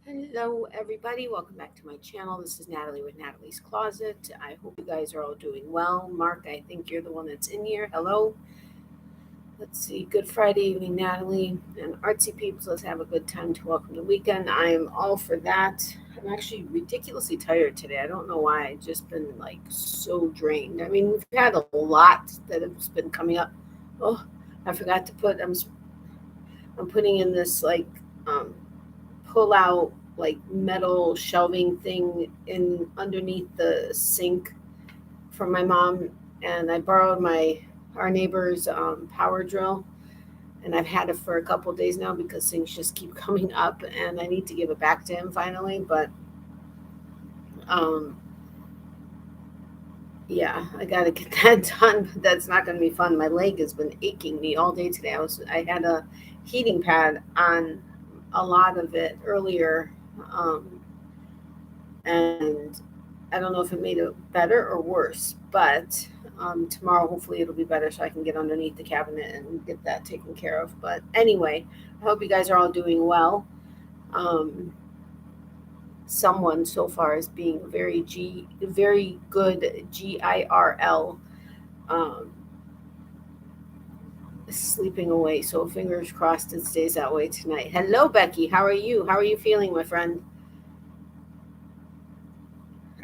Hello, everybody. Welcome back to my channel. This is Natalie with Natalie's Closet. I hope you guys are all doing well. Mark, I think you're the one that's in here. Hello. Let's see. Good Friday evening, Natalie and artsy peeps. Let's have a good time to welcome the weekend. I am all for that. I'm actually ridiculously tired today. I don't know why. I've just been like so drained. I mean, we've had a lot that has been coming up. Oh, I forgot to put. I'm putting in this like um, pull out like metal shelving thing in underneath the sink from my mom, and I borrowed my our neighbor's power drill, and I've had it for a couple days now because things just keep coming up, and I need to give it back to him finally. But um, yeah, I got to get that done. But that's not going to be fun. My leg has been aching me all day today. I had a heating pad on a lot of it earlier, um, and I don't know if it made it better or worse. But tomorrow, hopefully, it'll be better so I can get underneath the cabinet and get that taken care of. But anyway, I hope you guys are all doing well. Um, Someone so far is being very good GIRL, um, sleeping away. So fingers crossed it stays that way tonight. Hello, Becky. How are you? How are you feeling, my friend?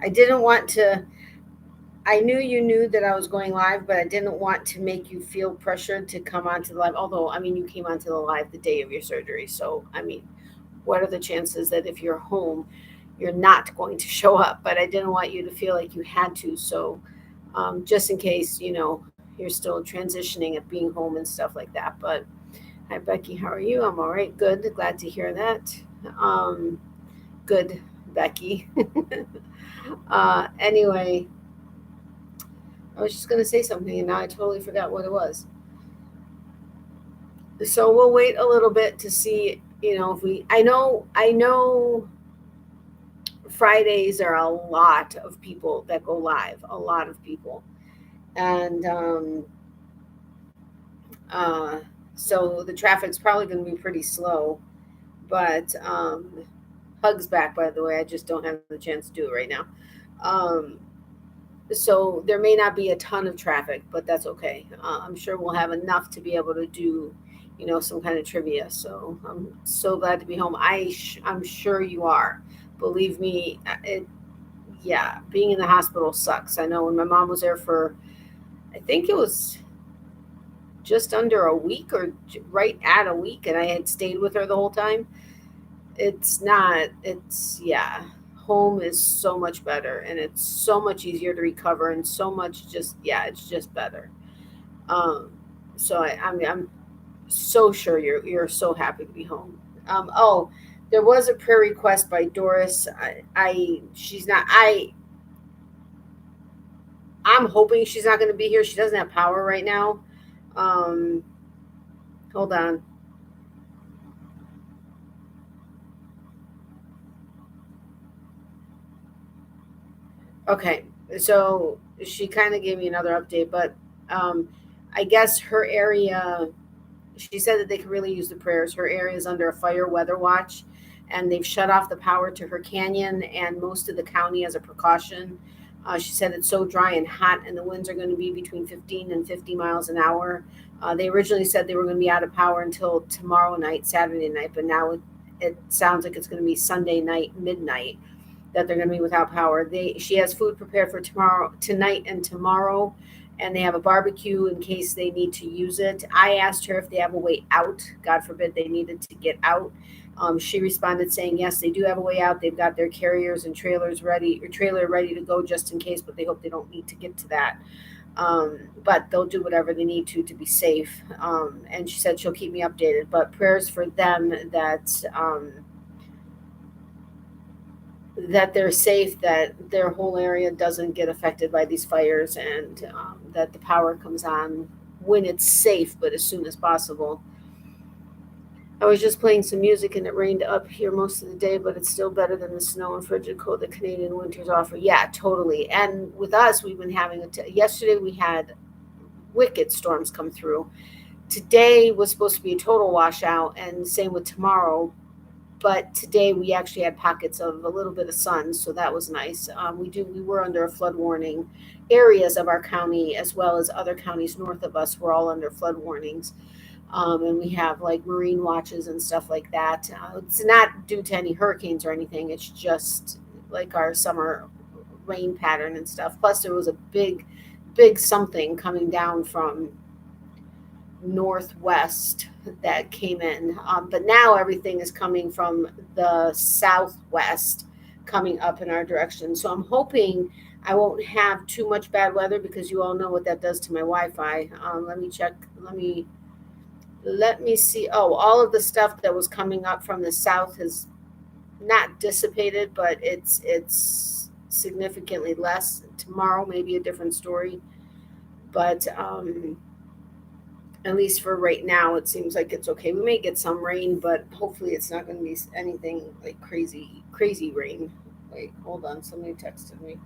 I didn't want to. I knew you knew that I was going live, but I didn't want to make you feel pressured to come onto the live. Although, I mean, you came onto the live the day of your surgery. So, I mean, what are the chances that if you're home, you're not going to show up? But I didn't want you to feel like you had to. So, just in case, you're still transitioning at being home and stuff like that. But hi, Becky. How are you? I'm all right. Good. Glad to hear that. Um, Good, Becky. Anyway, I was just going to say something and now I totally forgot what it was. So we'll wait a little bit to see, if I know Fridays are a lot of people that go live, a lot of people. And uh, so the traffic's probably going to be pretty slow. But Hug's back, by the way. I just don't have the chance to do it right now. Um, so there may not be a ton of traffic, but that's okay. I'm sure we'll have enough to be able to do, some kind of trivia. So I'm so glad to be home. I'm sure you are. Believe me, yeah, being in the hospital sucks. I know when my mom was there for, I think it was just under a week or right at a week, and I had stayed with her the whole time. It's not, it's, yeah. Home is so much better and it's so much easier to recover and so much just, yeah, it's just better. Um, so I'm so sure you're so happy to be home. Oh, there was a prayer request by Doris. She's not, I'm hoping she's not going to be here. She doesn't have power right now. Um, Hold on. Okay, so she kind of gave me another update, but um, I guess her area, she said that they could really use the prayers. Her area is under a fire weather watch, and they've shut off the power to her canyon and most of the county as a precaution. She said it's so dry and hot, and the winds are going to be between 15 and 50 miles an hour. They originally said they were going to be out of power until tomorrow night, Saturday night, but now it sounds like it's going to be Sunday night, midnight, that they're going to be without power. She has food prepared for tomorrow, tonight, and tomorrow, and they have a barbecue in case they need to use it. I asked her if they have a way out. God forbid they needed to get out. She responded saying yes, they do have a way out. They've got their carriers and trailers ready, or trailer ready to go just in case, but they hope they don't need to get to that. But they'll do whatever they need to be safe. And she said she'll keep me updated. But prayers for them that they're safe, that their whole area doesn't get affected by these fires, and that the power comes on when it's safe, but as soon as possible. I was just playing some music and it rained up here most of the day, but it's still better than the snow and frigid cold that Canadian winters offer. Yeah, totally. And with us, we've been having yesterday we had wicked storms come through. Today was supposed to be a total washout, and same with tomorrow. but today we actually had pockets of a little bit of sun, so that was nice. We were under a flood warning. Areas of our county, as well as other counties north of us, were all under flood warnings. And we have like marine watches and stuff like that. It's not due to any hurricanes or anything. It's just like our summer rain pattern and stuff. Plus, there was a big something coming down from northwest that came in. But now everything is coming from the southwest, coming up in our direction. So I'm hoping I won't have too much bad weather, because you all know what that does to my Wi-Fi. Let me check. Let me see. Oh, all of the stuff that was coming up from the south has not dissipated, but it's significantly less. Tomorrow may be a different story, but at least for right now, it seems like it's okay. We may get some rain, but hopefully it's not going to be anything like crazy rain. Wait, hold on. Somebody texted me.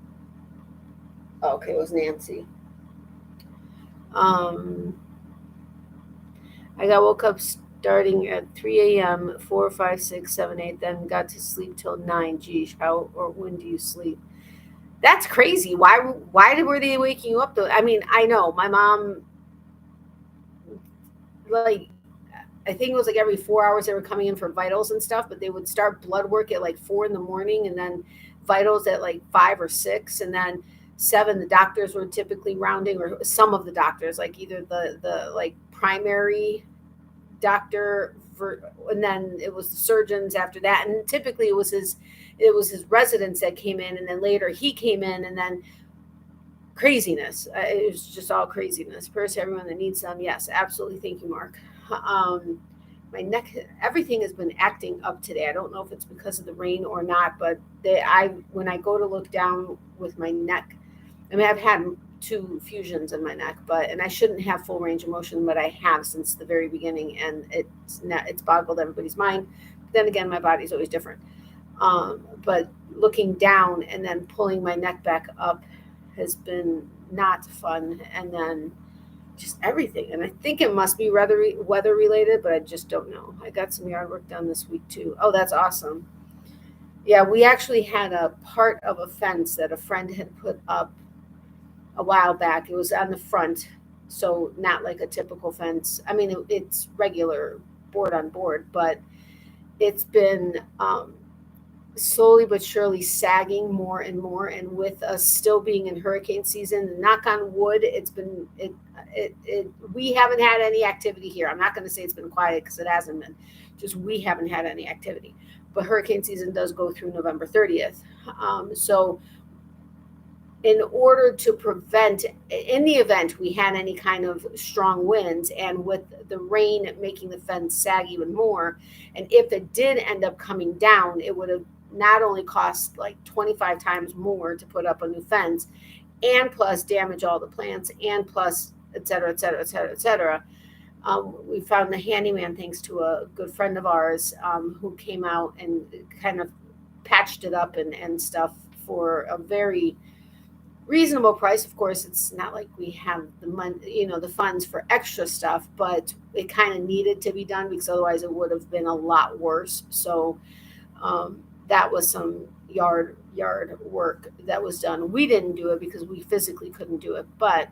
Oh, okay, it was Nancy. I woke up starting at 3 a.m., 4, 5, 6, 7, 8, then got to sleep till 9. Geez, how or when do you sleep? That's crazy. Why were they waking you up though? I mean, I know my mom, like, I think it was like every 4 hours they were coming in for vitals and stuff, but they would start blood work at like 4 in the morning, and then vitals at like 5 or 6, and then 7 the doctors were typically rounding, or some of the doctors, like either the like primary doctor and then it was the surgeons after that, and typically it was his residents that came in, and then later he came in, and then craziness. It was just all craziness. Prayers to everyone that needs them. Yes, absolutely. Thank you, Mark. My neck, everything has been acting up today. I don't know if it's because of the rain or not, but when I go to look down with my neck, I mean, I've had 2 fusions in my neck, and I shouldn't have full range of motion, but I have since the very beginning, and it's boggled everybody's mind. But then again, my body's always different. But looking down and then pulling my neck back up has been not fun, and then just everything. And I think it must be weather related, but I just don't know. I got some yard work done this week too. Oh, that's awesome. Yeah, we actually had a part of a fence that a friend had put up a while back. It was on the front, so not like a typical fence. I mean, it's regular board on board, but it's been slowly but surely sagging more and more. And with us still being in hurricane season, knock on wood, we haven't had any activity here. I'm not going to say it's been quiet, because it hasn't been. Just we haven't had any activity. But hurricane season does go through November 30th. So in order to prevent, in the event we had any kind of strong winds, and with the rain making the fence sag even more, and if it did end up coming down, it would have not only cost like 25 times more to put up a new fence, and plus damage all the plants, and plus et cetera, et cetera, et cetera, et cetera. We found the handyman, thanks to a good friend of ours, who came out and kind of patched it up and stuff for a very reasonable price. Of course, it's not like we have the money, the funds for extra stuff, but it kind of needed to be done, because otherwise it would have been a lot worse. So that was some yard work that was done. We didn't do it because we physically couldn't do it, but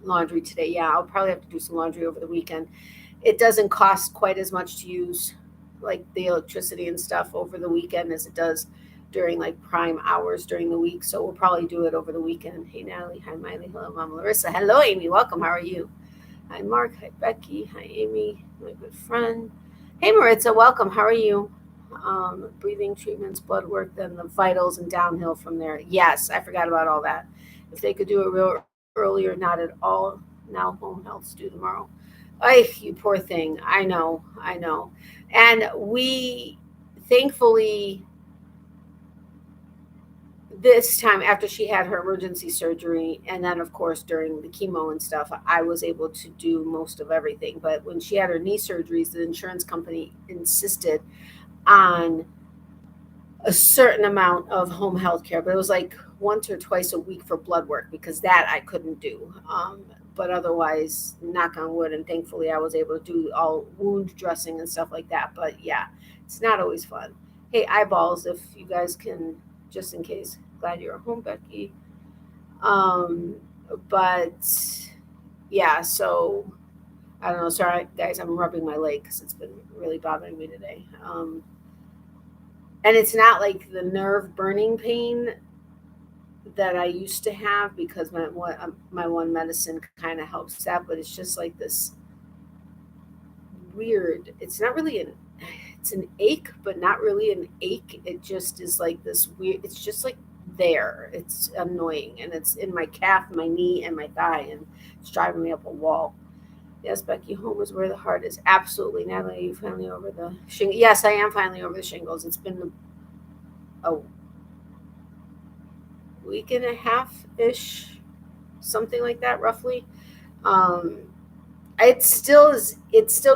laundry today. Yeah, I'll probably have to do some laundry over the weekend. It doesn't cost quite as much to use like the electricity and stuff over the weekend as it does during like prime hours during the week. So we'll probably do it over the weekend. Hey, Natalie. Hi, Miley. Hello, Mama Larissa. Hello, Amy. Welcome. How are you? Hi, Mark. Hi, Becky. Hi, Amy. My good friend. Hey, Maritza. Welcome. How are you? Breathing treatments, blood work, then the vitals, and downhill from there. Yes, I forgot about all that. If they could do it real earlier, not at all. Now home health's due tomorrow. Ay, you poor thing. I know. And we, thankfully, this time after she had her emergency surgery, and then of course during the chemo and stuff, I was able to do most of everything. But when she had her knee surgeries, the insurance company insisted on a certain amount of home health care, but it was like once or twice a week for blood work, because that I couldn't do. But otherwise, knock on wood, and thankfully I was able to do all wound dressing and stuff like that. But yeah, It's not always fun. Hey, eyeballs, if you guys can, just in case. Glad you're home, Becky. But yeah, so I don't know. Sorry, guys, I'm rubbing my leg because it's been really bothering me today. And it's not like the nerve burning pain that I used to have because my one medicine kind of helps that, but it's just like this weird. It's not really it's an ache, but not really an ache. It just is like this weird. It's just like there. It's annoying, and it's in my calf, my knee, and my thigh, and it's driving me up a wall. Yes, Becky, home is where the heart is. Absolutely, Natalie. Are you finally over the shingles? Yes, I am finally over the shingles. It's been a week and a half ish, something like that, roughly. Um, it still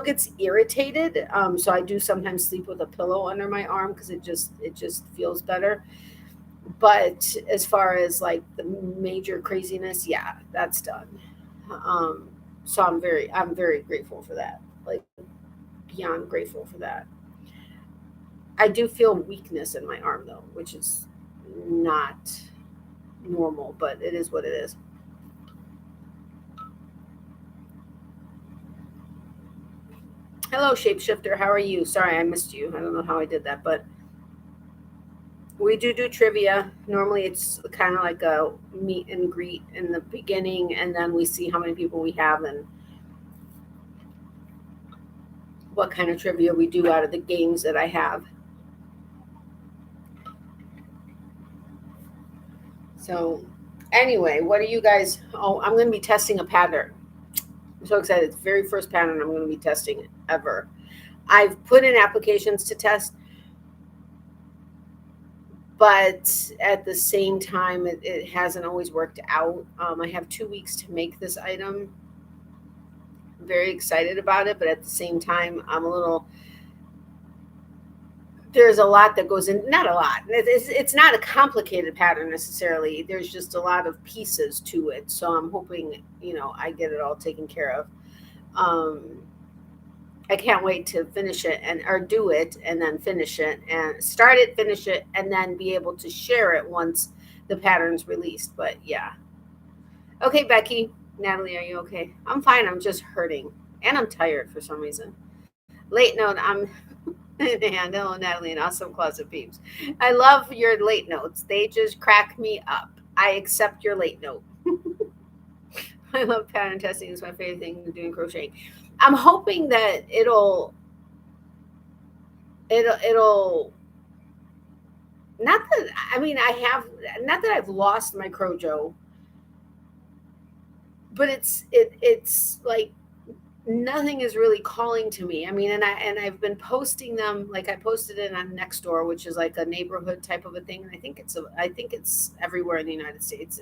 gets irritated. So I do sometimes sleep with a pillow under my arm because it just feels better. But as far as like the major craziness, yeah, that's done. Um, so I'm very grateful for that. Like beyond grateful for that. I do feel weakness in my arm though, which is not normal, but it is what it is. Hello, shapeshifter. How are you? Sorry, I missed you. I don't know how I did that, but we do trivia. Normally, it's kind of like a meet and greet in the beginning, and then we see how many people we have and what kind of trivia we do out of the games that I have. So, anyway, what are you guys? Oh, I'm going to be testing a pattern. I'm so excited. It's the very first pattern I'm going to be testing ever. I've put in applications to test, but at the same time, it hasn't always worked out. I have 2 weeks to make this item. I'm very excited about it, but at the same time, there's a lot that goes in, not a lot. It's not a complicated pattern necessarily. There's just a lot of pieces to it. So I'm hoping, I get it all taken care of. I can't wait to finish it or do it and then finish it and start it, finish it, and then be able to share it once the pattern's released. But yeah. Okay, Becky. Natalie, are you okay? I'm fine. I'm just hurting. And I'm tired for some reason. Late note, I'm hello, Natalie, and awesome closet peeps. I love your late notes. They just crack me up. I accept your late note. I love pattern testing. It's my favorite thing doing crocheting. I'm hoping that it'll not that I mean I have not that I've lost my Crojo, but it's like nothing is really calling to me. I mean, and I've been posting them. Like I posted it on Nextdoor, which is like a neighborhood type of a thing. And I think it's everywhere in the United States.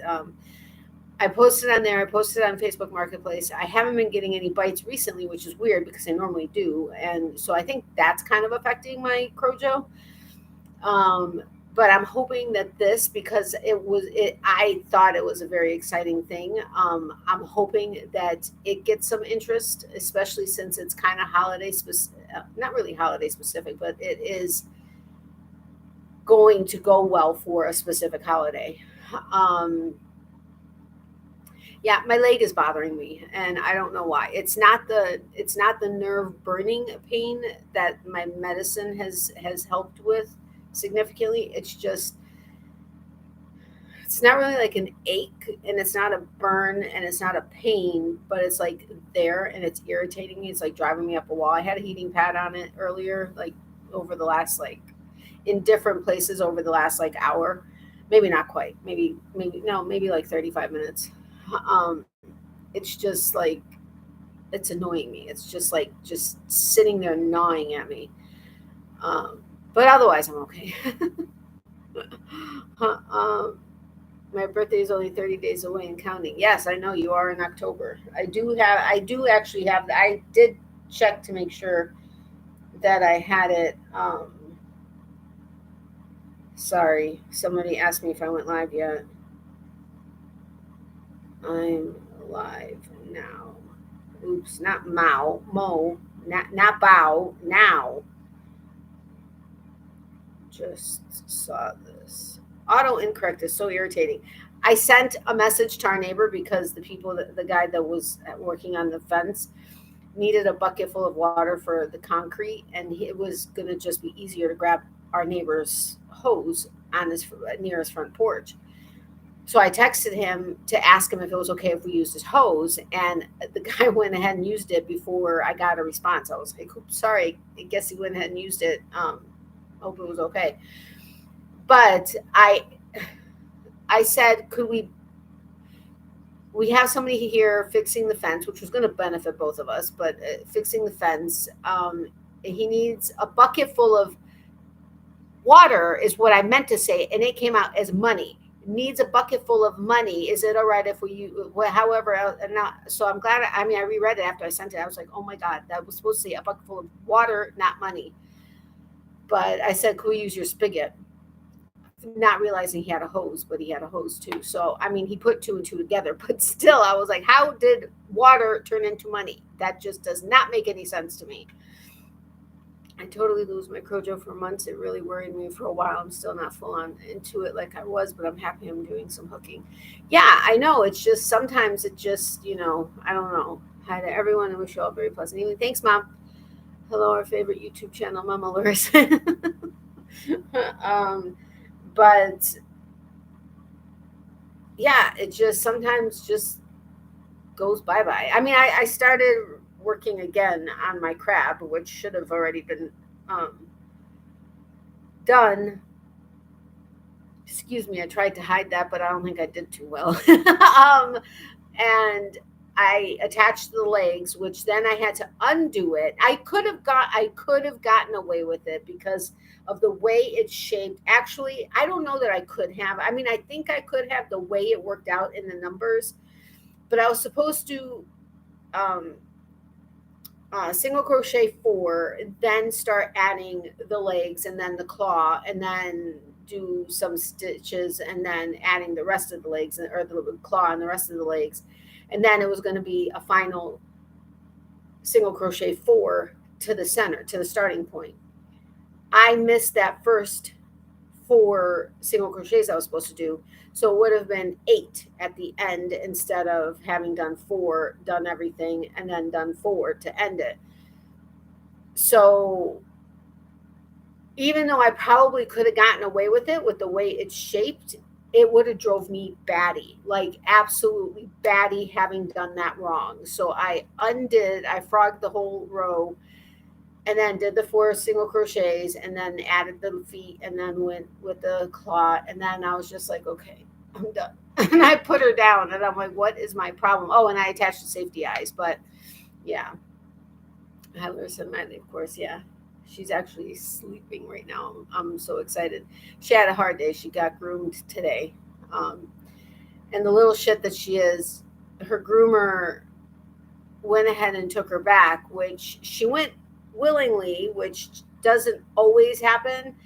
I posted on there. I posted on Facebook Marketplace. I haven't been getting any bites recently, which is weird because I normally do, and so I think that's kind of affecting my Crojo. But I'm hoping that this, because I thought it was a very exciting thing. I'm hoping that it gets some interest, especially since it's kind of holiday specific, not really holiday specific, but it is going to go well for a specific holiday. Yeah, my leg is bothering me, and I don't know why. It's not the nerve burning pain that my medicine has helped with significantly. It's not really like an ache, and it's not a burn, and it's not a pain, but it's like there, and it's irritating me. It's like driving me up a wall. I had a heating pad on it earlier, like over the last in different places over the last hour. Maybe not quite. Maybe no, maybe like 35 minutes. Um, it's just like it's annoying me. It's just sitting there gnawing at me. But otherwise, I'm okay. um, my birthday is only 30 days away and counting. Yes, I know you are in October. I do actually have. I did check to make sure that I had it. Sorry, somebody asked me if I went live yet. I'm live now. Oops, not Mo, not Bow, now. just saw this. Auto incorrect is so irritating. I sent a message to our neighbor because the guy that was working on the fence needed a bucket full of water for the concrete, and it was going to just be easier to grab our neighbor's hose on his near his front porch. So I texted him to ask him if it was okay if we used his hose, and the guy went ahead and used it before I got a response. I was like, oops, sorry, I guess he went ahead and used it. Hope it was okay. But I said, could we have somebody here fixing the fence, which was going to benefit both of us, but fixing the fence, he needs a bucket full of water is what I meant to say, and it came out as money. Needs a bucket full of money. Is it all right if however, not, so I'm glad, I reread it after I sent it. I was like, oh my God, that was supposed to say a bucket full of water, not money. But I said, could we use your spigot? Not realizing he had a hose, but he had a hose too. So, he put two and two together, but still, I was like, how did water turn into money? That just does not make any sense to me. I totally lose my crojo for months. It really worried me for a while. I'm still not full on into it like I was, but I'm happy I'm doing some hooking. Yeah, I know. It's just sometimes it just, I don't know. Hi to everyone, and wish you all a very pleasant evening. Thanks, Mom. Hello, our favorite YouTube channel, Mama Larissa. But yeah, it just sometimes just goes bye-bye. I started working again on my crab, which should have already been done. Excuse me, I tried to hide that, but I don't think I did too well. And I attached the legs, which then I had to undo it. I could have gotten away with it because of the way it's shaped. Actually, I don't know that I could have. I think I could have the way it worked out in the numbers, but I was supposed to single crochet 4, then start adding the legs and then the claw, and then do some stitches and then adding the rest of the legs, or the claw and the rest of the legs. And then it was going to be a final single crochet 4 to the center, to the starting point. I missed that first 4 single crochets I was supposed to do. So it would have been 8 at the end instead of having done 4, done everything, and then done 4 to end it. So even though I probably could have gotten away with it with the way it's shaped, it would have drove me batty, like absolutely batty, having done that wrong. So I frogged the whole row, and then did the 4 single crochets, and then added the feet, and then went with the claw. And then I was just like, okay, I'm done. And I put her down, and I'm like, what is my problem? Oh, and I attached the safety eyes. But yeah, I have Larissa Miley, of course. Yeah, she's actually sleeping right now. I'm so excited. She had a hard day. She got groomed today. And the little shit that she is, her groomer went ahead and took her back, which she went willingly, which doesn't always happen.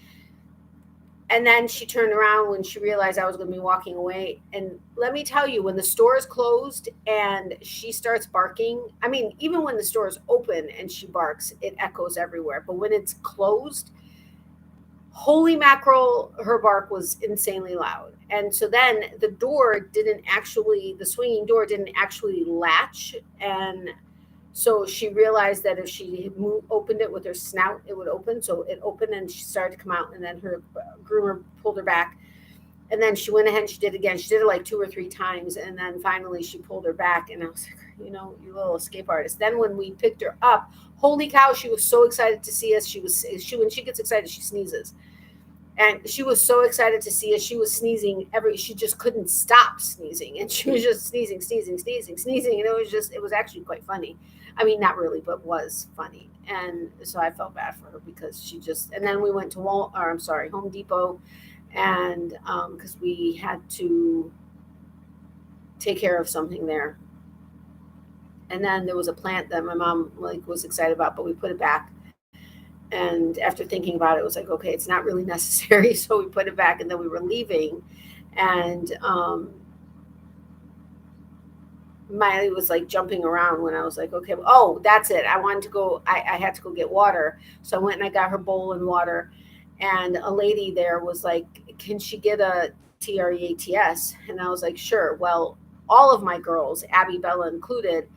And then she turned around when she realized I was going to be walking away. And let me tell you, when the store is closed and she starts barking, even when the store is open and she barks, it echoes everywhere. But when it's closed, holy mackerel, her bark was insanely loud. And so then the swinging door didn't actually latch. And so she realized that if she opened it with her snout, it would open. So it opened and she started to come out, and then her groomer pulled her back. And then she went ahead and she did it again. She did it like 2 or 3 times. And then finally she pulled her back. And I was like, you little escape artist. Then when we picked her up, holy cow, she was so excited to see us. When she gets excited, she sneezes. And she was so excited to see us. She was sneezing she just couldn't stop sneezing. And she was just sneezing. And it was actually quite funny. Not really, but was funny. And so I felt bad for her because and then we went to Home Depot, and because we had to take care of something there. And then there was a plant that my mom was excited about, but we put it back. And after thinking about it, it was like, okay, it's not really necessary. So we put it back, and then we were leaving, and Miley was jumping around when I was like, okay, oh, that's it. I wanted to go, I had to go get water. So I went and I got her bowl and water. And a lady there was like, can she get a TREATS? And I was like, sure. Well, all of my girls, Abby, Bella included,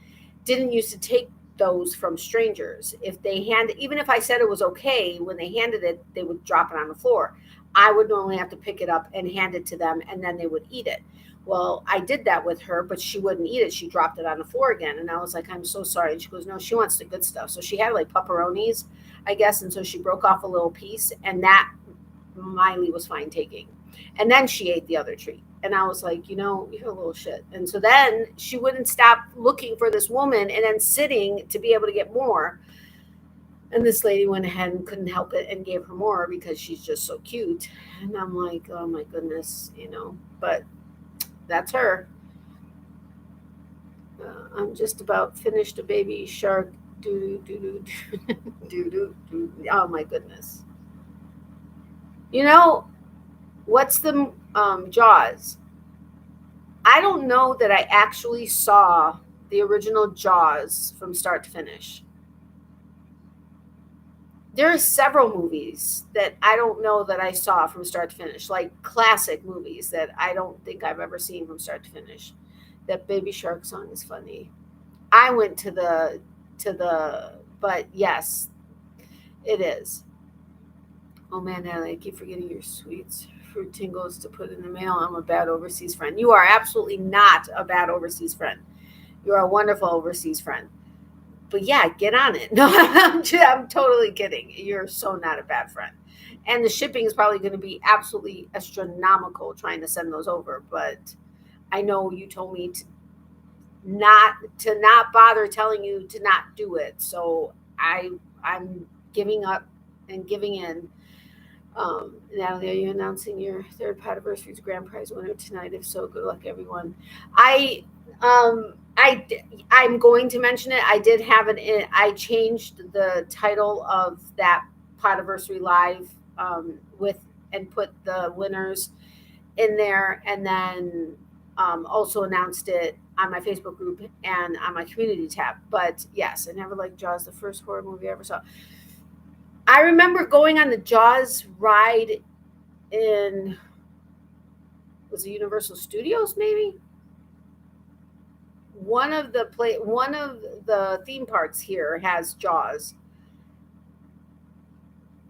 didn't used to take those from strangers. If they even if I said it was okay, when they handed it, they would drop it on the floor. I would normally have to pick it up and hand it to them, and then they would eat it. Well, I did that with her, but she wouldn't eat it. She dropped it on the floor again. And I was like, I'm so sorry. And she goes, no, she wants the good stuff. So she had like pepperonis, I guess. And so she broke off a little piece, and that Miley was fine taking. And then she ate the other treat. And I was like, you're a little shit. And so then she wouldn't stop looking for this woman and then sitting to be able to get more. And this lady went ahead and couldn't help it and gave her more because she's just so cute. And I'm like, oh my goodness, but that's her. I'm just about finished a baby shark. Oh my goodness. What's the Jaws? I don't know that I actually saw the original Jaws from start to finish. There are several movies that I don't know that I saw from start to finish, like classic movies that I don't think I've ever seen from start to finish. That Baby Shark song is funny. I went but yes, it is. Oh man, Natalie, I keep forgetting your sweets. Fruit tingles to put in the mail. I'm a bad overseas friend. You are absolutely not a bad overseas friend. You're a wonderful overseas friend. But yeah, get on it. No, I'm totally kidding. You're so not a bad friend. And the shipping is probably going to be absolutely astronomical trying to send those over. But I know you told me to not bother telling you to not do it. So I'm giving up and giving in. Natalie, are you announcing your third Podiversary's grand prize winner tonight? If so, good luck, everyone. I'm going to mention it. I did have it. I changed the title of that Podiversary Live and put the winners in there, and then also announced it on my Facebook group and on my community tab. But yes, I never liked Jaws, the first horror movie I ever saw. I remember going on the Jaws ride was it Universal Studios, maybe? One of the theme parks here has Jaws.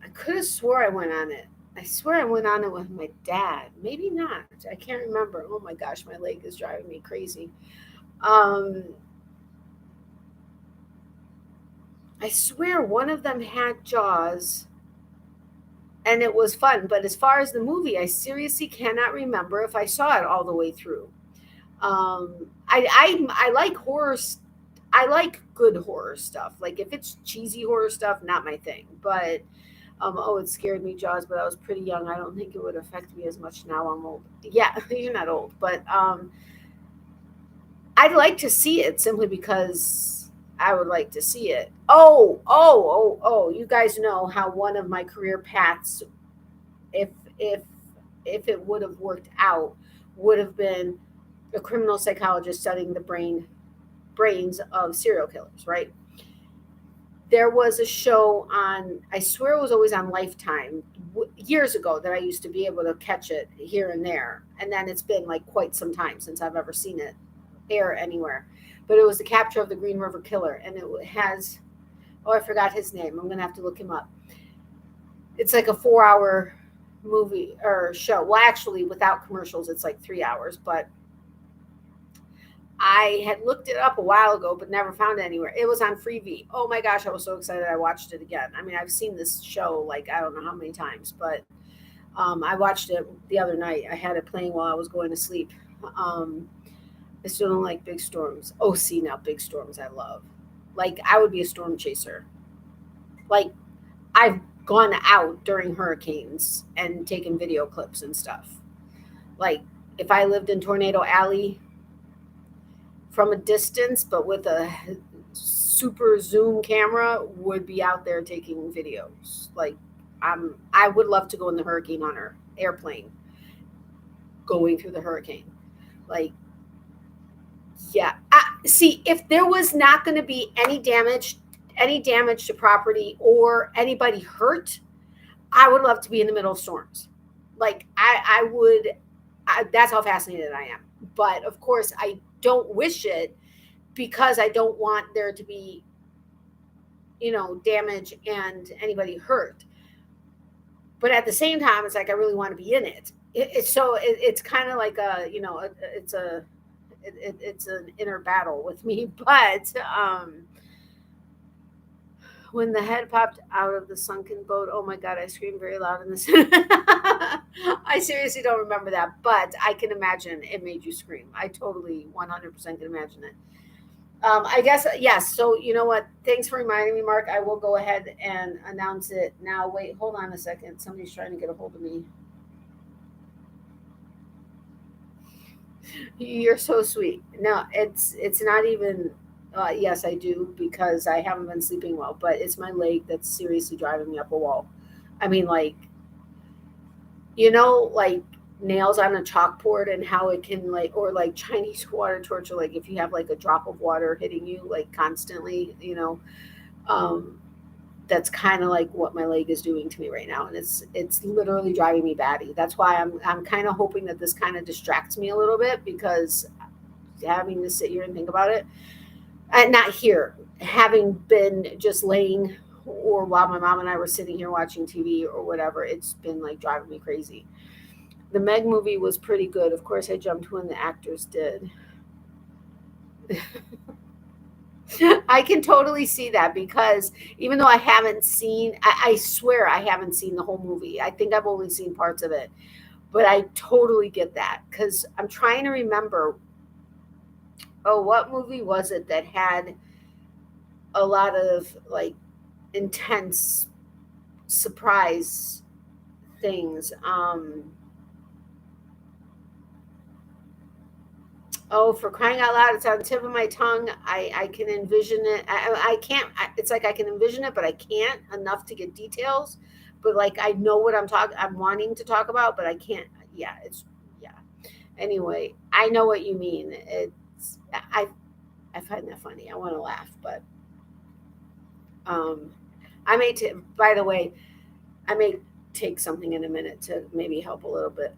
I could have swore I went on it. I swear I went on it with my dad. Maybe not. I can't remember. Oh my gosh, my leg is driving me crazy. I swear one of them had Jaws, and it was fun. But as far as the movie, I seriously cannot remember if I saw it all the way through. I like horror. I like good horror stuff. Like if it's cheesy horror stuff, not my thing. But it scared me, Jaws. But I was pretty young. I don't think it would affect me as much now. I'm old. Yeah, you're not old, but I'd like to see it simply because I would like to see it. Oh! You guys know how one of my career paths, if it would have worked out, would have been a criminal psychologist studying the brains of serial killers, right? There was a show on, I swear it was always on Lifetime, years ago, that I used to be able to catch it here and there. And then it's been like quite some time since I've ever seen it air anywhere. But it was The Capture of the Green River Killer. And it has, I forgot his name. I'm going to have to look him up. It's like a 4-hour movie or show. Well, actually, without commercials, it's like 3 hours. But I had looked it up a while ago, but never found it anywhere. It was on Freevee. Oh my gosh, I was so excited I watched it again. I mean, I've seen this show like I don't know how many times, but I watched it the other night. I had it playing while I was going to sleep. I still don't like big storms. Oh, see, now big storms I love. Like, I would be a storm chaser. Like, I've gone out during hurricanes and taken video clips and stuff. Like, if I lived in Tornado Alley, from a distance, but with a super zoom camera, would be out there taking videos. Like, I would love to go in the Hurricane Hunter airplane going through the hurricane. Like, yeah. See, if there was not going to be any damage to property or anybody hurt, I would love to be in the middle of storms. Like I would, that's how fascinated I am. But of course, I don't wish it because I don't want there to be, damage and anybody hurt. But at the same time, it's like I really want to be in it. It's kind of like it's an inner battle with me. But when the head popped out of the sunken boat, oh my God, I screamed very loud in this. I seriously don't remember that, but I can imagine it made you scream. I totally 100% can imagine it. I guess, yes. So you know what? Thanks for reminding me, Mark. I will go ahead and announce it now. Wait, hold on a second. Somebody's trying to get a hold of me. You're so sweet. No, it's not even. Yes, I do because I haven't been sleeping well, but it's my leg that's seriously driving me up a wall. I mean, like like nails on a chalkboard and how it can or like Chinese water torture, like if you have like a drop of water hitting you like constantly, that's kind of like what my leg is doing to me right now, and it's literally driving me batty. That's why I'm kind of hoping that this kind of distracts me a little bit, because having to sit here and think about it, and not here, having been just laying, or while my mom and I were sitting here watching TV or whatever, it's been like driving me crazy. The Meg movie was pretty good. Of course, I jumped when the actors did. I can totally see that, because even though I haven't seen, I swear I haven't seen the whole movie. I think I've only seen parts of it. But I totally get that, because I'm trying to remember, what movie was it that had a lot of like intense surprise things? Oh, for crying out loud, it's on the tip of my tongue. I can envision it. I can't, it's like I can envision it, but I can't enough to get details. But like, I know what I'm wanting to talk about, but I can't. Yeah, yeah. Anyway, I know what you mean. I find that funny. I want to laugh, but I may, by the way, I may take something in a minute to maybe help a little bit.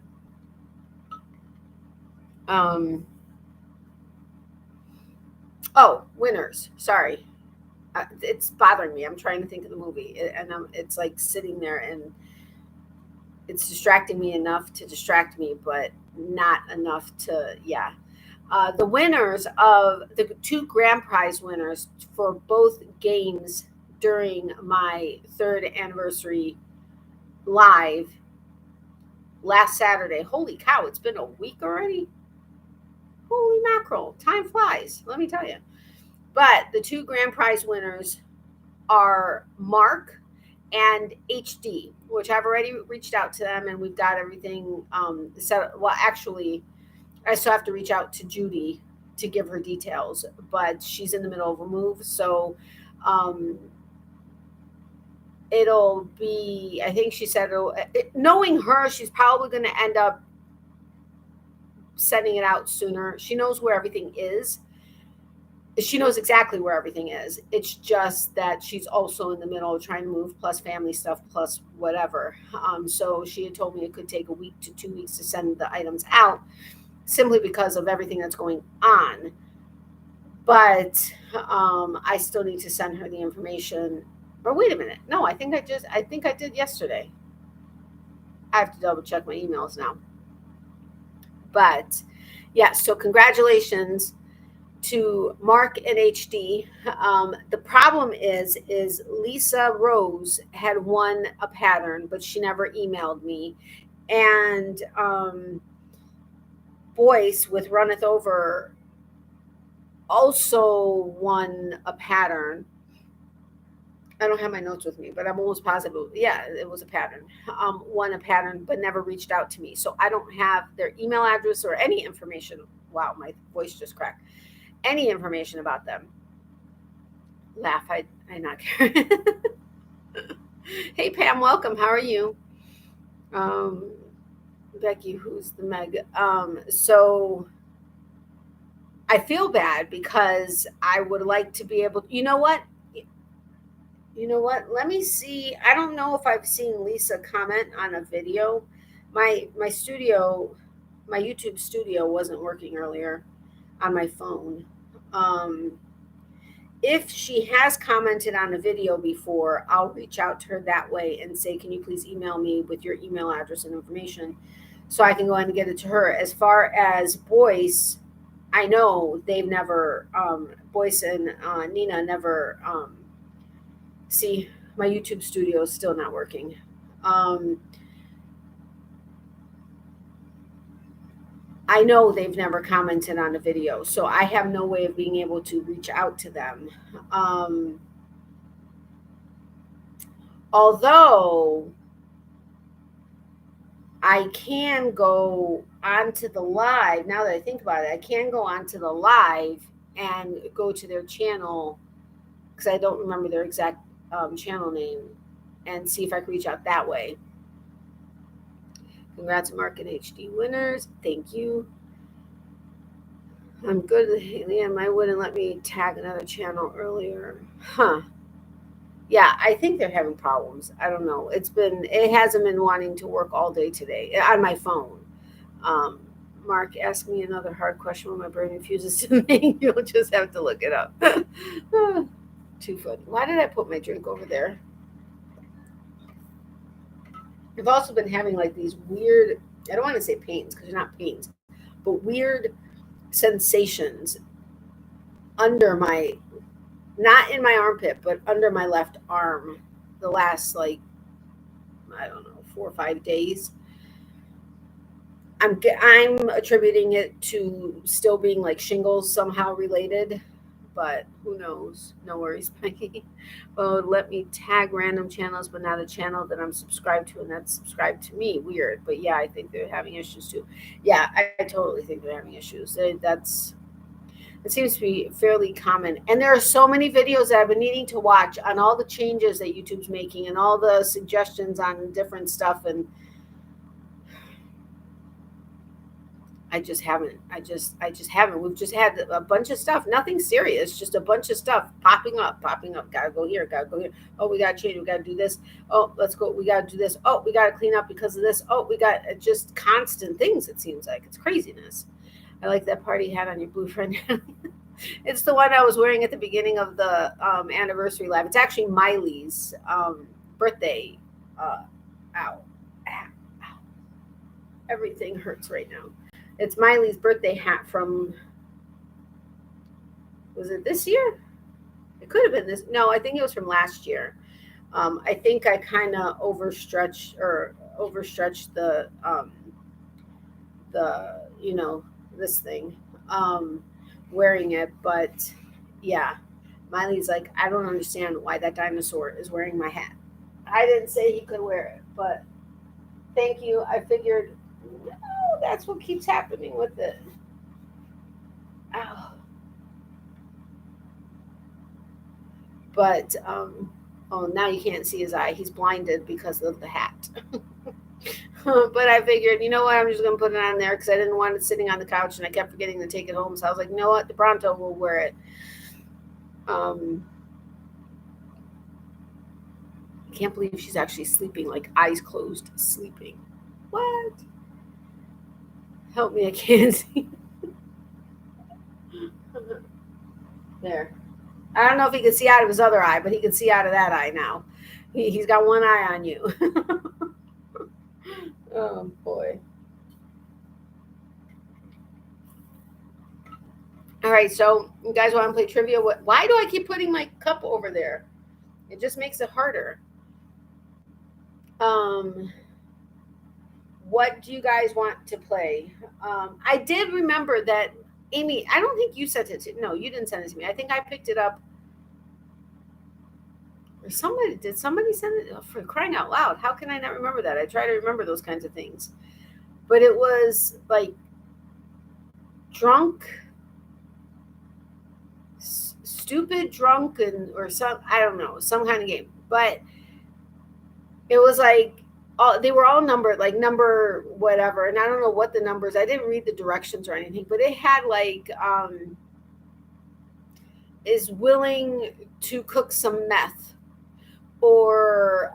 Oh, winners. Sorry. It's bothering me. I'm trying to think of the movie, and it's like sitting there, and it's distracting me enough to distract me, but not enough to, yeah. The winners of the 2 grand prize winners for both games during my 3rd anniversary live last Saturday. Holy cow, it's been a week already. Holy mackerel, time flies, let me tell you. But the 2 grand prize winners are Marc and HD, which I've already reached out to them, and we've got everything set. Well, actually, I still have to reach out to Judy to give her details, but she's in the middle of a move. So it'll be, I think she said, knowing her, she's probably going to end up sending it out sooner. She knows where everything is. She knows exactly where everything is. It's just that she's also in the middle of trying to move, plus family stuff, plus whatever. So she had told me it could take a week to 2 weeks to send the items out, simply because of everything that's going on. But I still need to send her the information. Or wait a minute. No, I think I did yesterday. I have to double check my emails now. But yeah, so congratulations to Marc and HD. The problem is Lisa Rose had won a pattern, but she never emailed me. And Boyce with Runneth Over also won a pattern. I don't have my notes with me, but I'm almost positive. Yeah, it was a pattern. Won a pattern, but never reached out to me. So I don't have their email address or any information. Wow, my voice just cracked. Any information about them. Laugh, I not care. Hey, Pam, welcome. How are you? Becky, who's the Meg? So I feel bad because I would like to be able, you know what? You know what? Let me see. I don't know if I've seen Lisa comment on a video. My studio, my YouTube studio wasn't working earlier on my phone. Um, if she has commented on a video before, I'll reach out to her that way and say, can you please email me with your email address and information so I can go ahead and get it to her. As far as Boyce, I know they've never, Boyce and Nina never, see, my YouTube studio is still not working. I know they've never commented on a video, so I have no way of being able to reach out to them. Although I can go onto the live, now that I think about it, I can go onto the live and go to their channel because I don't remember their exact channel name and see if I can reach out that way. Congrats, Mark and HD winners. Thank you. I'm good. Liam, I wouldn't let me tag another channel earlier. Huh. Yeah, I think they're having problems. I don't know. It hasn't been wanting to work all day today on my phone. Mark, ask me another hard question when my brain refuses to think. You'll just have to look it up. Too funny. Why did I put my drink over there? I've also been having like these weird, I don't want to say pains because they're not pains, but weird sensations under my, not in my armpit, but under my left arm the last, like, I don't know, 4 or 5 days. I'm attributing it to still being like shingles somehow related, but who knows? No worries, Becky. Oh, let me tag random channels, but not a channel that I'm subscribed to and that's subscribed to me. Weird, but yeah, I think they're having issues too. Yeah, I totally think they're having issues. It seems to be fairly common. And there are so many videos that I've been needing to watch on all the changes that YouTube's making and all the suggestions on different stuff. And I just haven't. We've just had a bunch of stuff, nothing serious, just a bunch of stuff popping up. Gotta go here, gotta go here. Oh, we gotta change, we gotta do this. Oh, let's go, we gotta do this. Oh, we gotta clean up because of this. Oh, we got just constant things, it seems like. It's craziness. I like that party hat on your blue friend. It's the one I was wearing at the beginning of the anniversary live. It's actually Miley's birthday. Ow. Everything hurts right now. It's Miley's birthday hat from, was it this year? It could have been this. No, I think it was from last year. I think I kind of overstretched the this thing, wearing it. But yeah, Miley's like, I don't understand why that dinosaur is wearing my hat. I didn't say he could wear it, but thank you. I figured, no, that's what keeps happening with it. Ow. But oh, now you can't see his eye. He's blinded because of the hat. But I figured, you know what, I'm just going to put it on there because I didn't want it sitting on the couch and I kept forgetting to take it home. So I was like, you know what, the Bronto will wear it. I can't believe she's actually sleeping, like eyes closed, sleeping. What? Help me, I can't see. There. I don't know if he can see out of his other eye, but he can see out of that eye now. He's got one eye on you. Oh, boy. All right, so you guys want to play trivia? Why do I keep putting my cup over there? It just makes it harder. What do you guys want to play? I did remember that, Amy, I don't think you sent it to, no, you didn't send it to me. I think I picked it up. Or did somebody send it? Oh, for crying out loud. How can I not remember that? I try to remember those kinds of things. But it was like drunk, stupid drunk, or some, I don't know, some kind of game. But it was like, they were all numbered, like number whatever. And I don't know what the numbers, I didn't read the directions or anything, but it had like, is willing to cook some meth. or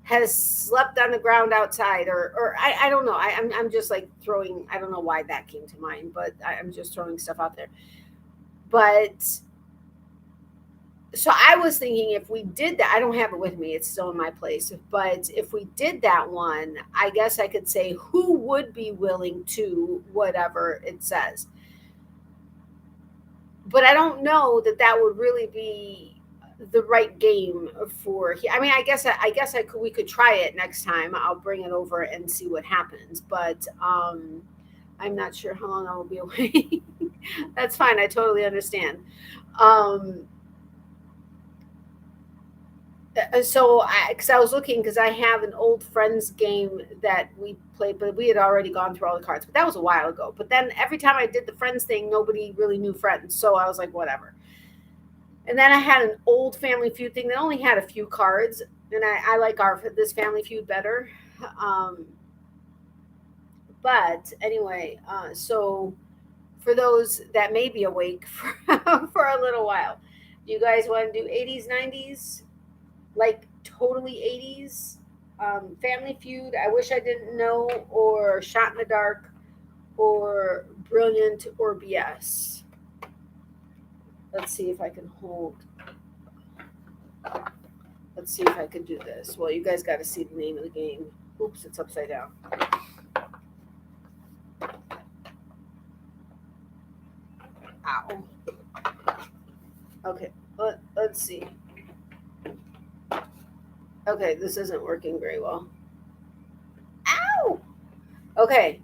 has slept on the ground outside, or I don't know. I'm just like throwing, I don't know why that came to mind, but I'm just throwing stuff out there. But so I was thinking if we did that, I don't have it with me, it's still in my place, but if we did that one, I guess I could say who would be willing to whatever it says. But I don't know that that would really be the right game for. I mean, I guess we could try it next time. I'll bring it over and see what happens. But I'm not sure how long I will be away. That's fine. I totally understand. So because I was looking, because I have an old Friends game that we played, but we had already gone through all the cards. But that was a while ago. But then every time I did the Friends thing, nobody really knew Friends. So I was like, whatever. And then I had an old Family Feud thing that only had a few cards, and I like this Family Feud better. But anyway, so for those that may be awake for a little while, do you guys want to do 80s, 90s? Like totally 80s, Family Feud, I Wish I Didn't Know, or Shot in the Dark, or Brilliant, or BS. Let's see if I can hold. Let's see if I can do this. Well, you guys got to see the name of the game. Oops, it's upside down. Ow. Okay, let's see. Okay, this isn't working very well. Ow! Okay,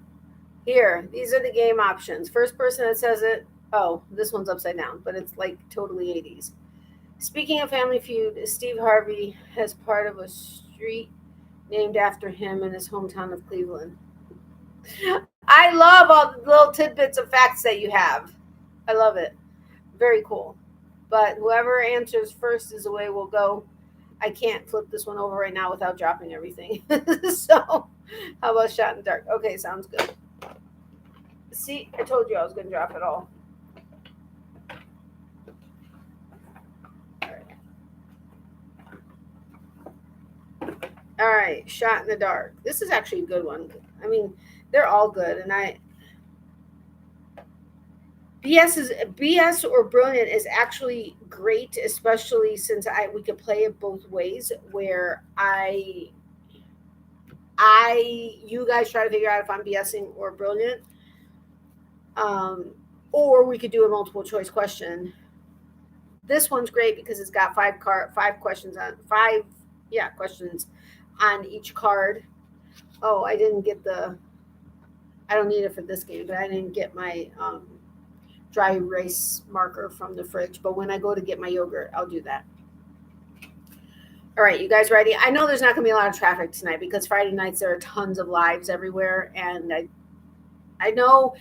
here, these are the game options. First person that says it, oh, this one's upside down, but it's like totally 80s. Speaking of Family Feud, Steve Harvey has part of a street named after him in his hometown of Cleveland. I love all the little tidbits of facts that you have. I love it. Very cool. But whoever answers first is the way we'll go. I can't flip this one over right now without dropping everything. So how about Shot in the Dark? Okay, sounds good. See, I told you I was going to drop it all. All right, Shot in the Dark. This is actually a good one. I mean, they're all good, and BS or Brilliant is actually great, especially since we could play it both ways. Where you guys try to figure out if I'm BSing or Brilliant, or we could do a multiple choice question. This one's great because it's got five questions on each card. Oh, I didn't get I don't need it for this game, but I didn't get my dry erase marker from the fridge, but when I go to get my yogurt, I'll do that. All right, you guys ready? I know there's not going to be a lot of traffic tonight because Friday nights there are tons of lives everywhere, and I know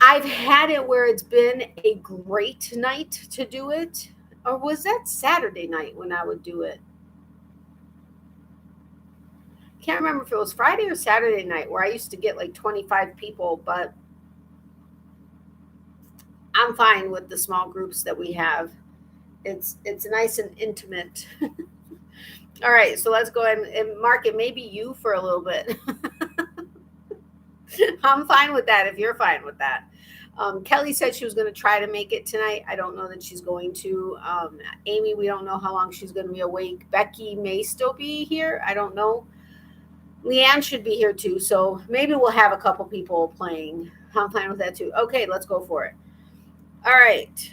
I've had it where it's been a great night to do it, or was that Saturday night when I would do it? Can't remember if it was Friday or Saturday night where I used to get like 25 people, but I'm fine with the small groups that we have. It's nice and intimate. All right, so let's go ahead and Mark, it may be you for a little bit. I'm fine with that if you're fine with that. Kelly said she was going to try to make it tonight. I don't know that she's going to. Amy, we don't know how long she's going to be awake. Becky may still be here. I don't know. Leanne should be here too, so maybe we'll have a couple people playing. I'm fine with that too. Okay, let's go for it. All right.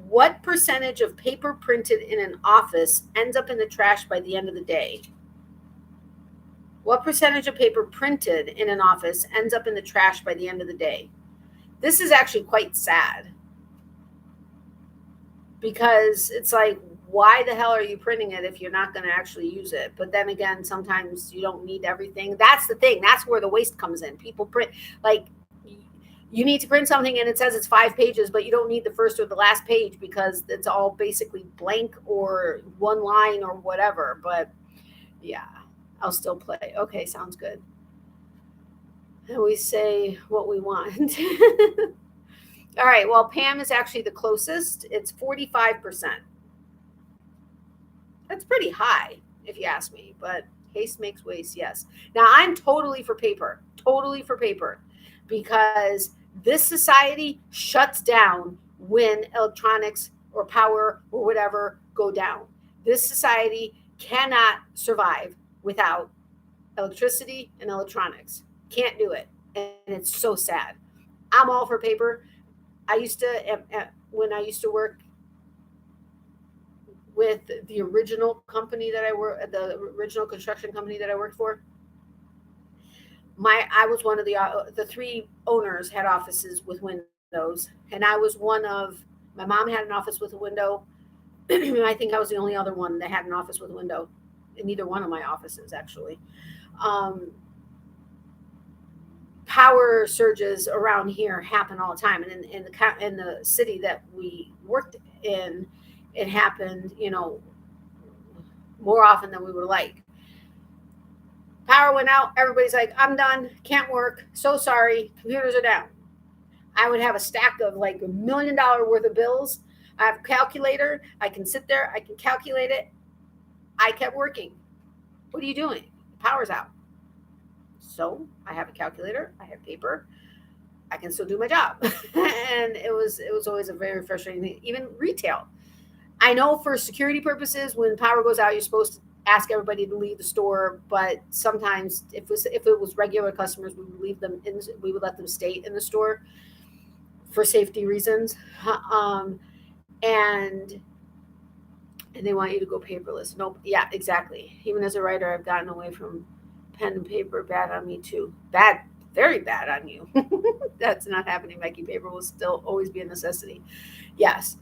What percentage of paper printed in an office ends up in the trash by the end of the day? What percentage of paper printed in an office ends up in the trash by the end of the day? This is actually quite sad because it's like, why the hell are you printing it if you're not going to actually use it? But then again, sometimes you don't need everything. That's the thing. That's where the waste comes in. People print, like, you need to print something and it says it's 5 pages, but you don't need the first or the last page because it's all basically blank or one line or whatever. But yeah, I'll still play. Okay, sounds good. And we say what we want. All right, well, Pam is actually the closest. It's 45%. That's pretty high, if you ask me, but haste makes waste, yes. Now, I'm totally for paper, because this society shuts down when electronics or power or whatever go down. This society cannot survive without electricity and electronics. Can't do it. And it's so sad. I'm all for paper. I used to, when I used to work with the original company that the original construction company that I worked for, I was one of the three owners had offices with windows, and I was one of, my mom had an office with a window. I think I was the only other one that had an office with a window in either one of my offices, actually. Power surges around here happen all the time, and in the city that we worked in, it happened, more often than we would like. Power went out. Everybody's like, I'm done. Can't work. So sorry. Computers are down. I would have a stack of like $1 million worth of bills. I have a calculator. I can sit there. I can calculate it. I kept working. What are you doing? Power's out. So I have a calculator. I have paper. I can still do my job. And it was always a very frustrating thing. Even retail. I know for security purposes, when power goes out, you're supposed to ask everybody to leave the store. But sometimes, if it was regular customers, we would let them stay in the store for safety reasons. And they want you to go paperless. Nope. Yeah, exactly. Even as a writer, I've gotten away from pen and paper. Bad on me too. Bad, very bad on you. That's not happening, Becky. Paper will still always be a necessity. Yes.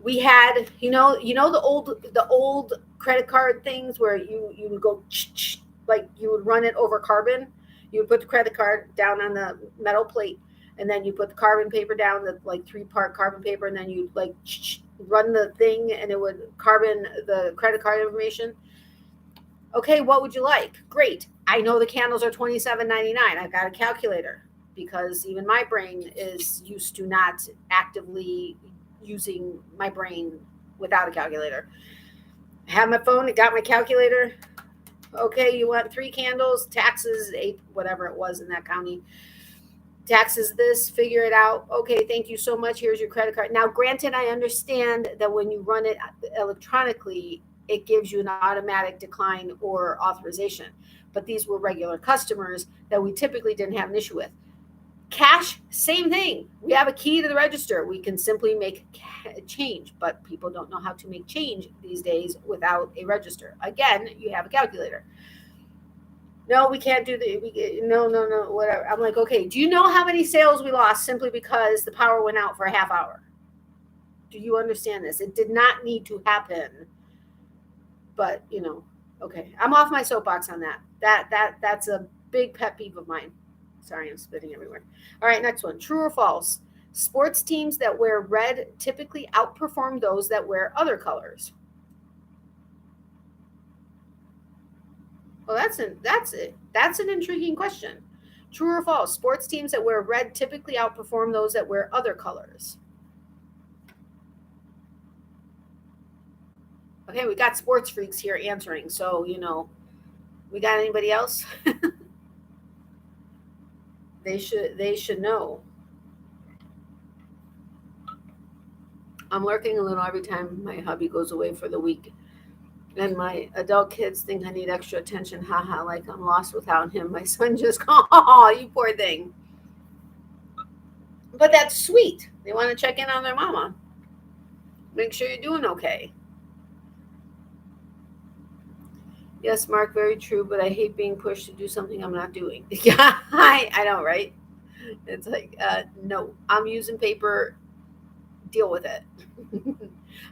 We had, the old credit card things where you would go, like you would run it over carbon. You would put the credit card down on the metal plate, and then you put the carbon paper down, the like 3-part carbon paper, and then you like run the thing, and it would carbon the credit card information. Okay, what would you like? Great. I know the candles are $27.99. I've got a calculator, because even my brain is used to not actively using my brain without a calculator. I have my phone. I got my calculator. Okay, you want 3 candles, taxes 8, whatever it was in that county. Taxes this, figure it out. Okay, thank you so much. Here's your credit card. Now, granted, I understand that when you run it electronically, it gives you an automatic decline or authorization. But these were regular customers that we typically didn't have an issue with. Cash, same thing. We have a key to the register. We can simply make change, but people don't know how to make change these days without a register. Again, you have a calculator. No, we can't do no, whatever. I'm like, okay, do you know how many sales we lost simply because the power went out for a half hour? Do you understand this? It did not need to happen. But, okay. I'm off my soapbox on that. That's a big pet peeve of mine. Sorry, I'm spitting everywhere. All right, next one. True or false? Sports teams that wear red typically outperform those that wear other colors. Well, that's an intriguing question. True or false? Sports teams that wear red typically outperform those that wear other colors. Okay, we got sports freaks here answering. So, we got anybody else? They should know. I'm lurking a little every time my hubby goes away for the week. And my adult kids think I need extra attention. Haha, like I'm lost without him. My son just, oh, you poor thing. But that's sweet. They want to check in on their mama. Make sure you're doing okay. Yes, Mark, very true, but I hate being pushed to do something I'm not doing. Yeah, I know, right? It's like, no, I'm using paper. Deal with it.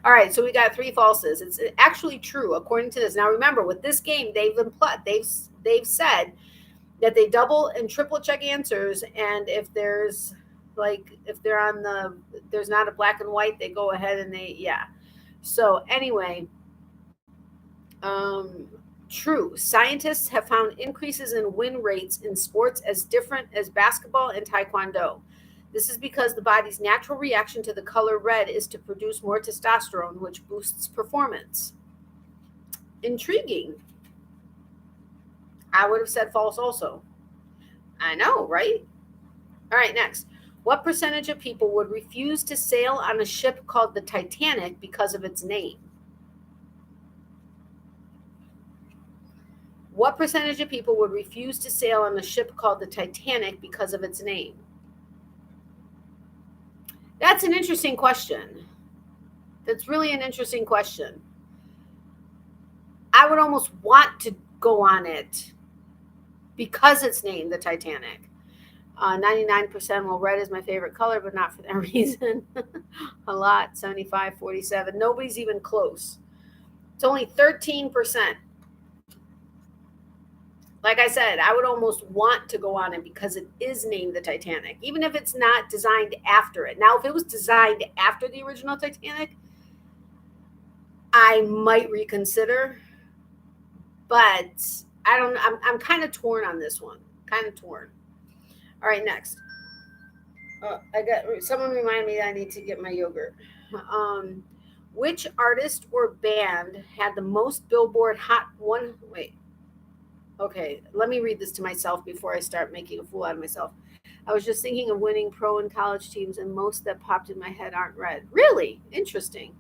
All right, so we got 3 falses. It's actually true according to this. Now, remember, with this game, they've said that they double and triple check answers, and if there's there's not a black and white, they go ahead and So anyway, true. Scientists have found increases in win rates in sports as different as basketball and taekwondo. This is because the body's natural reaction to the color red is to produce more testosterone, which boosts performance. Intriguing. I would have said false also. I know, right? All right, next. What percentage of people would refuse to sail on a ship called the Titanic because of its name? What percentage of people would refuse to sail on a ship called the Titanic because of its name? That's an interesting question. That's really an interesting question. I would almost want to go on it because it's named the Titanic. 99%, well, red is my favorite color, but not for that reason. A lot, 75, 47. Nobody's even close. It's only 13%. Like I said, I would almost want to go on it because it is named the Titanic, even if it's not designed after it. Now, if it was designed after the original Titanic, I might reconsider, but I don't. I'm kind of torn on this one. Kind of torn. All right, next. I got someone remind me that I need to get my yogurt. Which artist or band had the most Billboard Hot One? Wait. Okay, let me read this to myself before I start making a fool out of myself. I was just thinking of winning pro and college teams, and most that popped in my head aren't red. Really? Interesting.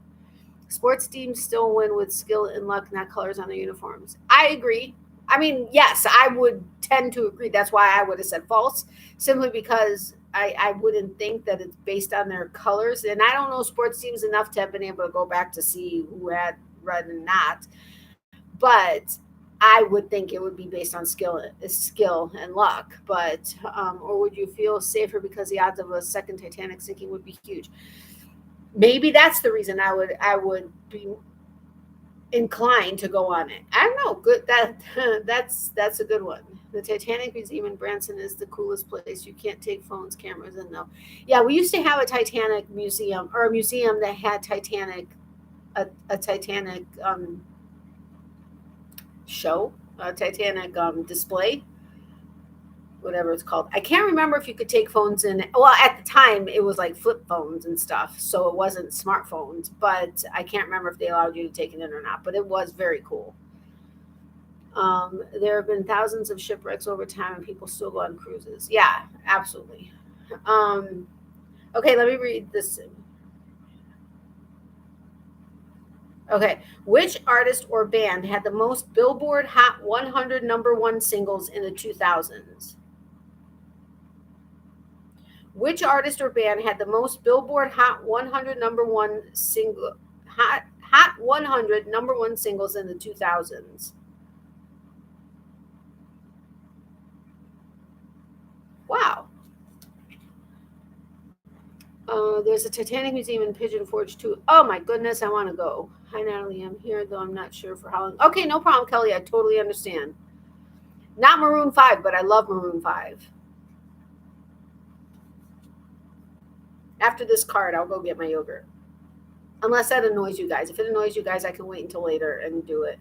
Sports teams still win with skill and luck, not colors on their uniforms. I agree. I mean, yes, I would tend to agree. That's why I would have said false, simply because I wouldn't think that it's based on their colors. And I don't know sports teams enough to have been able to go back to see who had red and not. But I would think it would be based on skill and luck. But or would you feel safer because the odds of a second Titanic sinking would be huge? Maybe that's the reason I would be inclined to go on it. I don't know. Good. That's a good one. The Titanic Museum in Branson is the coolest place. You can't take phones, cameras, and no. Yeah, we used to have a Titanic museum, or a museum that had Titanic, a Titanic show, a Titanic display, whatever it's called. I can't remember if you could take phones in. Well, at the time it was like flip phones and stuff, so it wasn't smartphones, but I can't remember if they allowed you to take it in or not, but it was very cool. There have been thousands of shipwrecks over time and people still go on cruises. Yeah, absolutely. Okay, let me read this. Okay, which artist or band had the most Billboard Hot 100 #1 singles in the 2000s? Which artist or band had the most Billboard Hot 100 #1 single Hot 100 #1 singles in the 2000s? Wow. There's a Titanic Museum in Pigeon Forge too. Oh my goodness, I want to go. Hi Natalie, I'm here though I'm not sure for how long. Okay, no problem, Kelly. I totally understand. Not Maroon 5, but I love Maroon 5. After this card, I'll go get my yogurt. Unless that annoys you guys. If it annoys you guys, I can wait until later and do it.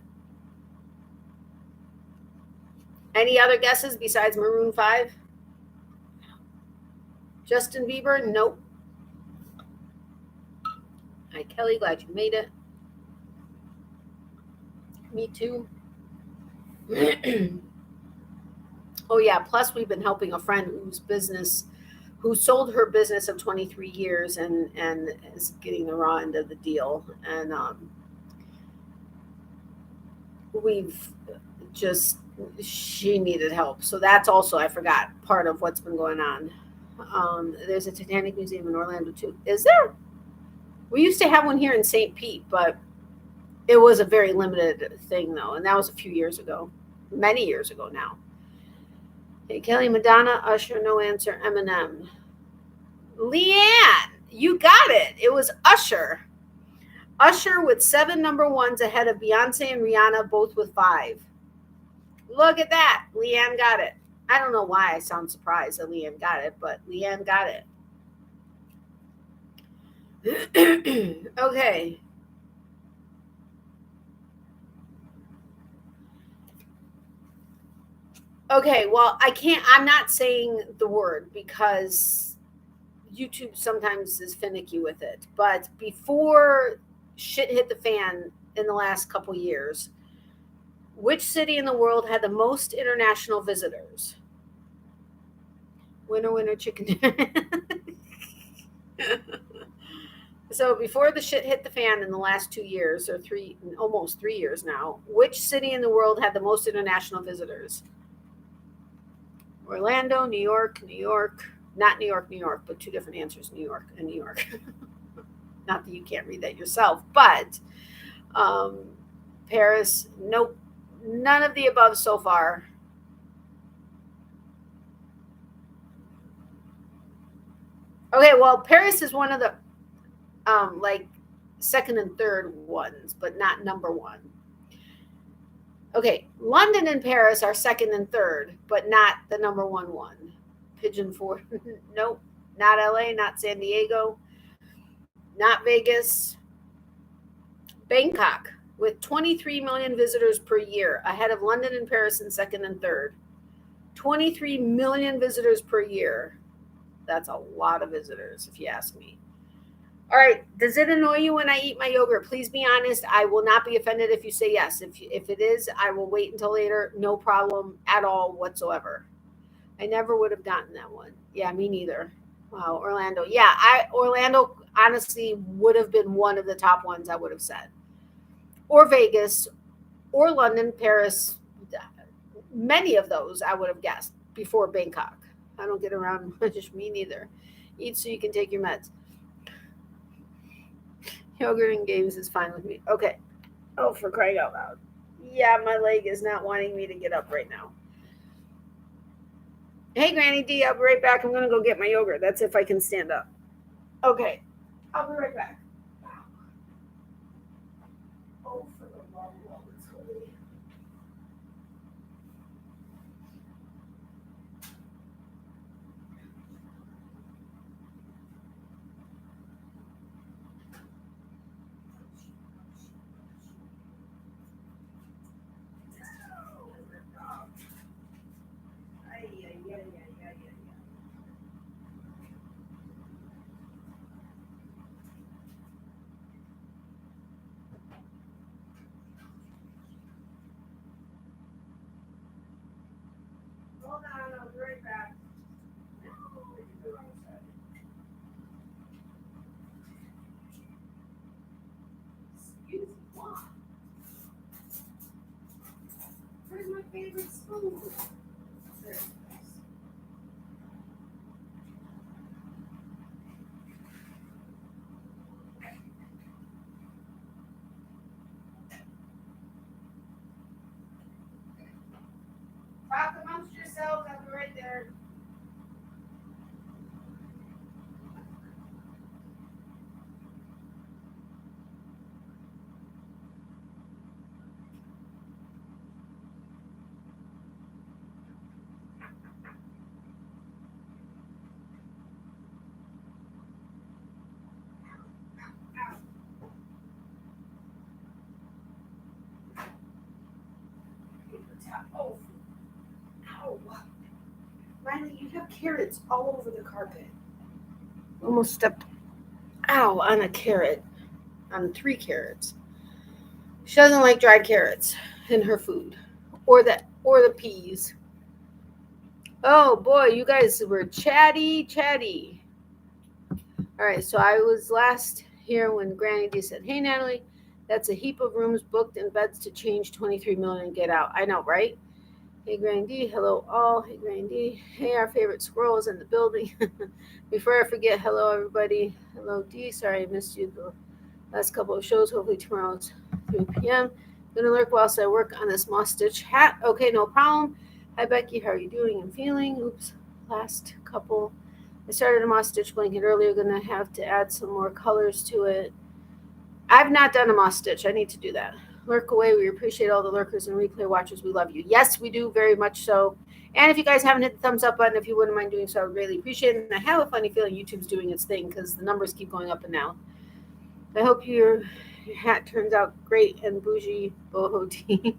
Any other guesses besides Maroon 5? Justin Bieber? Nope. Hi, Kelly. Glad you made it. Me too. Oh, yeah. Plus, we've been helping a friend who sold her business of 23 years and is getting the raw end of the deal. And she needed help. So that's also, I forgot, part of what's been going on. There's a Titanic Museum in Orlando too. Is there? We used to have one here in St. Pete, but it was a very limited thing though. And that was a few years ago, many years ago now. Hey, Kelly, Madonna, Usher, no answer, Eminem. Leanne, you got it. It was Usher. Usher with 7 #1s ahead of Beyonce and Rihanna, both with 5. Look at that. Leanne got it. I don't know why I sound surprised that Leanne got it, but Leanne got it. Okay. Okay, well, I'm not saying the word because YouTube sometimes is finicky with it. But before shit hit the fan in the last couple years, which city in the world had the most international visitors? Winner, winner, chicken dinner. So before the shit hit the fan in the last 2 years, or almost 3 years now, which city in the world had the most international visitors? Orlando, New York, not New York, but two different answers, New York and New York. Not that you can't read that yourself, but Paris, nope, none of the above so far. Okay, well, Paris is one of the like second and third ones, but not number one. Okay, London and Paris are second and third, but not the number one. Pigeon Forge, nope, not LA, not San Diego, not Vegas. Bangkok, with 23 million visitors per year, ahead of London and Paris in second and third. 23 million visitors per year. That's a lot of visitors, if you ask me. All right, does it annoy you when I eat my yogurt? Please be honest. I will not be offended if you say yes. If it is, I will wait until later. No problem at all whatsoever. I never would have gotten that one. Yeah, me neither. Wow, Orlando. Yeah, Orlando honestly would have been one of the top ones I would have said. Or Vegas, or London, Paris. Many of those I would have guessed before Bangkok. I don't get around much. Me neither. Eat so you can take your meds. Yogurt and games is fine with me. Okay. Oh, for crying out loud. Yeah, my leg is not wanting me to get up right now. Hey, Granny D, I'll be right back. I'm going to go get my yogurt. That's if I can stand up. Okay. I'll be right back. Oh, for the love of all that's holy. Hold on, I'll be right back. Excuse me, what? Where's my favorite spoon? There it is. Talk amongst yourselves. I'll be right there. Oh, ow. Riley, you have carrots all over the carpet. Almost stepped, on a carrot, on 3 carrots. She doesn't like dried carrots in her food, or the peas. Oh boy, you guys were chatty. All right, so I was last here when Granny D said, "Hey Natalie, that's a heap of rooms booked and beds to change. 23 million, get out." I know, right? Hey Granny D, hello all. Hey Granny D, hey, our favorite squirrel is in the building. Before I forget, hello everybody. Hello D, sorry I missed you the last couple of shows. Hopefully tomorrow's 3 p.m. Gonna lurk whilst I work on this moss stitch hat. Okay, no problem. Hi Becky, how are you doing and feeling? Oops, last couple. I started a moss stitch blanket earlier. Gonna have to add some more colors to it. I've not done a moss stitch. I need to do that. Lurk away. We appreciate all the lurkers and replay watchers. We love you. Yes, we do, very much so. And if you guys haven't hit the thumbs up button, if you wouldn't mind doing so, I would really appreciate it. And I have a funny feeling YouTube's doing its thing because the numbers keep going up and down. I hope your hat turns out great and bougie, boho tea.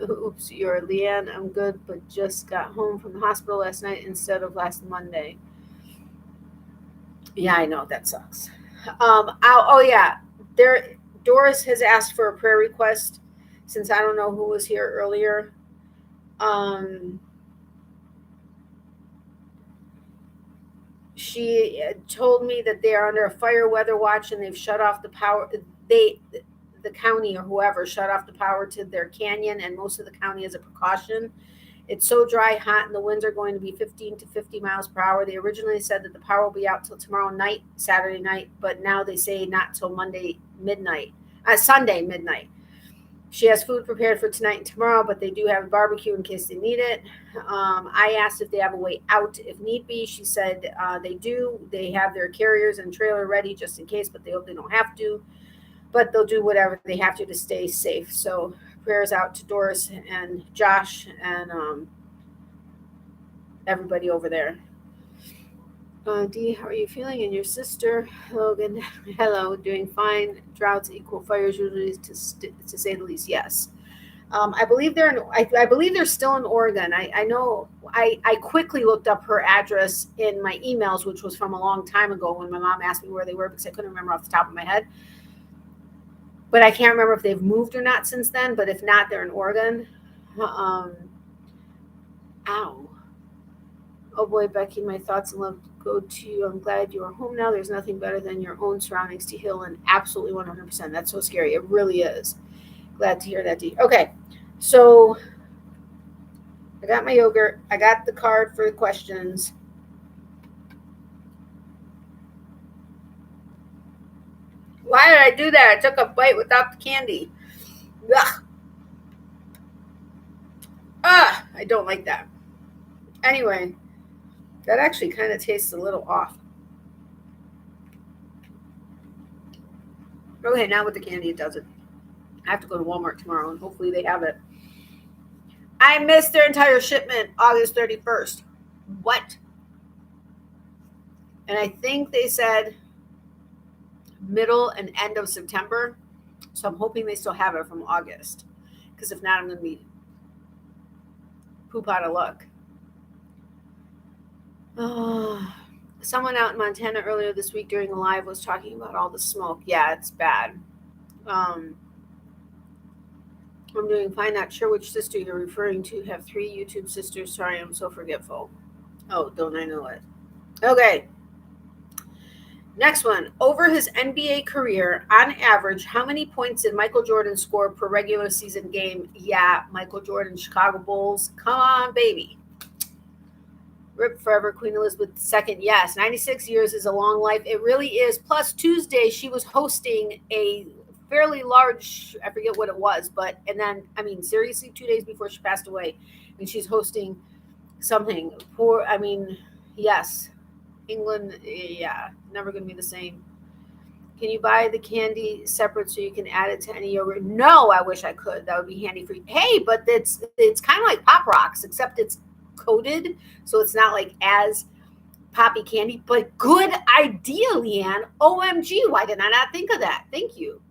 Oops, you're Leanne. I'm good, but just got home from the hospital last night instead of last Monday. Yeah, I know that sucks. Oh yeah, Doris has asked for a prayer request since I don't know who was here earlier. She told me that they are under a fire weather watch and they've shut off the power. The county or whoever shut off the power to their canyon and most of the county as a precaution. It's so dry, hot, and the winds are going to be 15 to 50 miles per hour. They originally said that the power will be out till tomorrow night, Saturday night, but now they say not till Sunday midnight. She has food prepared for tonight and tomorrow, but they do have a barbecue in case they need it. I asked if they have a way out if need be. She said they do. They have their carriers and trailer ready just in case, but they hope they don't have to. But they'll do whatever they have to stay safe. So prayers out to Doris and Josh and everybody over there. Dee, how are you feeling? And your sister, Logan, hello, doing fine. Droughts equal fires usually, to say the least. Yes, I believe they're in. I believe they're still in Oregon. I know. I quickly looked up her address in my emails, which was from a long time ago when my mom asked me where they were because I couldn't remember off the top of my head. But I can't remember if they've moved or not since then. But if not, they're in Oregon. Ow. Oh boy, Becky, my thoughts and love go to you. I'm glad you are home now. There's nothing better than your own surroundings to heal, and absolutely 100%. That's so scary. It really is. Glad to hear that, Dee. Okay, so I got my yogurt. I got the card for the questions. Why did I do that? I took a bite without the candy. Ugh. I don't like that. Anyway, that actually kind of tastes a little off. Okay, now with the candy, it doesn't. I have to go to Walmart tomorrow, and hopefully they have it. I missed their entire shipment August 31st. What? And I think they said middle and end of September. So I'm hoping they still have it from August. Because if not, I'm going to be poop out of luck. Someone out in Montana earlier this week during a live was talking about all the smoke. Yeah, it's bad. I'm doing fine. Not sure which sister you're referring to. Have 3 YouTube sisters. Sorry, I'm so forgetful. Oh, don't I know it? Okay. Next one. Over his NBA career, on average, how many points did Michael Jordan score per regular season game? Yeah, Michael Jordan, Chicago Bulls. Come on, baby. Rip forever, Queen Elizabeth II. Yes, 96 years is a long life. It really is. Plus, Tuesday, she was hosting a fairly large, I forget what it was, but, and then, I mean, seriously, 2 days before she passed away, and she's hosting something. Yes. England, yeah, never going to be the same. Can you buy the candy separate so you can add it to any yogurt? No, I wish I could. That would be handy for you. Hey, but it's kind of like Pop Rocks, except it's coated, so it's not like as poppy candy, but good idea, Leanne. OMG, why did I not think of that? Thank you.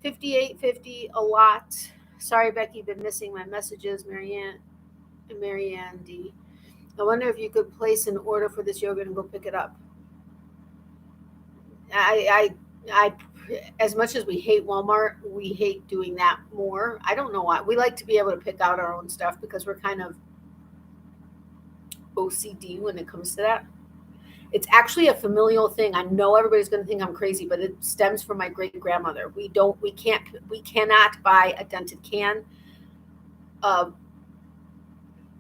58.50, a lot. Sorry, Becky, been missing my messages. Marianne D. I wonder if you could place an order for this yogurt and go pick it up. I as much as we hate Walmart, we hate doing that more. I don't know why. We like to be able to pick out our own stuff because we're kind of OCD when it comes to that. It's actually a familial thing. I know everybody's going to think I'm crazy, but it stems from my great grandmother. We cannot buy a dented can.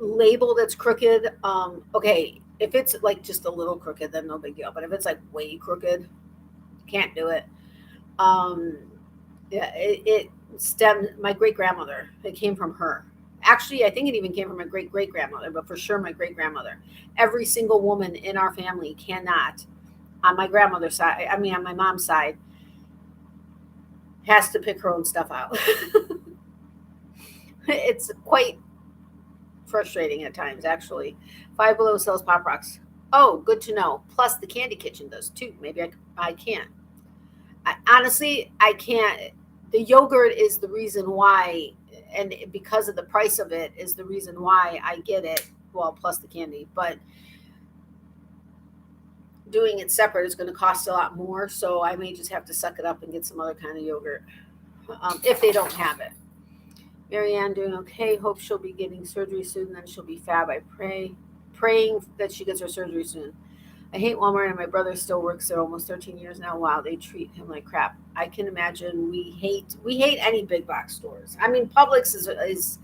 Label that's crooked. Okay, if it's like just a little crooked, then no big deal. But if it's like way crooked, can't do it. Yeah, it stemmed my great grandmother. It came from her. Actually, I think it even came from my great great grandmother, but for sure my great grandmother. Every single woman in our family cannot, on my grandmother's side, on my mom's side, has to pick her own stuff out. It's quite frustrating at times, actually. Five Below sells Pop Rocks. Oh, good to know. Plus, the Candy Kitchen does too. Maybe I can't. Honestly, I can't. The yogurt is the reason why, and because of the price of it, is the reason why I get it. Well, plus the candy, but doing it separate is going to cost a lot more. So I may just have to suck it up and get some other kind of yogurt if they don't have it. Marianne doing okay. Hope she'll be getting surgery soon. Then she'll be fab. I praying that she gets her surgery soon. I hate Walmart, and my brother still works there almost 13 years now. Wow, they treat him like crap. I can imagine. We hate any big box stores. I mean, Publix is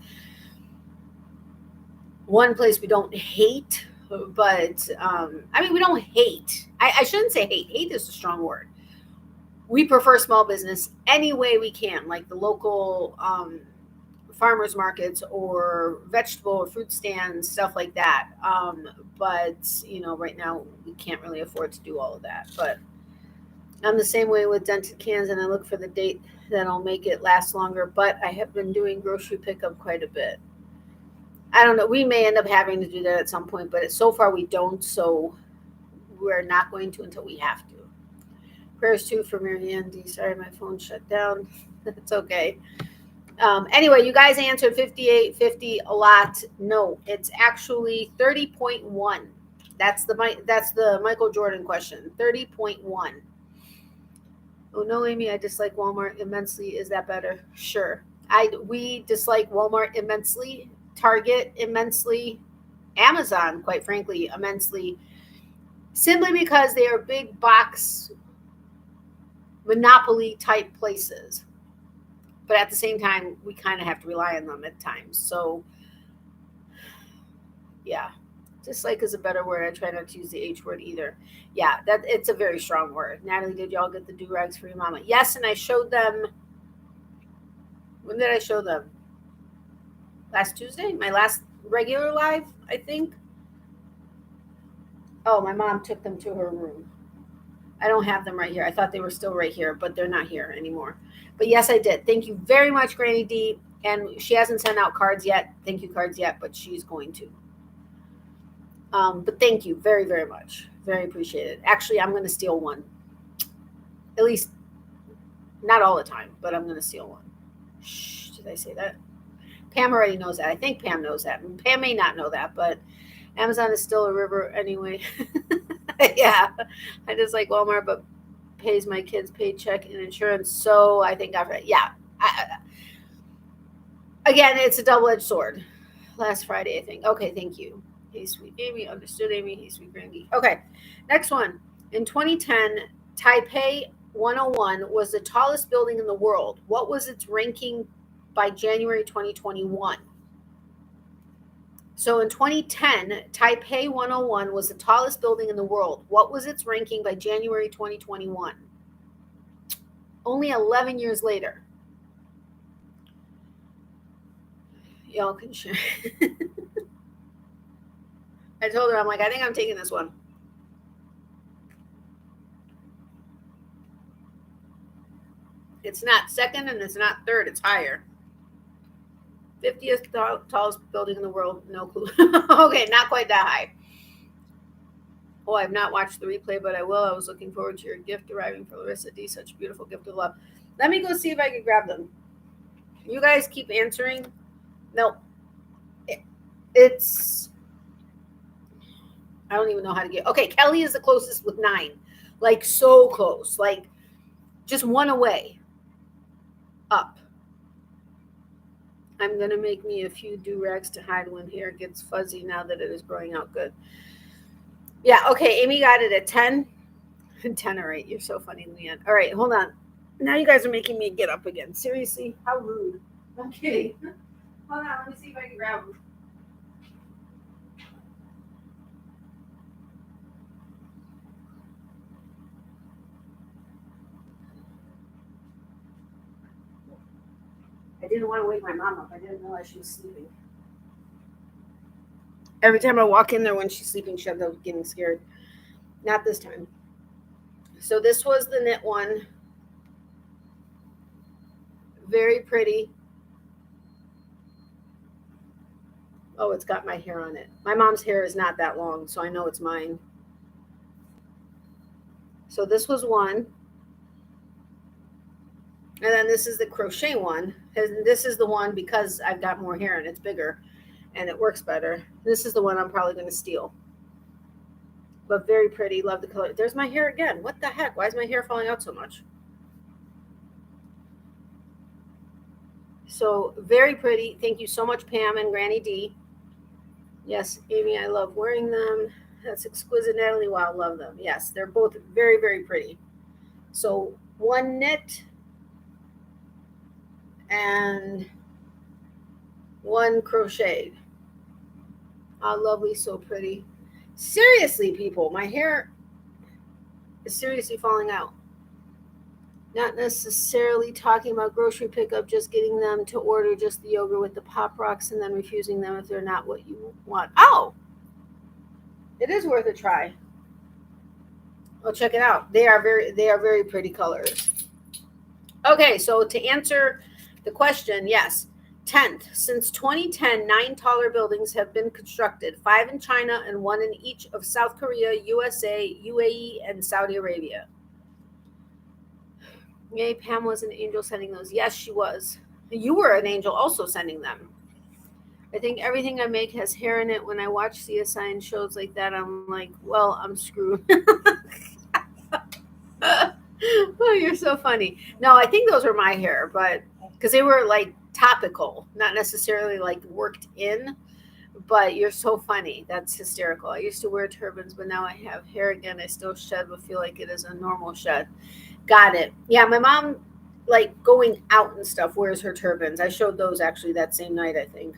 one place we don't hate, but I mean, we don't hate. I shouldn't say hate. Hate is a strong word. We prefer small business any way we can, like the local farmers markets or vegetable or fruit stands, stuff like that. But right now we can't really afford to do all of that. But I'm the same way with dented cans, and I look for the date that'll make it last longer. But I have been doing grocery pickup quite a bit. I don't know. We may end up having to do that at some point, but so far we don't. So we're not going to until we have to. Prayers too for Mary Andy. Sorry, my phone shut down. It's okay. Anyway, you guys answered 58.50 a lot. No, it's actually 30.1. That's the Michael Jordan question. 30.1. Oh no, Amy, I dislike Walmart immensely. Is that better? Sure. We dislike Walmart immensely, Target immensely, Amazon, quite frankly, immensely, simply because they are big box monopoly type places. But at the same time, we kind of have to rely on them at times. So, yeah, dislike is a better word. I try not to use the H word either. Yeah, it's a very strong word. Natalie, did y'all get the do-rags for your mama? Yes, and I showed them. When did I show them? Last Tuesday? My last regular live, I think. Oh, my mom took them to her room. I don't have them right here. I thought they were still right here, but they're not here anymore. But yes, I did. Thank you very much, Granny D. And she hasn't sent out cards yet. Thank you cards yet, but she's going to. But thank you very, very much. Very appreciated. Actually, I'm going to steal one. At least, not all the time, but I'm going to steal one. Shh, did I say that? Pam already knows that. I think Pam knows that. Pam may not know that, but Amazon is still a river anyway. Yeah, I just like Walmart, but pays my kids' paycheck and insurance. So I think again, it's a double-edged sword. Last Friday, I think. Okay, thank you. Hey, sweet Amy. Understood, Amy. Hey, sweet Grandy. Okay, next one. In 2010, Taipei 101 was the tallest building in the world. What was its ranking by January 2021? So in 2010, Taipei 101 was the tallest building in the world. What was its ranking by January 2021? Only 11 years later. Y'all can share. I told her, I'm like, I think I'm taking this one. It's not second and it's not third. It's higher. 50th tallest building in the world. No clue. Okay, not quite that high. Oh, I've not watched the replay, but I will. I was looking forward to your gift arriving for Larissa D. Such a beautiful gift of love. Let me go see if I can grab them. You guys keep answering. No. It's... I don't even know how to get... Okay, Kelly is the closest with 9. Like, so close. Like, just one away. Up. I'm going to make me a few do-rags to hide when hair gets fuzzy now that it is growing out good. Yeah, okay, Amy got it at 10. 10, all right. You're so funny, Leanne. All right, hold on. Now you guys are making me get up again. Seriously? How rude. I'm kidding. Hold on, let me see if I can grab them. I didn't want to wake my mom up. I didn't realize she was sleeping. Every time I walk in there when she's sleeping, she ends up getting scared. Not this time. So this was the knit one. Very pretty. Oh, it's got my hair on it. My mom's hair is not that long, so I know it's mine. So this was one. And then this is the crochet one. And this is the one because I've got more hair and it's bigger and it works better. This is the one I'm probably going to steal. but very pretty. Love the color. There's my hair again. What the heck? Why is my hair falling out so much? So very pretty. Thank you so much, Pam and Granny D. Yes, Amy, I love wearing them. That's exquisite. Natalie, wow, love them. Yes, they're both very, very pretty. So one knit and one crocheted. Oh, lovely, so pretty. Seriously, people, my hair is seriously falling out. Not necessarily talking about grocery pickup, just getting them to order just the yogurt with the Pop Rocks and then refusing them if they're not what you want. Oh, it is worth a try. Well, check it out. They are very pretty colors. Okay, so to answer the question, yes. 10th, since 2010, 9 taller buildings have been constructed, 5 in China and 1 in each of South Korea, USA, UAE, and Saudi Arabia. Yay, Pam was an angel sending those. Yes, she was. You were an angel also sending them. I think everything I make has hair in it. When I watch CSI and shows like that, I'm like, well, I'm screwed. Oh, you're so funny. No, I think those were my hair, but because they were like topical, not necessarily like worked in, but you're so funny. That's hysterical. I used to wear turbans, but now I have hair again. I still shed, but feel like it is a normal shed. Got it. Yeah, my mom, like going out and stuff, wears her turbans. I showed those actually that same night, I think.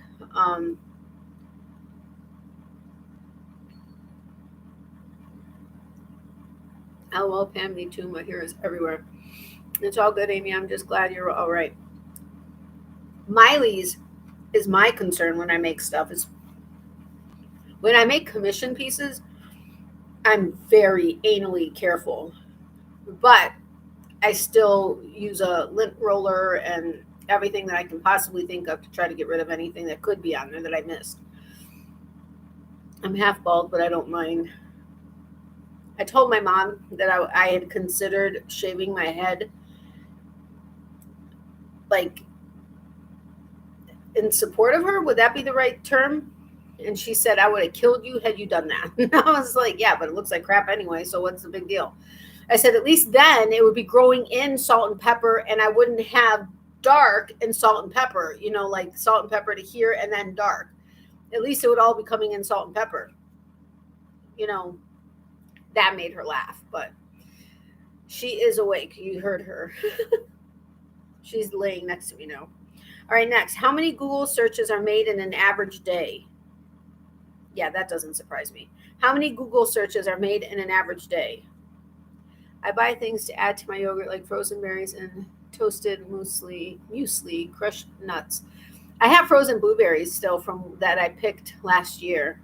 LOL, Pam, me too. My hair is everywhere. It's all good, Amy. I'm just glad you're all right. Miley's is my concern when I make stuff. Is when I make commission pieces, I'm very anally careful, but I still use a lint roller and everything that I can possibly think of to try to get rid of anything that could be on there that I missed. I'm half bald, but I don't mind. I told my mom that I had considered shaving my head, like in support of her. Would that be the right term? And she said, I would have killed you had you done that. And I was like, yeah, but it looks like crap anyway, so what's the big deal? I said, at least then it would be growing in salt and pepper, and I wouldn't have dark and salt and pepper, like salt and pepper to here and then dark. At least it would all be coming in salt and pepper. That made her laugh, but she is awake. You heard her. She's laying next to me now. All right, next. How many Google searches are made in an average day? Yeah, that doesn't surprise me. How many Google searches are made in an average day? I buy things to add to my yogurt like frozen berries and toasted muesli, crushed nuts. I have frozen blueberries still from that I picked last year.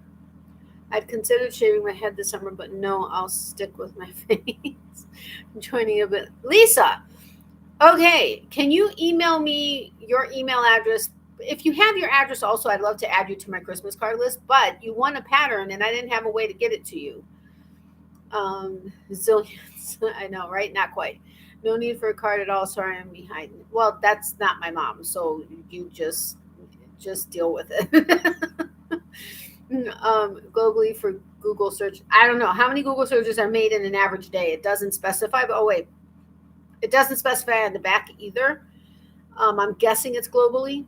I'd considered shaving my head this summer, but no, I'll stick with my face. I'm joining a bit. Lisa, okay, can you email me your email address? If you have your address also, I'd love to add you to my Christmas card list, but you won a pattern and I didn't have a way to get it to you. Zillions, I know, right? Not quite. No need for a card at all. Sorry, I'm behind. Well, that's not my mom, so you just deal with it. Globally for Google search, I don't know how many Google searches are made in an average day. It doesn't specify, but it doesn't specify on the back either. I'm guessing it's globally.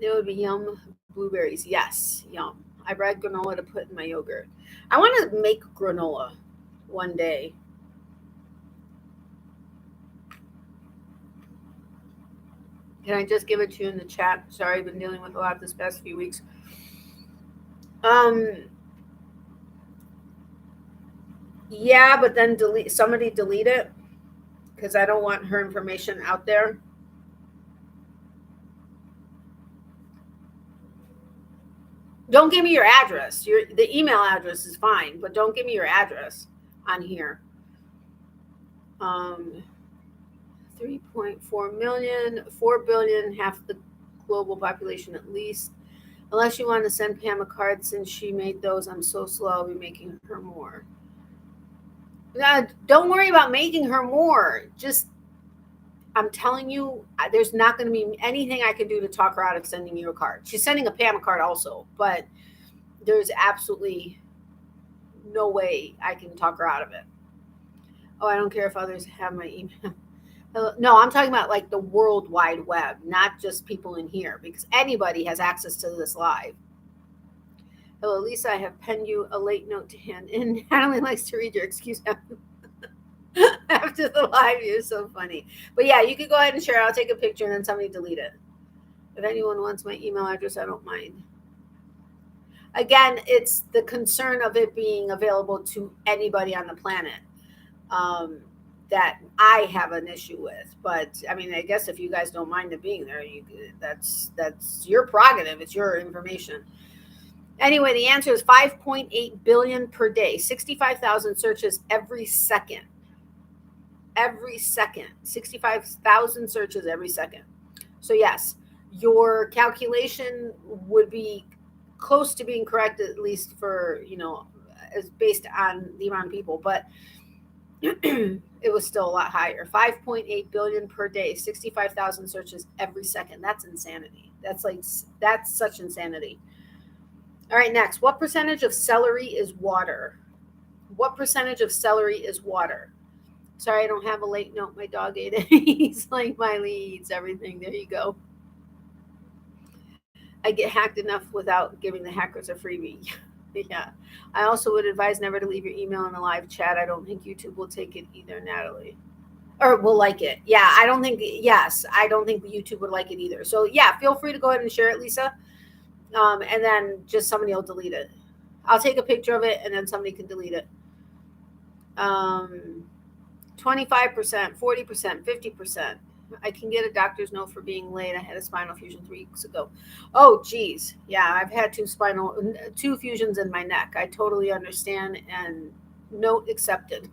There would be yum blueberries. Yes, yum. I bred granola to put in my yogurt. I want to make granola one day. Can I just give it to you in the chat? Sorry, I've been dealing with a lot this past few weeks. Yeah, but then somebody delete it because I don't want her information out there. Don't give me your address. The email address is fine, but don't give me your address on here. 3.4 million, 4 billion, half the global population at least. Unless you want to send Pam a card since she made those, I'm so slow, I'll be making her more. Don't worry about making her more. Just, I'm telling you, there's not going to be anything I can do to talk her out of sending you a card. She's sending a Pam a card also, but there's absolutely no way I can talk her out of it. Oh, I don't care if others have my email. No, I'm talking about like the World Wide Web, not just people in here, because anybody has access to this live. Hello, Lisa. I have penned you a late note to hand in. Natalie likes to read your excuse after the live. You're so funny. But yeah, you could go ahead and share. I'll take a picture and then somebody delete it. If anyone wants my email address, I don't mind. Again, it's the concern of it being available to anybody on the planet that I have an issue with. But I mean, I guess if you guys don't mind it being there, that's your prerogative. It's your information. Anyway, the answer is 5.8 billion per day, 65,000 searches every second. Every second, 65,000 searches every second. So yes, your calculation would be close to being correct, at least for, as based on the amount of people, but it was still a lot higher. 5.8 billion per day, 65,000 searches every second. That's insanity. That's such insanity. All right, next. What percentage of celery is water? What percentage of celery is water? Sorry, I don't have a late note. My dog ate it. He's like, Miley eats everything. There you go. I get hacked enough without giving the hackers a freebie. Yeah. I also would advise never to leave your email in the live chat. I don't think YouTube will take it either, Natalie. Or will like it. Yeah, I don't think YouTube would like it either. So yeah, feel free to go ahead and share it, Lisa. And then just somebody will delete it. I'll take a picture of it and then somebody can delete it. 25%, 40%, 50%. I can get a doctor's note for being late. I had a spinal fusion 3 weeks ago. Oh, geez. Yeah, I've had two fusions in my neck. I totally understand, and note accepted.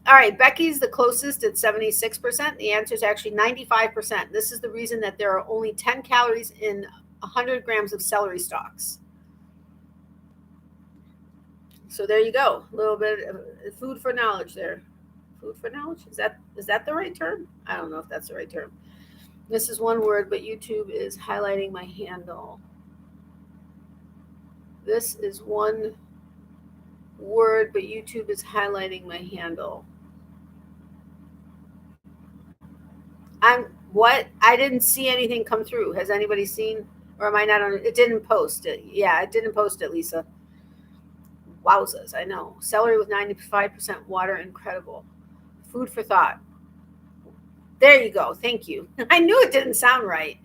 All right, Becky's the closest at 76%. The answer is actually 95%. This is the reason that there are only 10 calories in 100 grams of celery stalks. So there you go. A little bit of food for knowledge there. Food for knowledge? Is that the right term? I don't know if that's the right term. This is one word, but YouTube is highlighting my handle. This is one word, but YouTube is highlighting my handle. I didn't see anything come through. Has anybody seen, or am I not on it? It didn't post it. Yeah, it didn't post it, Lisa. Wowzers, I know. Celery with 95% water, incredible. Food for thought. There you go. Thank you. I knew it didn't sound right.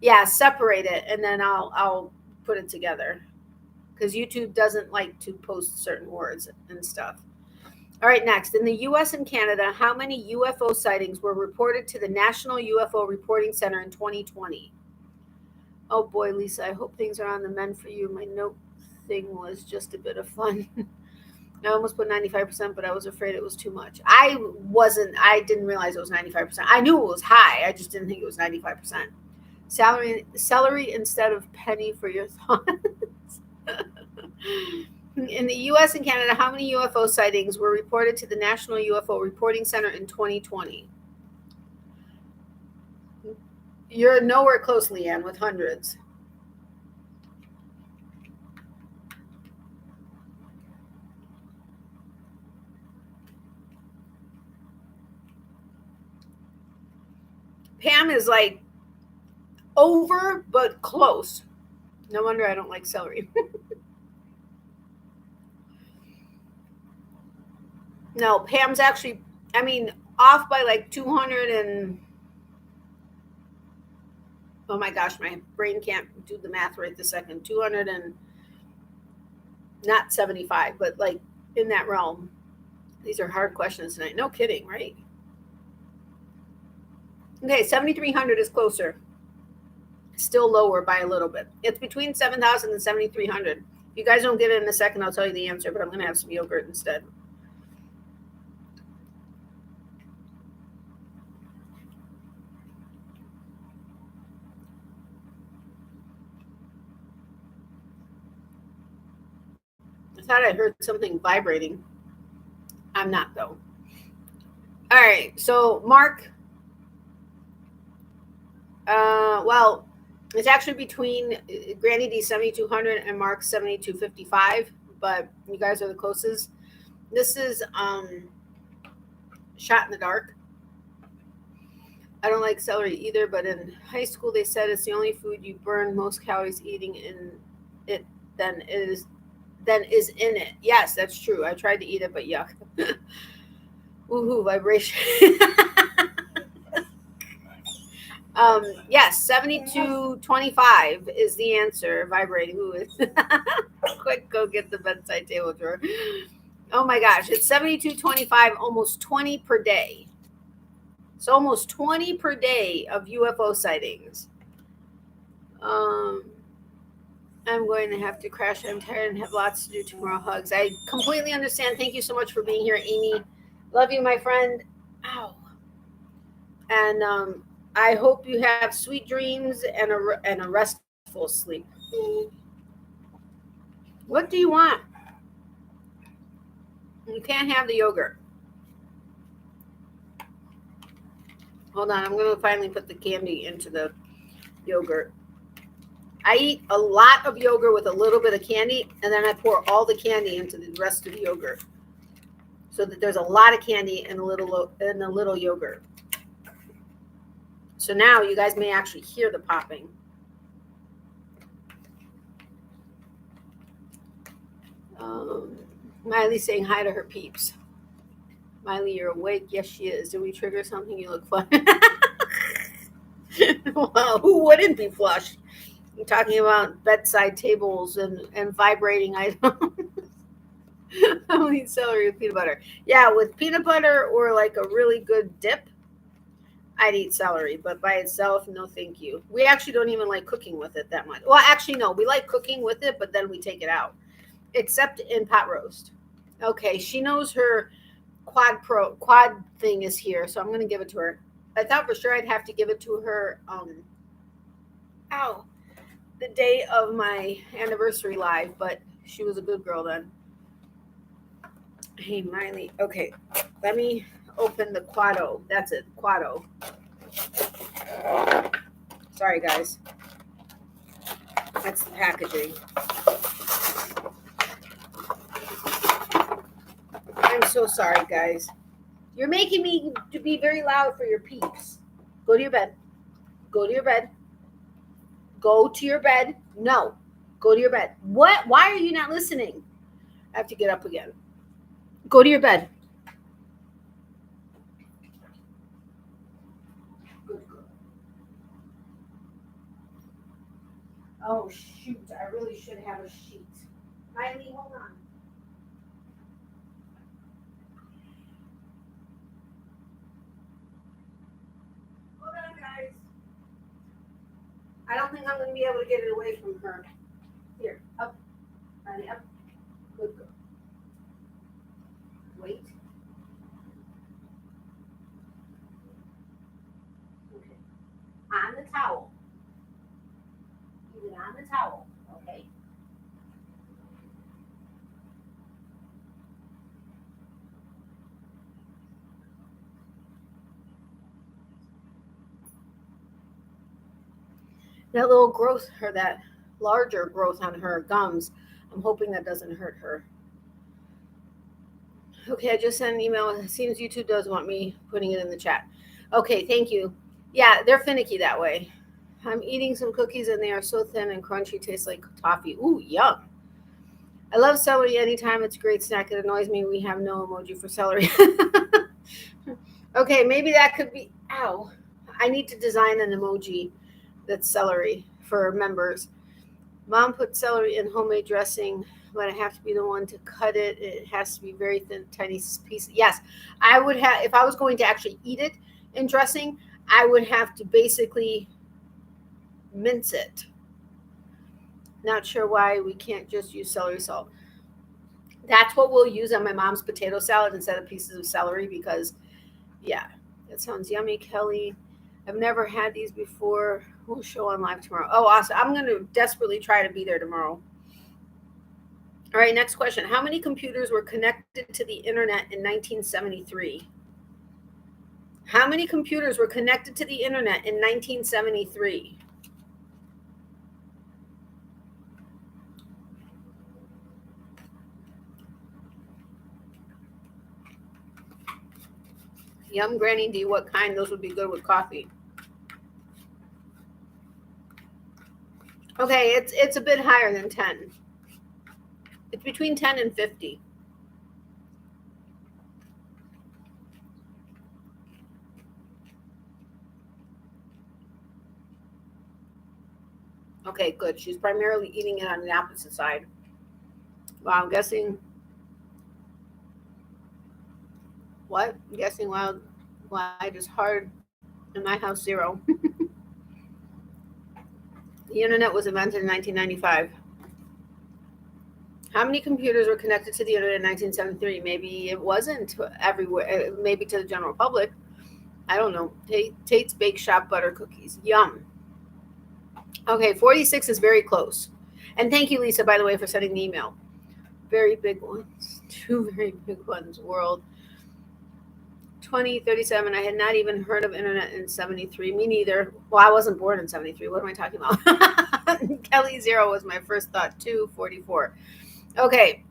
Yeah, separate it, and then I'll put it together, because YouTube doesn't like to post certain words and stuff. All right, next. In the U.S. and Canada, how many UFO sightings were reported to the National UFO Reporting Center in 2020? Oh boy, Lisa, I hope things are on the mend for you. My note thing was just a bit of fun. I almost put 95%, but I was afraid it was too much. I didn't realize it was 95%. I knew it was high. I just didn't think it was 95%. Celery instead of penny for your thoughts. In the U.S. and Canada, how many UFO sightings were reported to the National UFO Reporting Center in 2020? You're nowhere close, Leanne, with hundreds. Pam is like over, but close. No wonder I don't like celery. No, Pam's actually, off by like 200 and, oh my gosh, my brain can't do the math right this second. 200 and, not 75, but like in that realm. These are hard questions tonight. No kidding, right? Okay, 7,300 is closer. Still lower by a little bit. It's between 7,000 and 7,300. If you guys don't get it in a second, I'll tell you the answer, but I'm going to have some yogurt instead. I thought I heard something vibrating. I'm not, though. All right, so Mark, it's actually between Granny D 7,200 and Mark 7,255, but you guys are the closest. This is Shot in the Dark. I don't like celery either, but in high school they said it's the only food you burn most calories eating in it than is in it. Yes, that's true. I tried to eat it, but yuck. Woohoo, vibration. Yes, 7225 is the answer. Vibrating. Ooh. Quick, go get the bedside table drawer. Oh my gosh, it's 7225, almost 20 per day. So almost 20 per day of UFO sightings. I'm going to have to crash. I'm tired and have lots to do tomorrow. Hugs. I completely understand. Thank you so much for being here, Amy. Love you, my friend. Ow. And I hope you have sweet dreams and a restful sleep. What do you want? You can't have the yogurt. Hold on, I'm going to finally put the candy into the yogurt. I eat a lot of yogurt with a little bit of candy, and then I pour all the candy into the rest of the yogurt, so that there's a lot of candy in a little yogurt. So now you guys may actually hear the popping. Miley saying hi to her peeps. Miley, you're awake? Yes, she is. Did we trigger something? You look fun. Well, who wouldn't be flushed? I'm talking about bedside tables and vibrating items. I'll eat celery with peanut butter. Yeah, with peanut butter or like a really good dip, I'd eat celery. But by itself, no thank you. We actually don't even like cooking with it that much. Well, actually, no. We like cooking with it, but then we take it out. Except in pot roast. Okay, she knows her quad thing is here, so I'm going to give it to her. I thought for sure I'd have to give it to her the day of my anniversary live, but she was a good girl then. Hey, Miley. Okay, let me open the Quado. That's it, Quado. Sorry, guys. That's the packaging. I'm so sorry, guys. You're making me to be very loud for your peeps. Go to your bed. Go to your bed. Go to your bed. No. Go to your bed. What? Why are you not listening? I have to get up again. Go to your bed. Good girl. Oh, shoot. I really should have a sheet. Miley, hold on. I don't think I'm going to be able to get it away from her. Here, up. Honey, up. Good girl. Wait. Okay. On the towel. Keep it on the towel, okay? That little growth, or that larger growth on her gums, I'm hoping that doesn't hurt her. Okay, I just sent an email. It seems YouTube does want me putting it in the chat. Okay, thank you. Yeah, they're finicky that way. I'm eating some cookies and they are so thin and crunchy, taste like toffee. Ooh, yum. I love celery anytime. It's a great snack. It annoys me we have no emoji for celery. Okay, maybe that could be, ow. I need to design an emoji that's celery for members. Mom put celery in homemade dressing, but I have to be the one to cut it. It has to be very thin, tiny pieces. Yes, I would have, if I was going to actually eat it in dressing, I would have to basically mince it. Not sure why we can't just use celery salt. That's what we'll use on my mom's potato salad instead of pieces of celery because, yeah, that sounds yummy, Kelly. I've never had these before. We'll show on live tomorrow. Oh, awesome. I'm going to desperately try to be there tomorrow. All right, next question. How many computers were connected to the internet in 1973? How many computers were connected to the internet in 1973? Yum, Granny D, what kind? Those would be good with coffee. Okay, it's a bit higher than 10. It's between 10 and 50. Okay, good. She's primarily eating it on the opposite side. Well, I'm guessing. What? I'm guessing wild wide is hard. In my house, 0. The internet was invented in 1995. How many computers were connected to the internet in 1973? Maybe it wasn't everywhere. Maybe to the general public. I don't know. Tate's Bake Shop butter cookies. Yum. Okay, 46 is very close. And thank you, Lisa, by the way, for sending the email. Very big ones. 2 very big ones. World. 2037. I had not even heard of internet in 73. Me neither. Well, I wasn't born in 73. What am I talking about? Kelly 0 was my first thought. 244. Okay.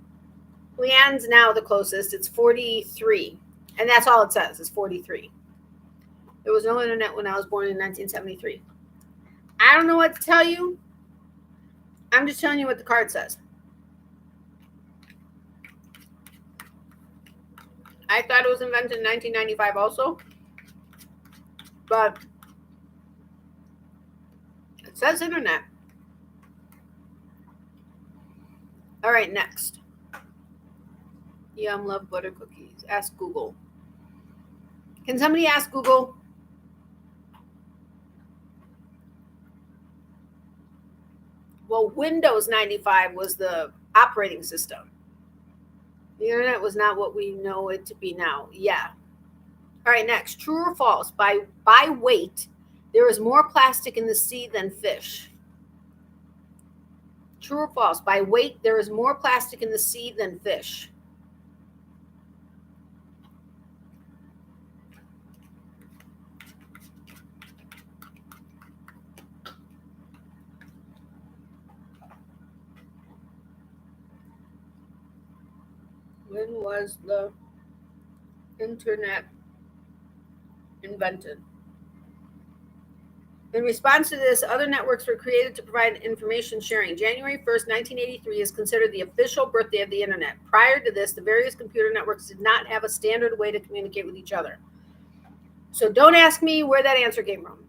Leanne's now the closest. It's 43. And that's all it says is 43. There was no internet when I was born in 1973. I don't know what to tell you. I'm just telling you what the card says. I thought it was invented in 1995 also. But it says internet. All right, next. Yum, love butter cookies. Ask Google. Can somebody ask Google? Well, Windows 95 was the operating system. The internet was not what we know it to be now. Yeah. All right, next. True or false? By weight, there is more plastic in the sea than fish. True or false? By weight, there is more plastic in the sea than fish. When was the internet invented? In response to this, other networks were created to provide information sharing. January 1st, 1983 is considered the official birthday of the internet. Prior to this, the various computer networks did not have a standard way to communicate with each other. So don't ask me where that answer came from.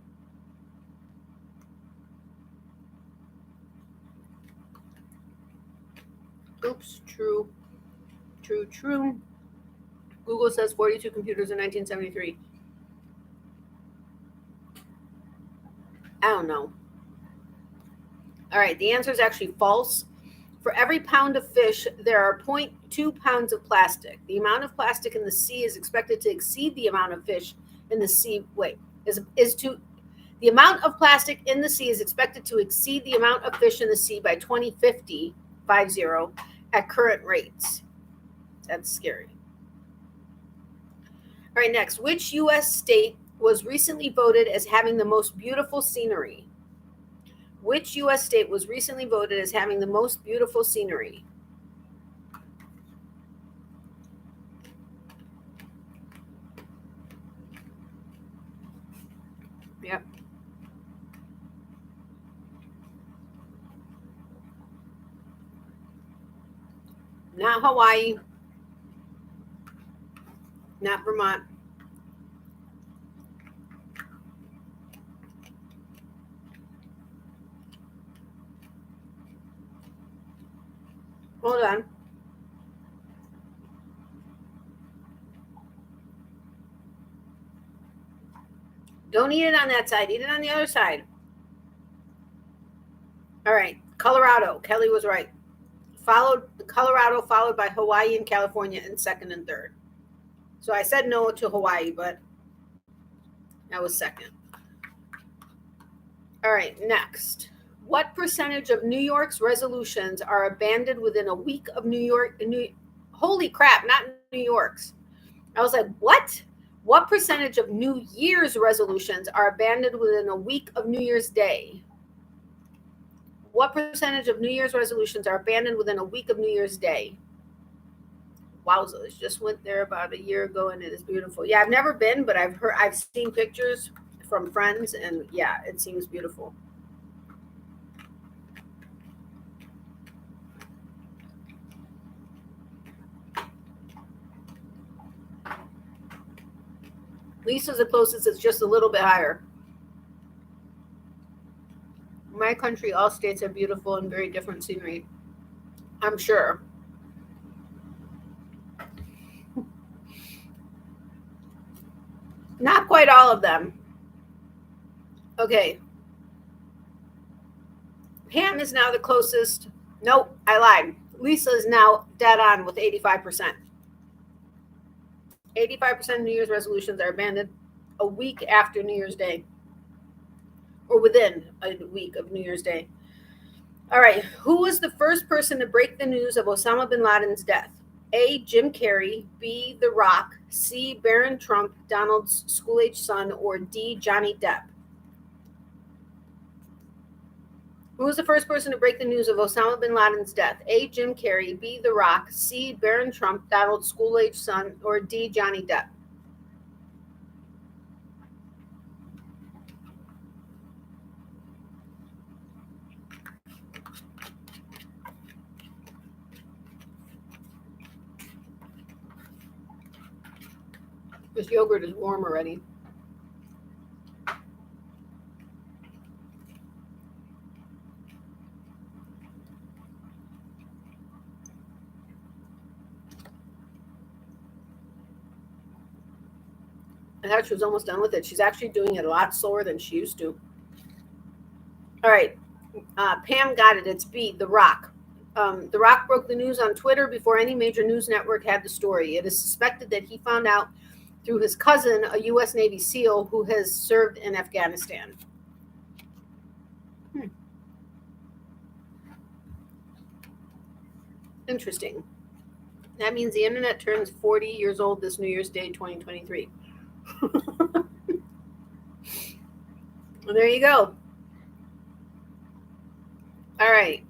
Oops, true. True. Google says 42 computers in 1973. I don't know. All right, the answer is actually false. For every pound of fish, there are 0.2 pounds of plastic. The amount of plastic in the sea is expected to exceed the amount of fish in the sea. The amount of plastic in the sea is expected to exceed the amount of fish in the sea by 2050, 50, at current rates. That's scary. All right, next. Which U.S. state was recently voted as having the most beautiful scenery? Which U.S. state was recently voted as having the most beautiful scenery? Yep. Not Hawaii. Not Vermont. Hold on. Don't eat it on that side. Eat it on the other side. All right. Colorado. Kelly was right. Colorado, followed by Hawaii and California in second and third. So I said no to Hawaii, but that was second. All right, next. What percentage of New York's resolutions are abandoned within a week of New York? Holy crap, not New York's. I was like, what? What percentage of New Year's resolutions are abandoned within a week of New Year's Day? What percentage of New Year's resolutions are abandoned within a week of New Year's Day? Wowzers, just went there about a year ago and it is beautiful. Yeah, I've never been, but I've seen pictures from friends, and yeah, it seems beautiful. Lisa's the closest, it's just a little bit higher. My country, all states are beautiful and very different scenery. I'm sure. Not quite all of them. Okay. Pam is now the closest. Nope, I lied. Lisa is now dead on with 85%. 85% of New Year's resolutions are abandoned a week after New Year's Day, or within a week of New Year's Day. All right. Who was the first person to break the news of Osama bin Laden's death? A, Jim Carrey, B, The Rock, C, Barron Trump, Donald's school-age son, or D, Johnny Depp? Who was the first person to break the news of Osama bin Laden's death? A, Jim Carrey, B, The Rock, C, Barron Trump, Donald's school-age son, or D, Johnny Depp? This yogurt is warm already. I thought she was almost done with it. She's actually doing it a lot slower than she used to. All right. Pam got it. It's B, The Rock. The Rock broke the news on Twitter before any major news network had the story. It is suspected that he found out through his cousin, a U.S. Navy SEAL who has served in Afghanistan. Interesting. That means the internet turns 40 years old this New Year's Day, 2023. Well, there you go. All right.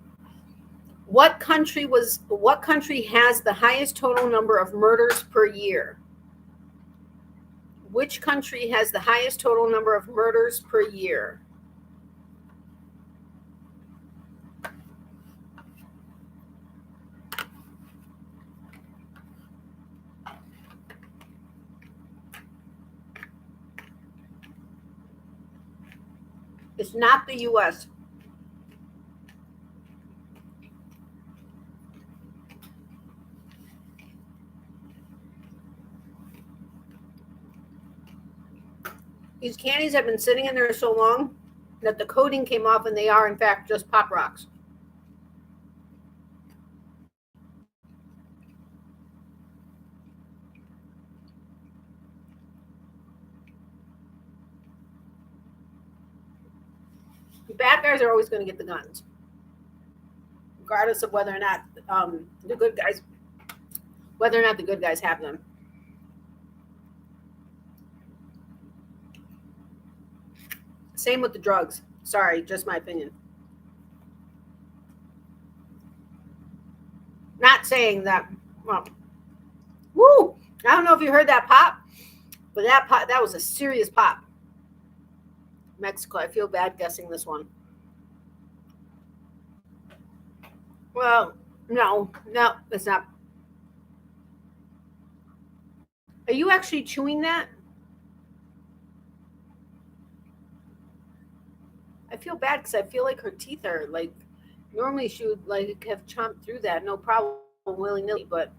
What country has the highest total number of murders per year? Which country has the highest total number of murders per year? It's not the U.S. These candies have been sitting in there so long that the coating came off, and they are, in fact, just Pop Rocks. The bad guys are always going to get the guns, regardless of whether or not the good guys have them. Same with the drugs. Sorry, just my opinion. Not saying that. Well, woo! I don't know if you heard that pop, but that was a serious pop. Mexico. I feel bad guessing this one. Well, no, it's not. Are you actually chewing that? I feel bad because I feel like her teeth are like, normally she would like have chomped through that, no problem, willy-nilly, but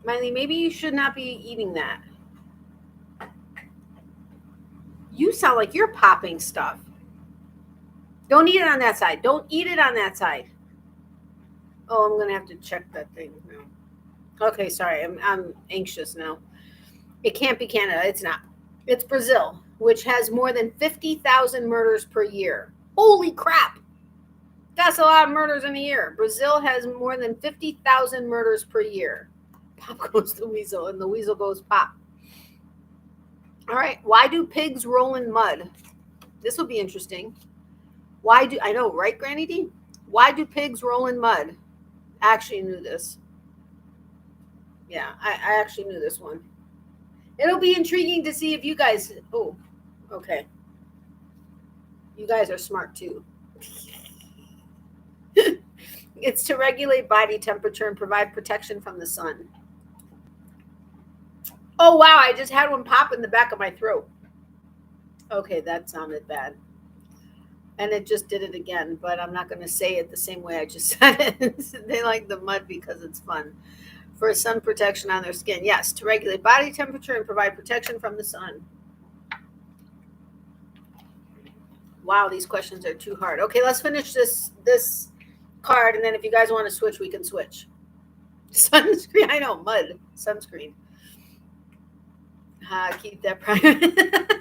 Miley, maybe you should not be eating that. You sound like you're popping stuff. Don't eat it on that side. Don't eat it on that side. Oh, I'm going to have to check that thing now. Okay, sorry. I'm anxious now. It can't be Canada. It's not. It's Brazil, which has more than 50,000 murders per year. Holy crap. That's a lot of murders in a year. Brazil has more than 50,000 murders per year. Pop goes the weasel, and the weasel goes pop. All right. Why do pigs roll in mud? This will be interesting. I know, right, Granny D? Why do pigs roll in mud? I actually knew this. Yeah, I actually knew this one. It'll be intriguing to see if you guys. Oh, okay. You guys are smart too. It's to regulate body temperature and provide protection from the sun. Oh, wow. I just had one pop in the back of my throat. Okay, that sounded bad. And it just did it again, but I'm not going to say it the same way I just said it. They like the mud because it's fun. For sun protection on their skin. Yes, to regulate body temperature and provide protection from the sun. Wow, these questions are too hard. Okay, let's finish this card, and then if you guys want to switch, we can switch. Sunscreen. I know, mud. Sunscreen. Keep that private.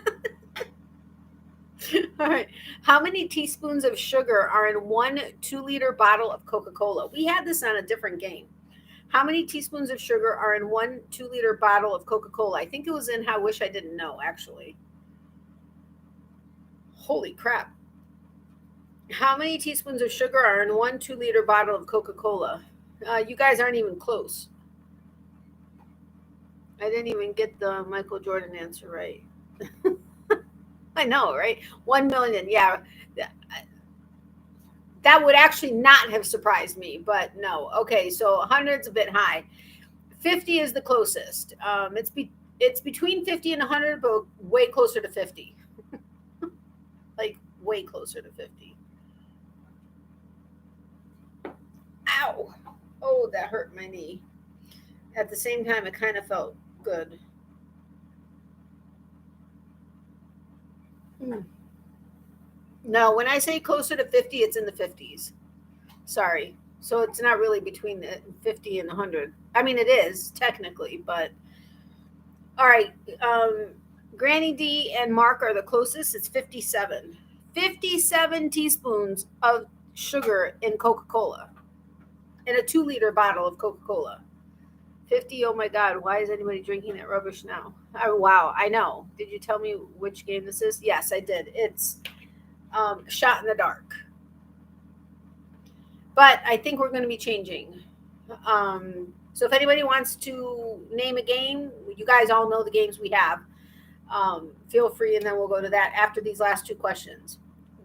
All right. How many teaspoons of sugar are in 1 2-liter bottle of Coca-Cola? We had this on a different game. How many teaspoons of sugar are in 1 2-liter bottle of Coca-Cola? I think it was in I Wish I Didn't Know, actually. Holy crap. How many teaspoons of sugar are in 1 2-liter bottle of Coca-Cola? You guys aren't even close. I didn't even get the Michael Jordan answer right. I know, right? 1 million. Yeah. That would actually not have surprised me, but no. Okay, so 100's a bit high. 50 is the closest. It's between 50 and 100, but way closer to 50. Like way closer to 50. Ow. Oh, that hurt my knee. At the same time, it kind of felt good. No, when I say closer to 50, it's in the 50s. Sorry. So it's not really between the 50 and 100. I mean, it is technically, but all right. Granny D and Mark are the closest. It's 57. 57 teaspoons of sugar in Coca-Cola. In a 2-liter bottle of Coca-Cola. 50, oh my God, why is anybody drinking that rubbish now? Oh, wow, I know. Did you tell me which game this is? Yes, I did. It's Shot in the Dark. But I think we're going to be changing. So if anybody wants to name a game, you guys all know the games we have. Feel free, and then we'll go to that after these last 2 questions.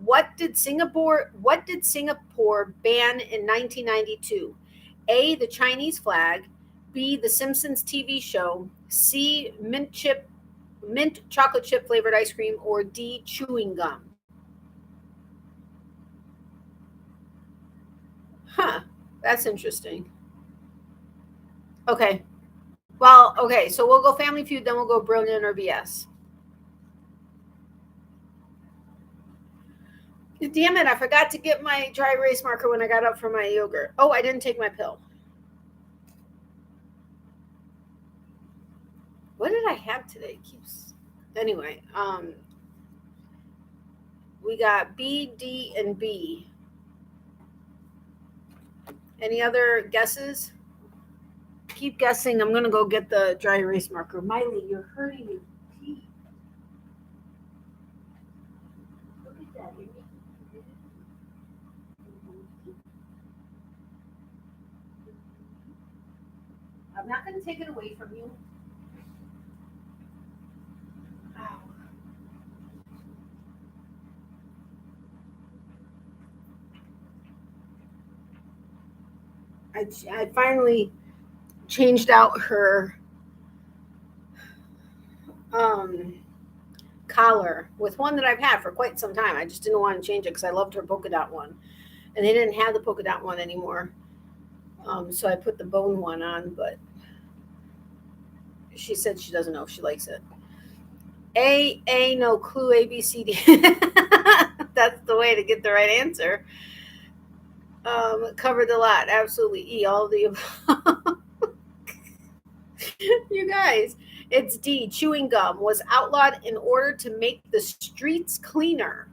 What did Singapore ban in 1992? A, the Chinese flag. B, the Simpsons TV show. C, mint chocolate chip flavored ice cream. Or D, chewing gum. Huh, that's interesting. Okay. Well, okay, so we'll go Family Feud, then we'll go Brilliant or BS. Damn it, I forgot to get my dry erase marker when I got up from my yogurt. Oh, I didn't take my pill. What did I have today? Anyway, we got B, D, and B. Any other guesses? Keep guessing. I'm going to go get the dry erase marker. Miley, you're hurting your teeth. Look at that. I'm not going to take it away from you. Ow. I finally changed out her collar with one that I've had for quite some time. I just didn't want to change it because I loved her polka dot one, and they didn't have the polka dot one anymore. So I put the bone one on, but she said she doesn't know if she likes it. A, no clue. A, B, C, D. That's the way to get the right answer. Covered a lot. Absolutely. E, all of the above. You guys, it's D. Chewing gum was outlawed in order to make the streets cleaner.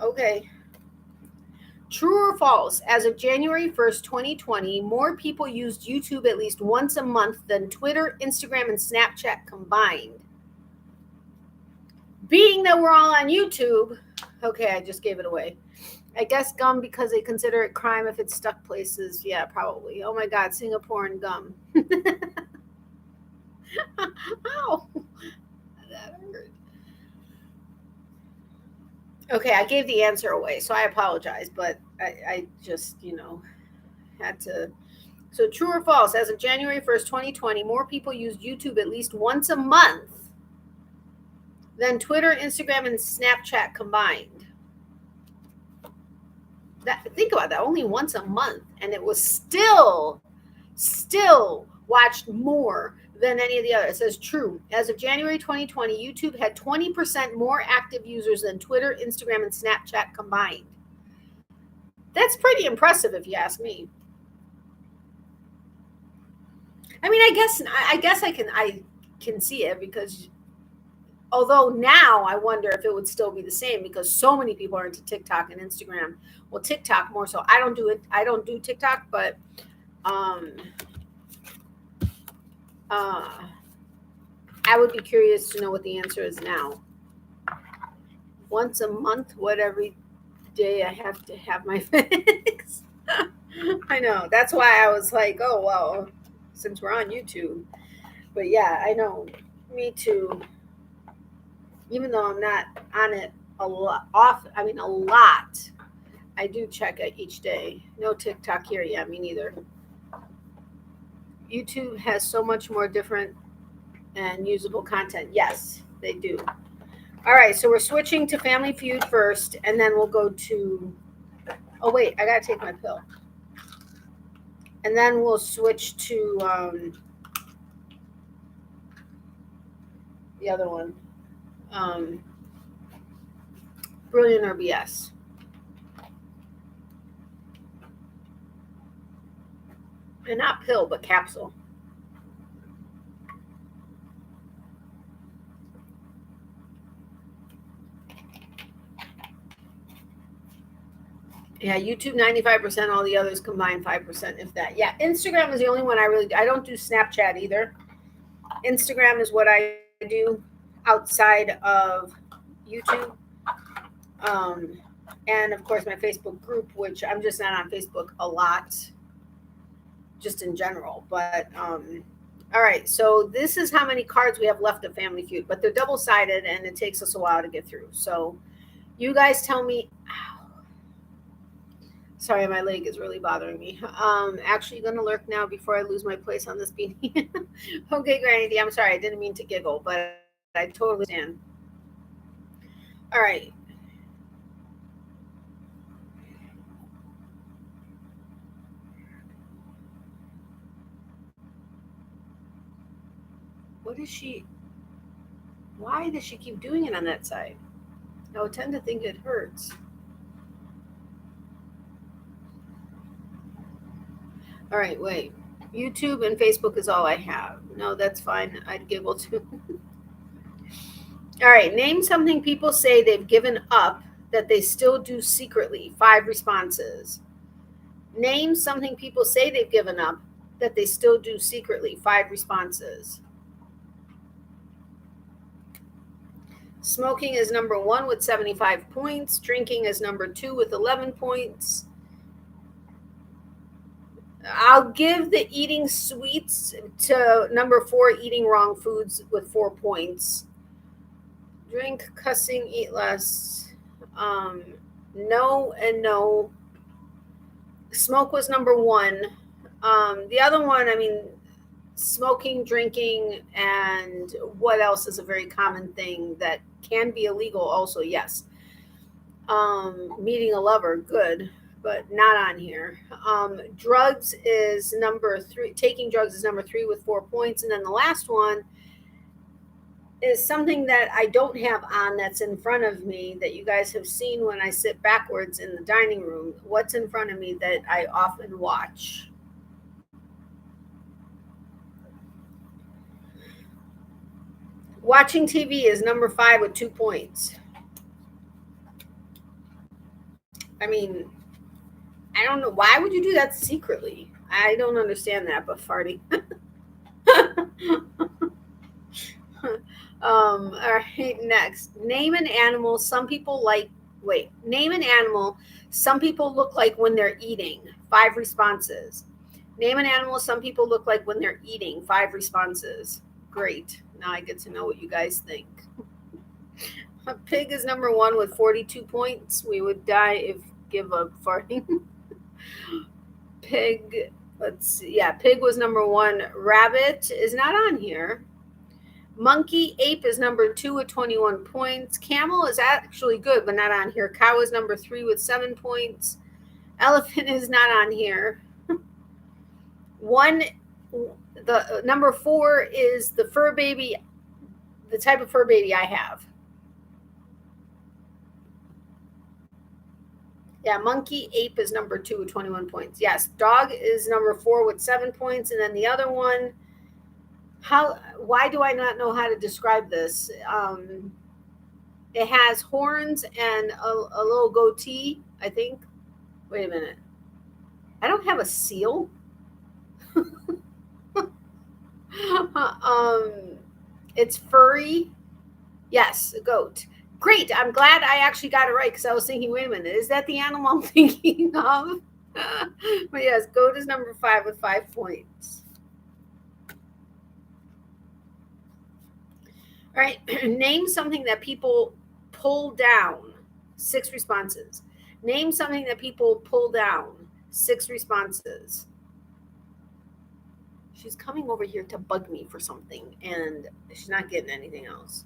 Okay. True or false? As of January 1st, 2020, more people used YouTube at least once a month than Twitter, Instagram, and Snapchat combined. Being that we're all on YouTube, Okay, I just gave it away. I guess gum because they consider it crime if it's stuck places. Yeah, probably. Oh my God, Singapore and gum. Ow, that hurt. Okay, I gave the answer away, so I apologize, but I just, had to. So true or false, as of January 1st, 2020, more people used YouTube at least once a month than Twitter, Instagram, and Snapchat combined. Think about that, only once a month, and it was still watched more than any of the others. It says true. As of January 2020, YouTube had 20% more active users than Twitter, Instagram, and Snapchat combined. That's pretty impressive if you ask me. I mean, I guess I can see it, because although now I wonder if it would still be the same, because so many people are into TikTok and Instagram. Well, TikTok more so. I don't do it. I don't do TikTok, but I would be curious to know what the answer is now. Once a month, what every day I have to have my fix. I know. That's why I was like, oh, well, since we're on YouTube. But yeah, I know. Me too. Even though I'm not on it a lot, a lot, I do check it each day. No TikTok here yet, me neither. YouTube has so much more different and usable content. Yes, they do. All right, so we're switching to Family Feud first, and then we'll go to, oh wait, I gotta take my pill. And then we'll switch to the other one. Brilliant or BS. And not pill, but capsule. Yeah, YouTube 95%, all the others combined 5%, if that. Yeah, Instagram is the only one I don't do Snapchat either. Instagram is what I do outside of YouTube. And of course my Facebook group, which I'm just not on Facebook a lot, just in general. But all right, so this is how many cards we have left of Family Feud, but they're double-sided and it takes us a while to get through. So you guys tell me. Sorry, my leg is really bothering me. Actually gonna lurk now before I lose my place on this beanie. Okay, Granny D, I'm sorry, I didn't mean to giggle, but I totally understand. All right. Why does she keep doing it on that side? I would tend to think it hurts. All right, wait. YouTube and Facebook is all I have. No, that's fine. I'd giggle too. All right, name something people say they've given up that they still do secretly. 5 responses. Name something people say they've given up that they still do secretly. 5 responses. Smoking is number 1 with 75 points. Drinking is number 2 with 11 points. I'll give the eating sweets to number 4, eating wrong foods, with 4 points. Drink, cussing, eat less. No and no. Smoke was number 1. The other one, smoking, drinking, and what else is a very common thing that can be illegal also, yes. Meeting a lover, good, but not on here. Drugs is number 3. Taking drugs is number 3 with 4 points. And then the last one is something that I don't have on that's in front of me that you guys have seen when I sit backwards in the dining room. What's in front of me that I often watch? Watching TV is number 5 with 2 points. I don't know. Why would you do that secretly? I don't understand that, but farting. All right, next. Name an animal some people like Wait, name an animal some people look like when they're eating. 5 responses. Name an animal some people look like when they're eating. 5 responses. Great. Now I get to know what you guys think. A pig is number 1 with 42 points. We would die if give up farting. Pig, let's see. Yeah, pig was number 1. Rabbit is not on here. Monkey, ape is number 2 with 21 points. Camel is actually good, but not on here. Cow is number 3 with 7 points. Elephant is not on here. The number 4 is the fur baby, the type of fur baby I have. Yeah, monkey, ape is number 2 with 21 points. Yes, dog is number 4 with 7 points. And then the other one, why do I not know how to describe this? It has horns and a little goatee, I think. Wait a minute. I don't have a seal. It's furry. Yes, a goat. Great. I'm glad I actually got it right because I was thinking, wait a minute, is that the animal I'm thinking of? But yes, goat is number 5 with 5 points. All right, name something that people pull down. 6 responses. Name something that people pull down. 6 responses. She's coming over here to bug me for something, and she's not getting anything else.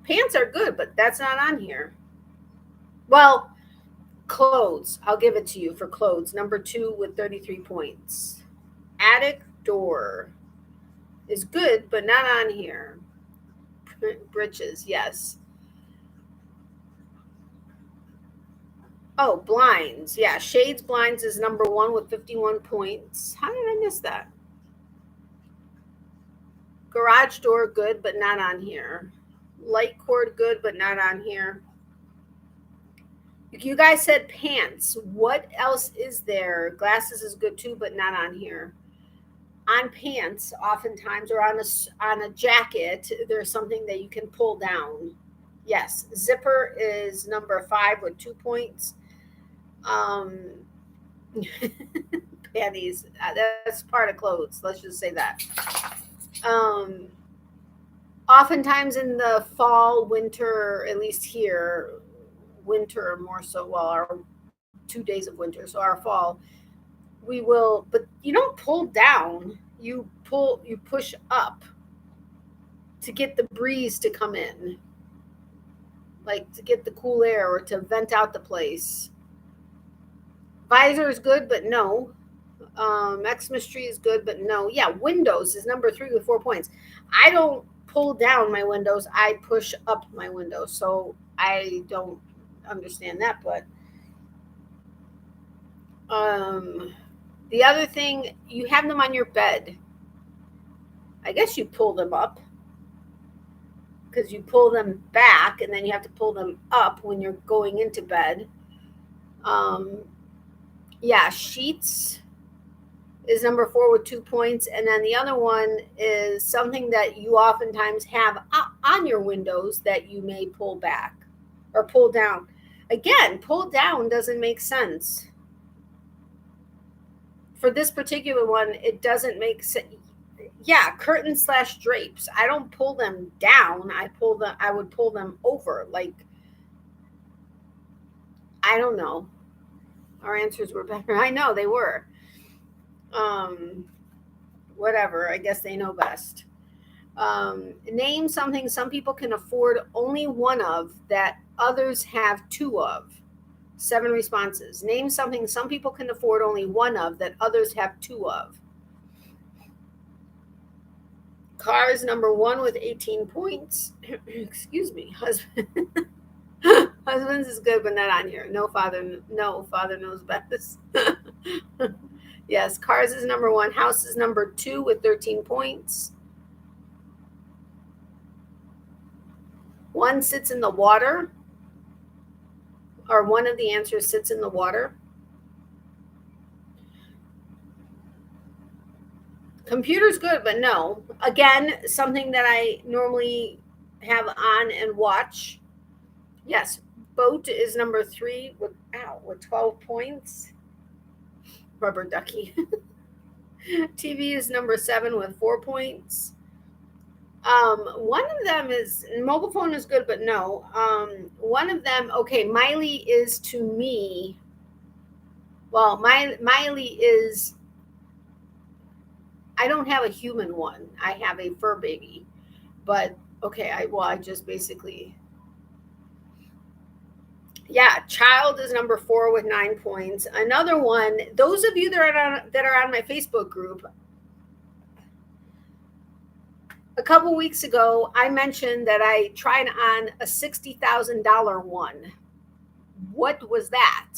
Pants are good, but that's not on here. Well, clothes. I'll give it to you for clothes. Number 2 with 33 points. Attic door is good, but not on here. Breeches, yes. Oh, blinds. Yeah, shades blinds is number 1 with 51 points. How did I miss that? Garage door, good, but not on here. Light cord, good, but not on here. You guys said pants. What else is there? Glasses is good too, but not on here. On pants, oftentimes, or on a jacket, there's something that you can pull down. Yes, zipper is number 5 with 2 points. Panties, that's part of clothes. Let's just say that. Oftentimes in the fall, winter, at least here, winter more so, well, our 2 days of winter, so our fall, we will, but you don't pull down, you push up to get the breeze to come in, like to get the cool air or to vent out the place. Visor is good, but no. Xmas tree is good, but no. Yeah, windows is number 3 with 4 points. I don't pull down my windows, I push up my windows, so I don't understand that. But the other thing, you have them on your bed. I guess you pull them up because you pull them back and then you have to pull them up when you're going into bed. Yeah, sheets is number 4 with 2 points. And then the other one is something that you oftentimes have on your windows that you may pull back or pull down. Again, pull down doesn't make sense. For this particular one, it doesn't make sense. Yeah, curtains / drapes. I don't pull them down. I would pull them over. Like, I don't know. Our answers were better. I know they were. Whatever. I guess they know best. Name something some people can afford only one of that others have 2 of. 7 responses. Name something some people can afford only one of that others have 2 of. Cars, number 1 with 18 points. Excuse me. Husbands is good, but not on here. No, father knows best. Yes, cars is number 1. House is number 2 with 13 points. One sits in the water, or one of the answers sits in the water. Computer's good, but no. Again, something that I normally have on and watch. Yes, Boat is number 3 with 12 points. Rubber ducky. TV is number 7 with 4 points. One of them is mobile phone is good, but no. One of them, okay, Miley is to me. Well, Miley is. I don't have a human one. I have a fur baby, but okay. I just basically. Yeah, child is number 4 with 9 points. Another one. Those of you that are on my Facebook group. A couple weeks ago, I mentioned that I tried on a $60,000 one. What was that?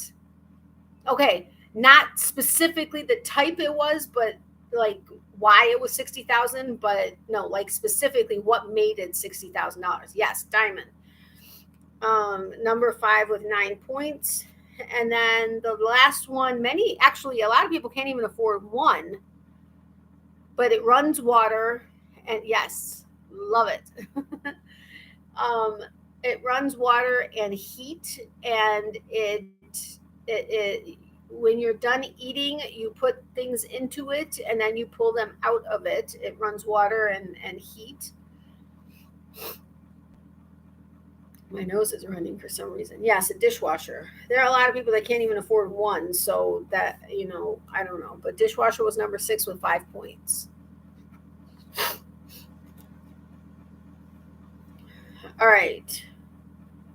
Okay, not specifically the type it was, but like why it was 60,000, but no, like specifically what made it $60,000. Yes, diamond. Number 5 with 9 points. And then the last one, a lot of people can't even afford one, but it runs water. And yes, love it. It runs water and heat, and it when you're done eating, you put things into it, and then you pull them out of it. It runs water and heat. My nose is running for some reason. Yes, a dishwasher. There are a lot of people that can't even afford one, so that, I don't know. But dishwasher was number 6 with 5 points. All right.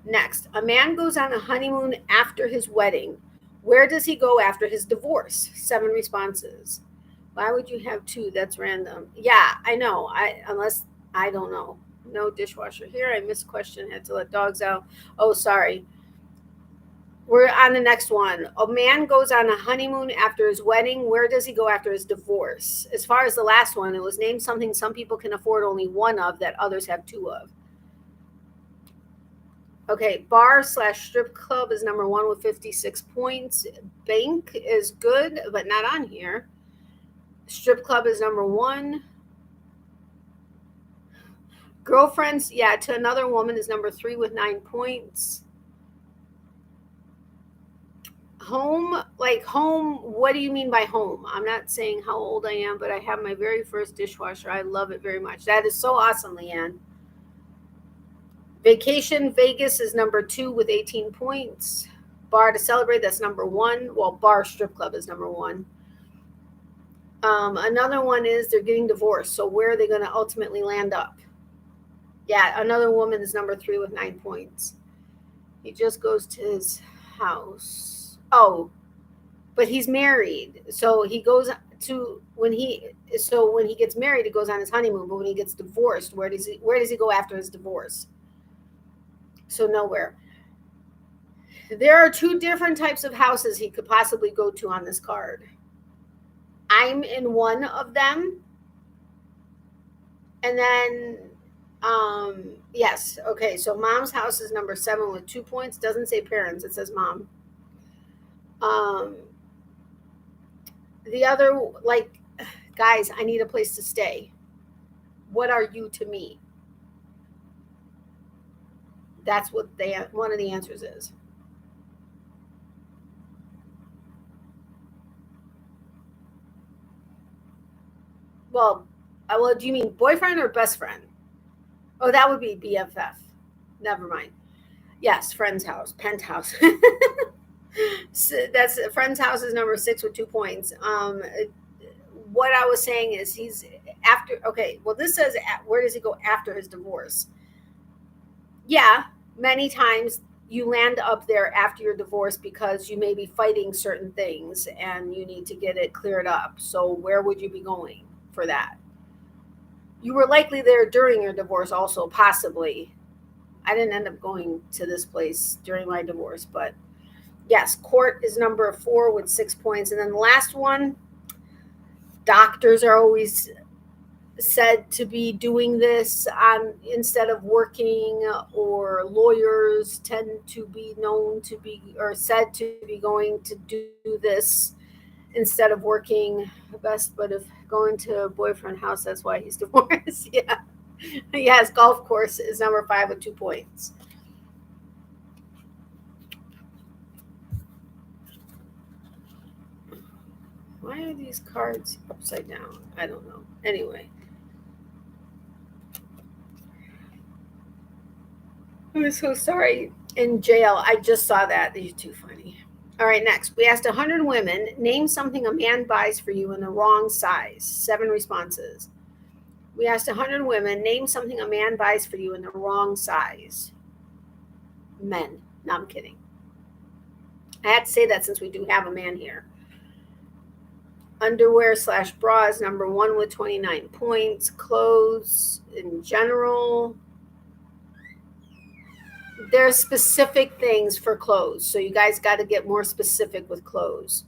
Next, a man goes on a honeymoon after his wedding. Where does he go after his divorce? 7 responses. Why would you have 2? That's random. Yeah, I know. Unless I don't know. No dishwasher here. I missed a question. Had to let dogs out. Oh, sorry. We're on the next one. A man goes on a honeymoon after his wedding. Where does he go after his divorce? As far as the last one, it was named something some people can afford only one of that others have 2 of. Okay, bar/strip club is number 1 with 56 points. Bank is good, but not on here. Strip club is number 1. Girlfriends, to another woman is number 3 with 9 points. Home, what do you mean by home? I'm not saying how old I am, but I have my very first dishwasher. I love it very much. That is so awesome, Leanne. Vacation, Vegas is number 2 with 18 points. Bar to celebrate, that's number 1. Well, bar strip club is number 1. Another one is they're getting divorced. So where are they going to ultimately land up? Yeah, another woman is number 3 with 9 points. He just goes to his house. Oh, but he's married. So he goes to when he gets married, he goes on his honeymoon. But when he gets divorced, where does he go after his divorce? So nowhere. There are 2 different types of houses he could possibly go to on this card. I'm in one of them. And then, yes. Okay, so mom's house is number 7 with 2 points. Doesn't say parents, it says mom. The other, guys, I need a place to stay. What are you to me? That's what one of the answers is. Well, do you mean boyfriend or best friend? Oh, that would be BFF. Never mind. Yes, friend's house, penthouse. So that's friend's house is number 6 with 2 points. What I was saying is he's after. Okay, well, this says where does he go after his divorce? Yeah, many times you land up there after your divorce because you may be fighting certain things and you need to get it cleared up. So where would you be going for that? You were likely there during your divorce also, possibly. I didn't end up going to this place during my divorce, but yes, court is number 4 with 6 points. And then the last one, doctors are always said to be doing this instead of working, or lawyers tend to be known to be or said to be going to do this instead of working. Best, but if going to a boyfriend house, that's why he's divorced. Yeah. Yes, golf course is number 5 with 2 points. Why are these cards upside down? I don't know. Anyway. I'm so sorry. In jail, I just saw that. These are too funny. All right, next. We asked 100 women, name something a man buys for you in the wrong size. 7 responses. We asked 100 women, name something a man buys for you in the wrong size. Men. No, I'm kidding. I had to say that since we do have a man here. Underwear / bras, number 1 with 29 points. Clothes in general. There's specific things for clothes. So you guys got to get more specific with clothes.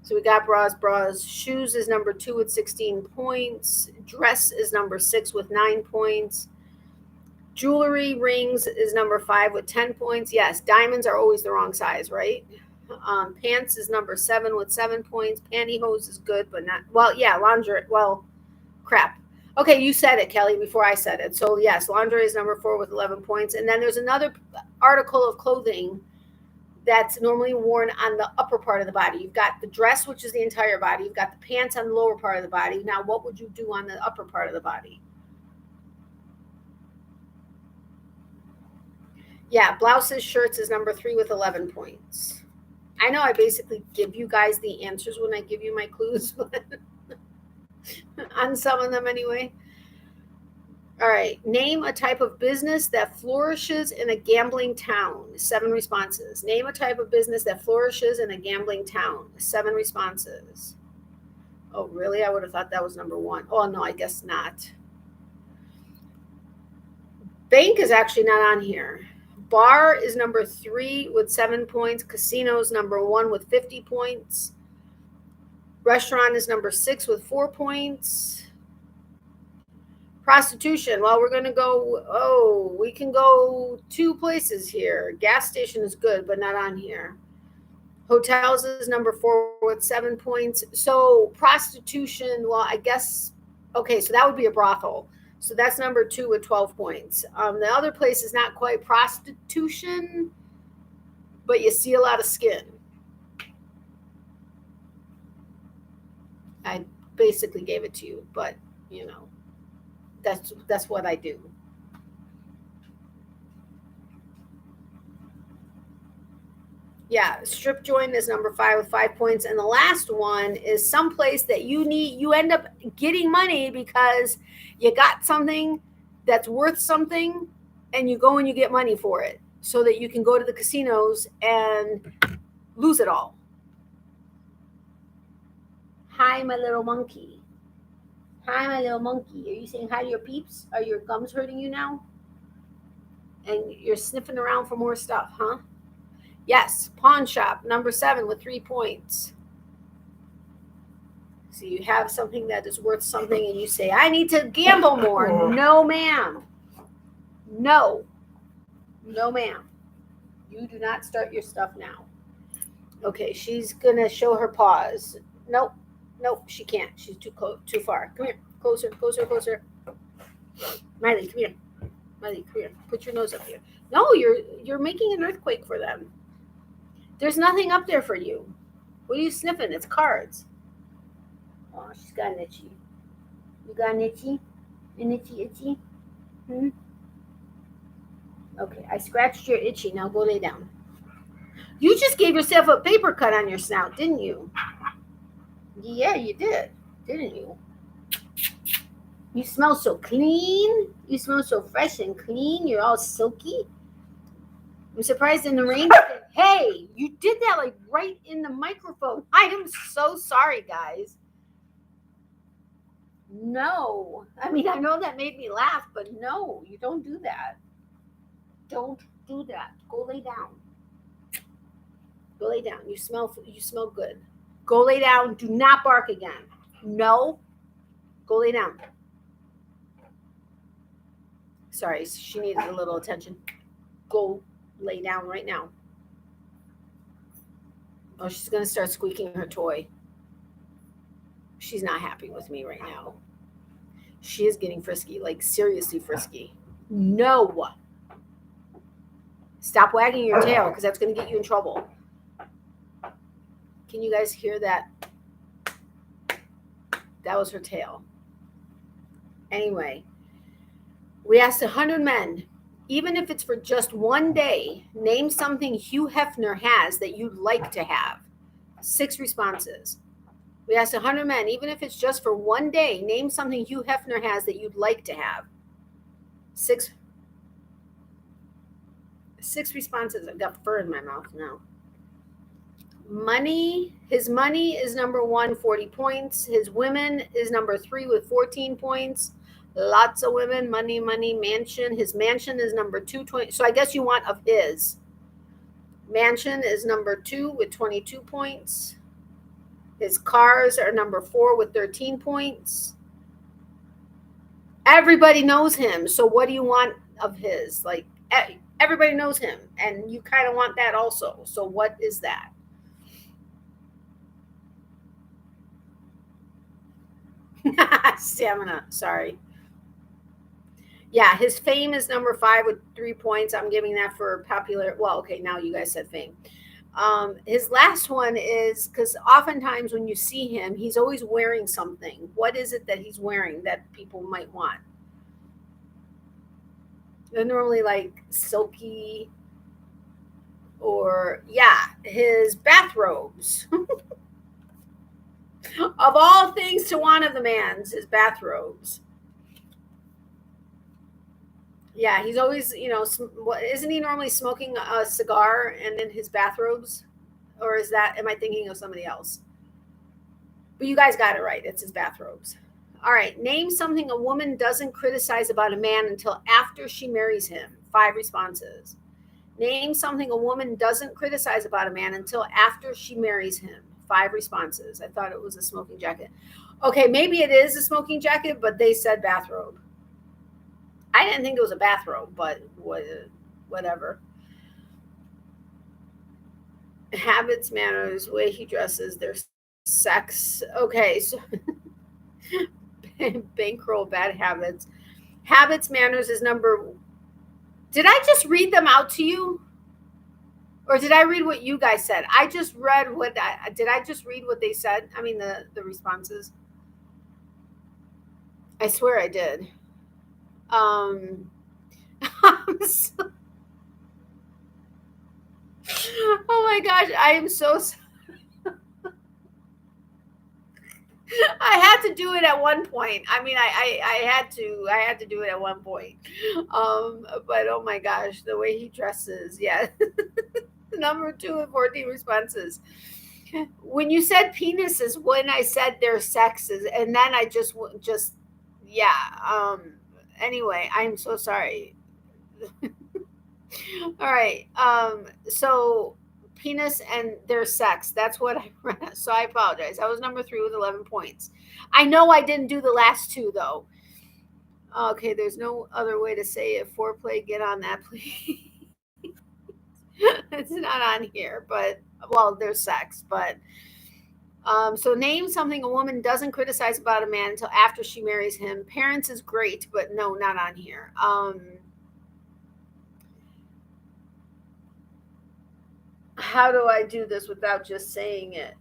So we got bras. Shoes is number 2 with 16 points. Dress is number 6 with 9 points. Jewelry, rings is number 5 with 10 points. Yes, diamonds are always the wrong size, right? Pants is number 7 with 7 points. Pantyhose is good, but not, well, yeah, lingerie, well, crap. Okay, you said it, Kelly, before I said it. So yes, lingerie is number 4 with 11 points. And then there's another article of clothing that's normally worn on the upper part of the body. You've got the dress, which is the entire body. You've got the pants on the lower part of the body. Now, what would you do on the upper part of the body? Yeah, blouses, shirts is number 3 with 11 points. I know I basically give you guys the answers when I give you my clues, but on some of them anyway. All right. Name a type of business that flourishes in a gambling town. 7 responses. Name a type of business that flourishes in a gambling town. 7 responses. Oh, really? I would have thought that was number 1. Oh, no, I guess not. Bank is actually not on here. Bar is number 3 with 7 points. Casino is number 1 with 50 points. Restaurant is number 6 with 4 points. Prostitution. Well, we're going to go, we can go 2 places here. Gas station is good, but not on here. Hotels is number 4 with 7 points. So prostitution, well, I guess, okay, so that would be a brothel. So that's number 2 with 12 points. The other place is not quite prostitution, but you see a lot of skin. I basically gave it to you, but, you know, that's what I do. Yeah, strip joint is number 5 with 5 points. And the last one is someplace that you end up getting money because you got something that's worth something and you go and you get money for it so that you can go to the casinos and lose it all. Hi, my little monkey. Hi, my little monkey. Are you saying hi to your peeps? Are your gums hurting you now? And you're sniffing around for more stuff, huh? Yes, pawn shop, number 7 with 3 points. So you have something that is worth something and you say, I need to gamble more. No, ma'am. No. No, ma'am. You do not start your stuff now. Okay, she's going to show her paws. Nope, she can't. She's too far. Come here. Closer. Miley, come here. Miley, come here. Put your nose up here. No, you're making an earthquake for them. There's nothing up there for you. What are you sniffing? It's cards. Oh, she's got an itchy. You got an itchy? An itchy? Okay, I scratched your itchy. Now go lay down. You just gave yourself a paper cut on your snout, didn't you? Yeah, you did. Didn't you? You smell so clean. You smell so fresh and clean. You're all silky. I'm surprised in the rain. Hey, you did that like right in the microphone. I am so sorry, guys. No. I mean, I know that made me laugh, but no, you don't do that. Don't do that. Go lay down. Go lay down. You smell good. Go lay down. Do not bark again. No. Go lay down. Sorry, she needed a little attention. Go lay down right now. Oh, she's going to start squeaking her toy. She's not happy with me right now. She is getting frisky, like seriously frisky. No. Stop wagging your tail because that's going to get you in trouble. Can you guys hear that? That was her tail. Anyway, we asked 100 men, even if it's for just one day, name something Hugh Hefner has that you'd like to have. 6 responses. We asked 100 men, even if it's just for one day, name something Hugh Hefner has that you'd like to have. 6 responses. I've got fur in my mouth now. Money. His money is number 1, 40 points. His women is number 3 with 14 points. Lots of women. Money, mansion. His mansion is number 2, 20. So I guess you want of his. Mansion is number 2 with 22 points. His cars are number 4 with 13 points. Everybody knows him. So what do you want of his? Like, everybody knows him. And you kind of want that also. So what is that? Stamina. Sorry. Yeah, his fame is number 5 with 3 points. I'm giving that for popular. Well, okay, now you guys said fame. His last one is, because oftentimes when you see him, he's always wearing something. What is it that he's wearing that people might want? They're normally like silky, or yeah, his bathrobes. Of all things to want of the man's, his bathrobes. Yeah, he's always, isn't he normally smoking a cigar and in his bathrobes? Or am I thinking of somebody else? But you guys got it right. It's his bathrobes. All right. Name something a woman doesn't criticize about a man until after she marries him. 5 responses. Name something a woman doesn't criticize about a man until after she marries him. 5 responses. I thought it was a smoking jacket. Okay, maybe it is a smoking jacket, but they said bathrobe. I didn't think it was a bathrobe, but whatever. Habits, manners, way he dresses, their sex. Okay, so bankroll, bad habits. Habits, manners is number. Did I just read them out to you? Or did I read what you guys said? I just read did I just read what they said? I mean, the responses. I swear I did. Oh my gosh, I am so I had to do it at one point. I mean, I had to do it at one point. But oh my gosh, the way he dresses, yeah. Number 2 of 14 responses. When you said penis is when I said their sexes, and then I just yeah. Anyway, I'm so sorry. All right. So penis and their sex. That's what I read. So I apologize. I was number 3 with 11 points. I know I didn't do the last 2 though. Okay, there's no other way to say it. Foreplay, get on that, please. It's not on here, but well, there's sex, but so name something a woman doesn't criticize about a man until after she marries him. Parents is great, but no, not on here. How do I do this without just saying it?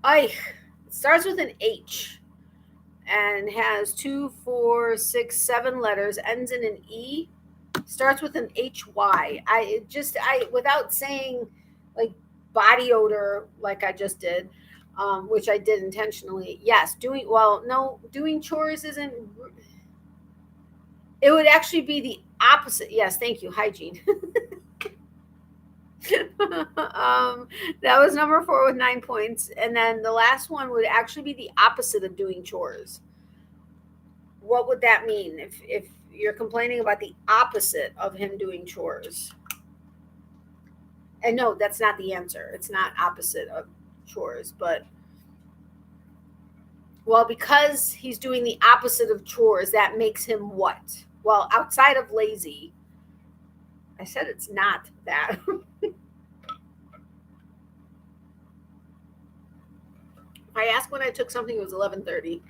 It starts with an H and has 2, 4, 6, 7 letters, ends in an E, starts with an HY. Without saying like body odor like I just did, which I did intentionally. Yes, doing chores isn't. It would actually be the opposite. Yes, thank you. Hygiene. That was number 4 with 9 points. And then the last one would actually be the opposite of doing chores. What would that mean if you're complaining about the opposite of him doing chores? And no, that's not the answer. It's not opposite of chores, but well, because he's doing the opposite of chores, that makes him what? Well, outside of lazy, I said it's not that. I asked when I took something, it was 11:30.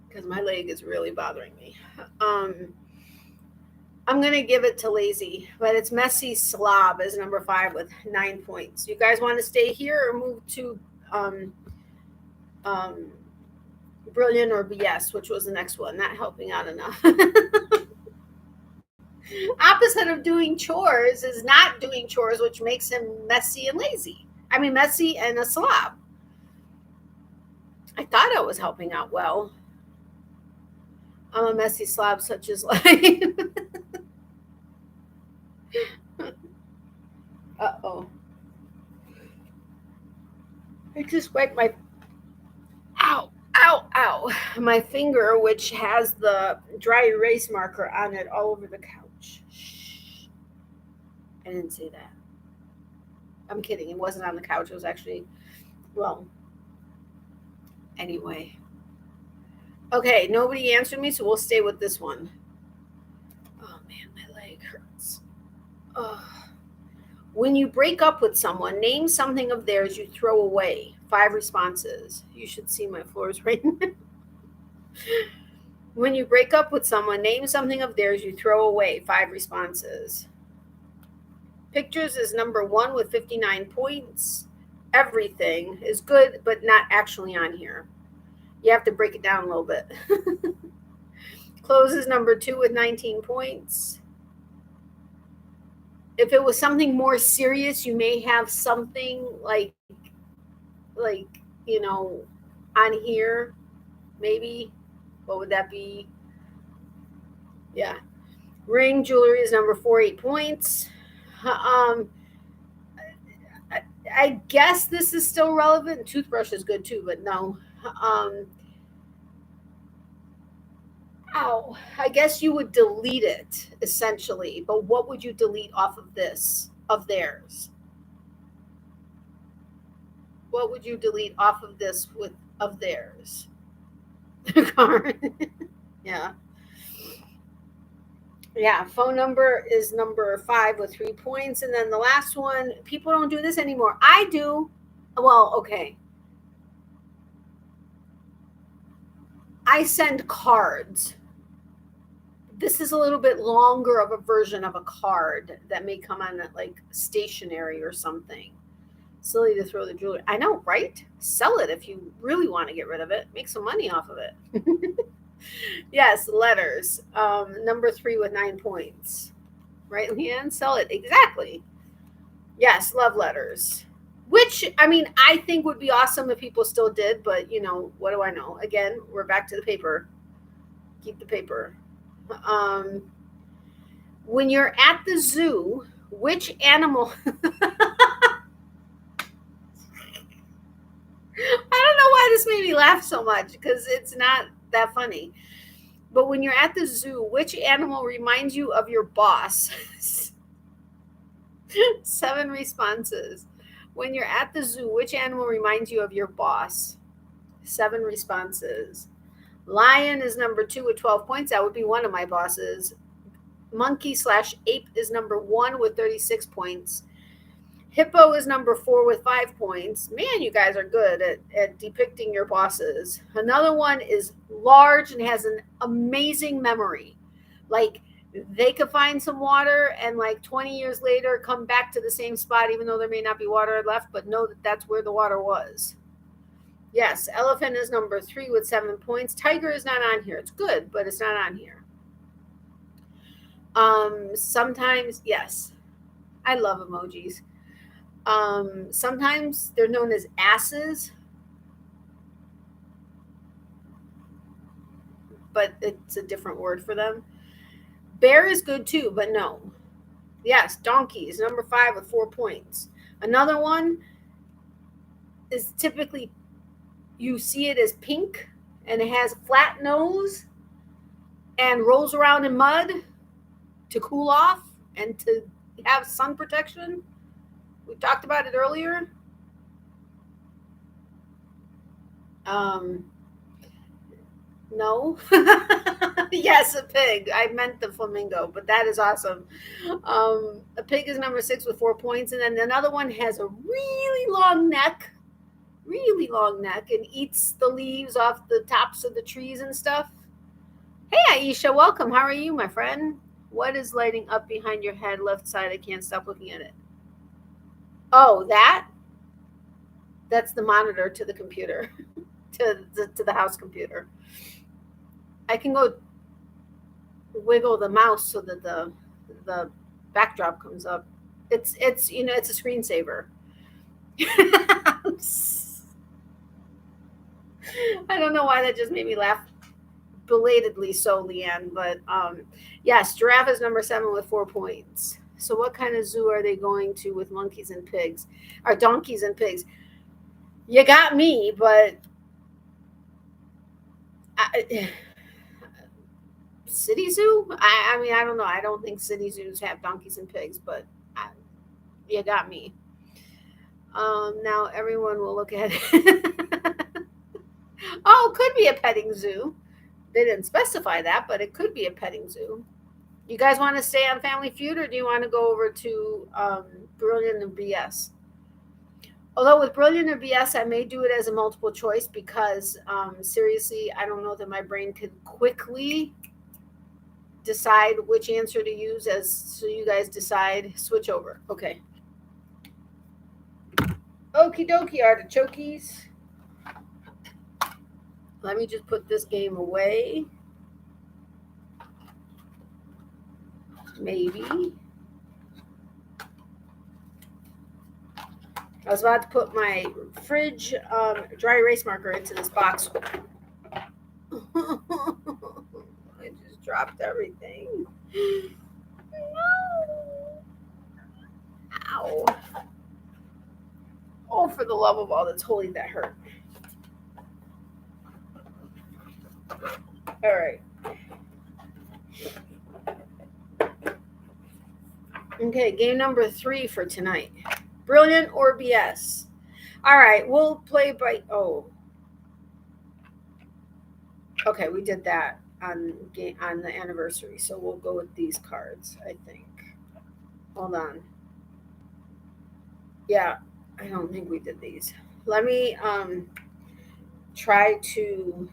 Because my leg is really bothering me. I'm going to give it to lazy, but it's messy slob is number 5 with 9 points. You guys want to stay here or move to brilliant or BS, which was the next one? Not helping out enough. Opposite of doing chores is not doing chores, which makes him messy and lazy. I mean, messy and a slob. I thought I was helping out well. I'm a messy slob such as life. Uh-oh. I just wiped my ow, my finger, which has the dry erase marker on it all over the couch. Shh. I didn't say that. I'm kidding. It wasn't on the couch. It was actually, well, anyway. Okay, nobody answered me, so we'll stay with this one. Oh, man, my leg hurts. Oh. When you break up with someone, name something of theirs you throw away. 5 responses. You should see my floors right now. When you break up with someone, name something of theirs you throw away. 5 responses. Pictures is number 1 with 59 points. Everything is good, but not actually on here. You have to break it down a little bit. Clothes is number 2 with 19 points. If it was something more serious, you may have something like, you know, on here, maybe. What would that be? Yeah. Ring jewelry is number 4, 8 points. I guess this is still relevant. Toothbrush is good too, but no. I guess you would delete it essentially, but what would you delete off of this, of theirs? What would you delete off of this with of theirs? The card. Yeah. Yeah, phone number is number 5 with 3 points. And then the last one, people don't do this anymore. I do. Well, okay. I send cards. This is a little bit longer of a version of a card that may come on like stationery or something. Silly to throw the jewelry. I know, right? Sell it if you really want to get rid of it. Make some money off of it. Yes, letters. Number 3 with 9 points. Right, Leanne? Sell it. Exactly. Yes, love letters. Which, I mean, I think would be awesome if people still did, but, you know, what do I know? Again, we're back to the paper. Keep the paper. When you're at the zoo, which animal... I don't know why this made me laugh so much, because it's not that funny. But when you're at the zoo, which animal reminds you of your boss? 7 responses. When you're at the zoo, which animal reminds you of your boss? 7 responses. Lion is number 2 with 12 points. That would be one of my bosses. Monkey/ape is number 1 with 36 points. Hippo is number 4 with 5 points. Man, you guys are good at depicting your bosses. Another one is large and has an amazing memory. Like, they could find some water and like 20 years later come back to the same spot, even though there may not be water left, but know that that's where the water was. Yes, elephant is number 3 with 7 points. Tiger is not on here. It's good, but it's not on here. Sometimes, yes, I love emojis. Sometimes they're known as asses, but it's a different word for them. Bear is good too, but no. Yes, donkey is number 5 with 4 points. Another one is typically, you see it as pink and it has a flat nose and rolls around in mud to cool off and to have sun protection. We talked about it earlier. No. Yes, a pig. I meant the flamingo, but that is awesome. A pig is number 6 with 4 points. And then another one has a really long neck, and eats the leaves off the tops of the trees and stuff. Hey, Aisha, welcome. How are you, my friend? What is lighting up behind your head, left side? I can't stop looking at it. Oh, that's the monitor to the computer, to the house computer. I can go wiggle the mouse so that the backdrop comes up. It's it's a screensaver. I don't know why that just made me laugh belatedly so, Leanne, but yes, giraffe is number 7 with 4 points. So what kind of zoo are they going to with monkeys and pigs? Or donkeys and pigs? You got me, but city zoo? I mean, I don't know. I don't think city zoos have donkeys and pigs, but you got me. Now everyone will look at it. Oh, could be a petting zoo. They didn't specify that, but it could be a petting zoo. You guys want to stay on Family Feud, or do you want to go over to Brilliant or BS? Although with Brilliant or BS, I may do it as a multiple choice because seriously, I don't know that my brain could quickly decide which answer to use so you guys decide. Switch over. Okay. Okie dokie, artichokes. Let me just put this game away. Maybe. I was about to put my fridge dry erase marker into this box. I just dropped everything. No. Ow. Oh, for the love of all that's holy, that hurt. All right. Okay, game number 3 for tonight. Brilliant or BS? All right, we'll play by. Oh. Okay, we did that on the anniversary, so we'll go with these cards, I think. Hold on. Yeah, I don't think we did these. Let me try to.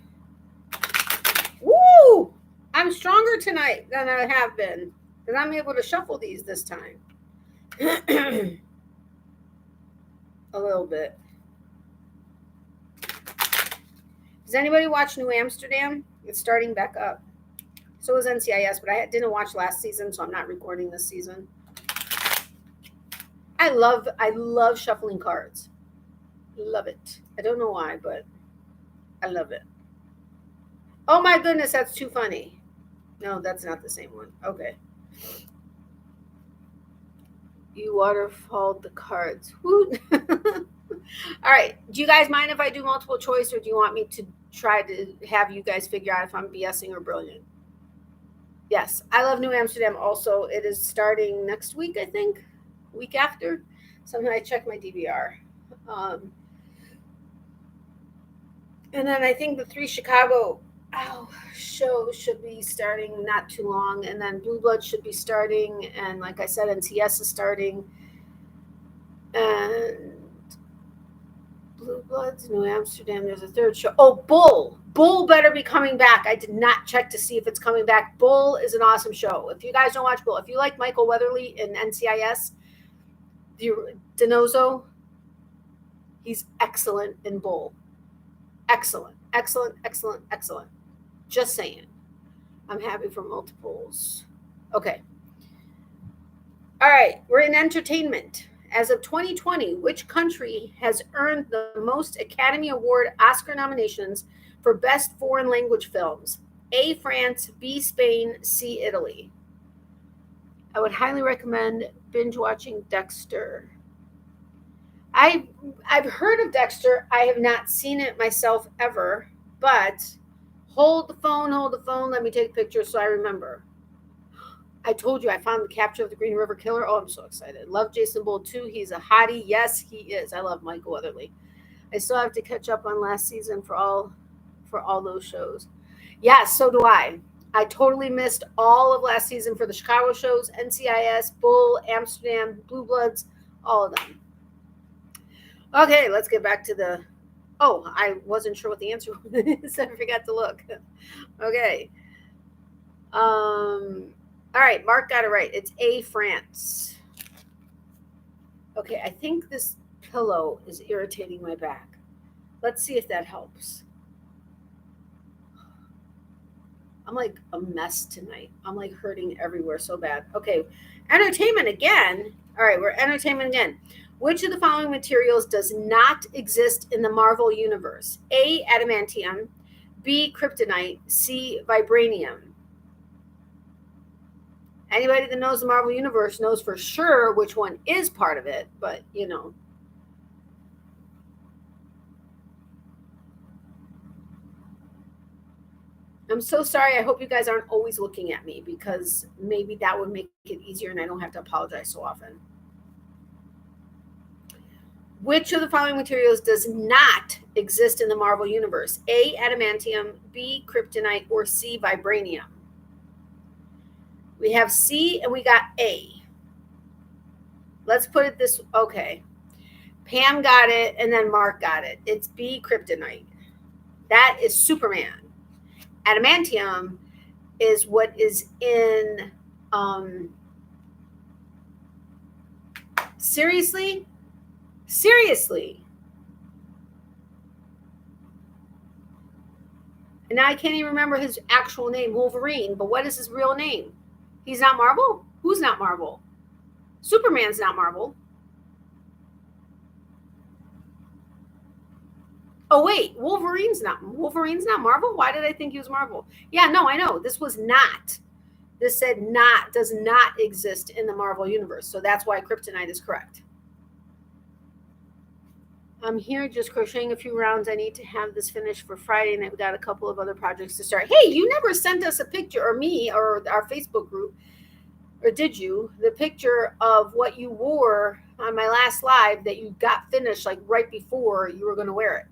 Woo! I'm stronger tonight than I have been because I'm able to shuffle these this time. A little bit. Does anybody watch New Amsterdam? It's starting back up. So is NCIS, but I didn't watch last season, so I'm not recording this season. I love shuffling cards. Love it. I don't know why, but I love it. Oh my goodness, that's too funny. No, that's not the same one. Okay. You waterfalled the cards. Woo. All right. Do you guys mind if I do multiple choice, or do you want me to try to have you guys figure out if I'm BSing or brilliant? Yes. I love New Amsterdam also. It is starting next week, I think. Week after. Somehow I check my DVR. And then I think the 3 Chicago show should be starting not too long, and then Blue Blood should be starting, and like I said, NTS is starting, and Blue Bloods, New Amsterdam. There's a 3rd show. Oh, Bull better be coming back. I did not check to see if it's coming back. Bull is an awesome show. If you guys don't watch Bull, if you like Michael Weatherly in NCIS, Denozo, he's excellent in Bull. Excellent. Just saying. I'm happy for multiples. Okay. All right. We're in entertainment. As of 2020, which country has earned the most Academy Award Oscar nominations for Best Foreign Language Films? A, France, B, Spain, C, Italy. I would highly recommend binge watching Dexter. I've heard of Dexter. I have not seen it myself ever, but hold the phone. Let me take a picture so I remember. I told you I found the capture of the Green River Killer. Oh, I'm so excited. Love Jason Bull too. He's a hottie. Yes, he is. I love Michael Weatherly. I still have to catch up on last season for all those shows. Yeah, so do I. I totally missed all of last season for the Chicago shows, NCIS, Bull, Amsterdam, Blue Bloods, all of them. Okay, let's get back to the. Oh, I wasn't sure what the answer was. I forgot to look. Okay. All right, Mark got it right. It's A, France. Okay, I think this pillow is irritating my back. Let's see if that helps. I'm like a mess tonight. I'm like hurting everywhere so bad. Okay, entertainment again. All right, we're entertainment again. Which of the following materials does not exist in the Marvel universe? A, adamantium, B, kryptonite, C, vibranium. Anybody that knows the Marvel universe knows for sure which one is part of it, but you know. I'm so sorry. I hope you guys aren't always looking at me because maybe that would make it easier and I don't have to apologize so often. Which of the following materials does not exist in the Marvel universe? A, adamantium, B, kryptonite, or C, vibranium? We have C and we got A. Let's put it this, okay. Pam got it and then Mark got it. It's B, kryptonite. That is Superman. Adamantium is what is in, seriously? And now I can't even remember his actual name, Wolverine, but what is his real name? He's not Marvel? Who's not Marvel? Superman's not Marvel. Oh wait, Wolverine's not Marvel? Why did I think he was Marvel? Yeah, no, I know. This was not. This said not, does not exist in the Marvel universe. So that's why kryptonite is correct. I'm here just crocheting a few rounds. I need to have this finished for Friday, and I've got a couple of other projects to start. Hey, you never sent us a picture, or me, or our Facebook group, or did you? The picture of what you wore on my last live that you got finished like right before you were going to wear it.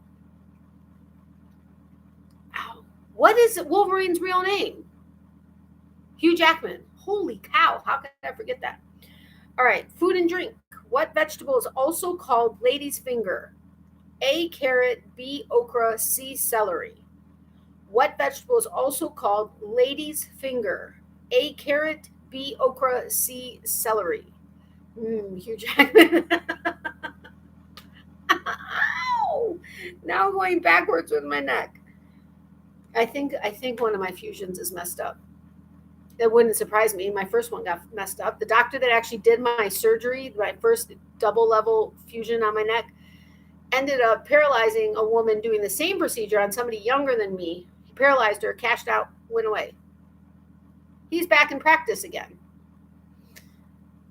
Ow. What is Wolverine's real name? Hugh Jackman. Holy cow. How could I forget that? All right, food and drink. What vegetable is also called lady's finger? A, carrot, B, okra, C, celery. What vegetable is also called lady's finger? A, carrot, B, okra, C, celery. Hugh Jackman. Ow! Now I'm going backwards with my neck. I think one of my fusions is messed up. That wouldn't surprise me. My first one got messed up. The doctor that actually did my surgery, my first double level fusion on my neck, ended up paralyzing a woman doing the same procedure on somebody younger than me. He paralyzed her, cashed out, went away. He's back in practice again.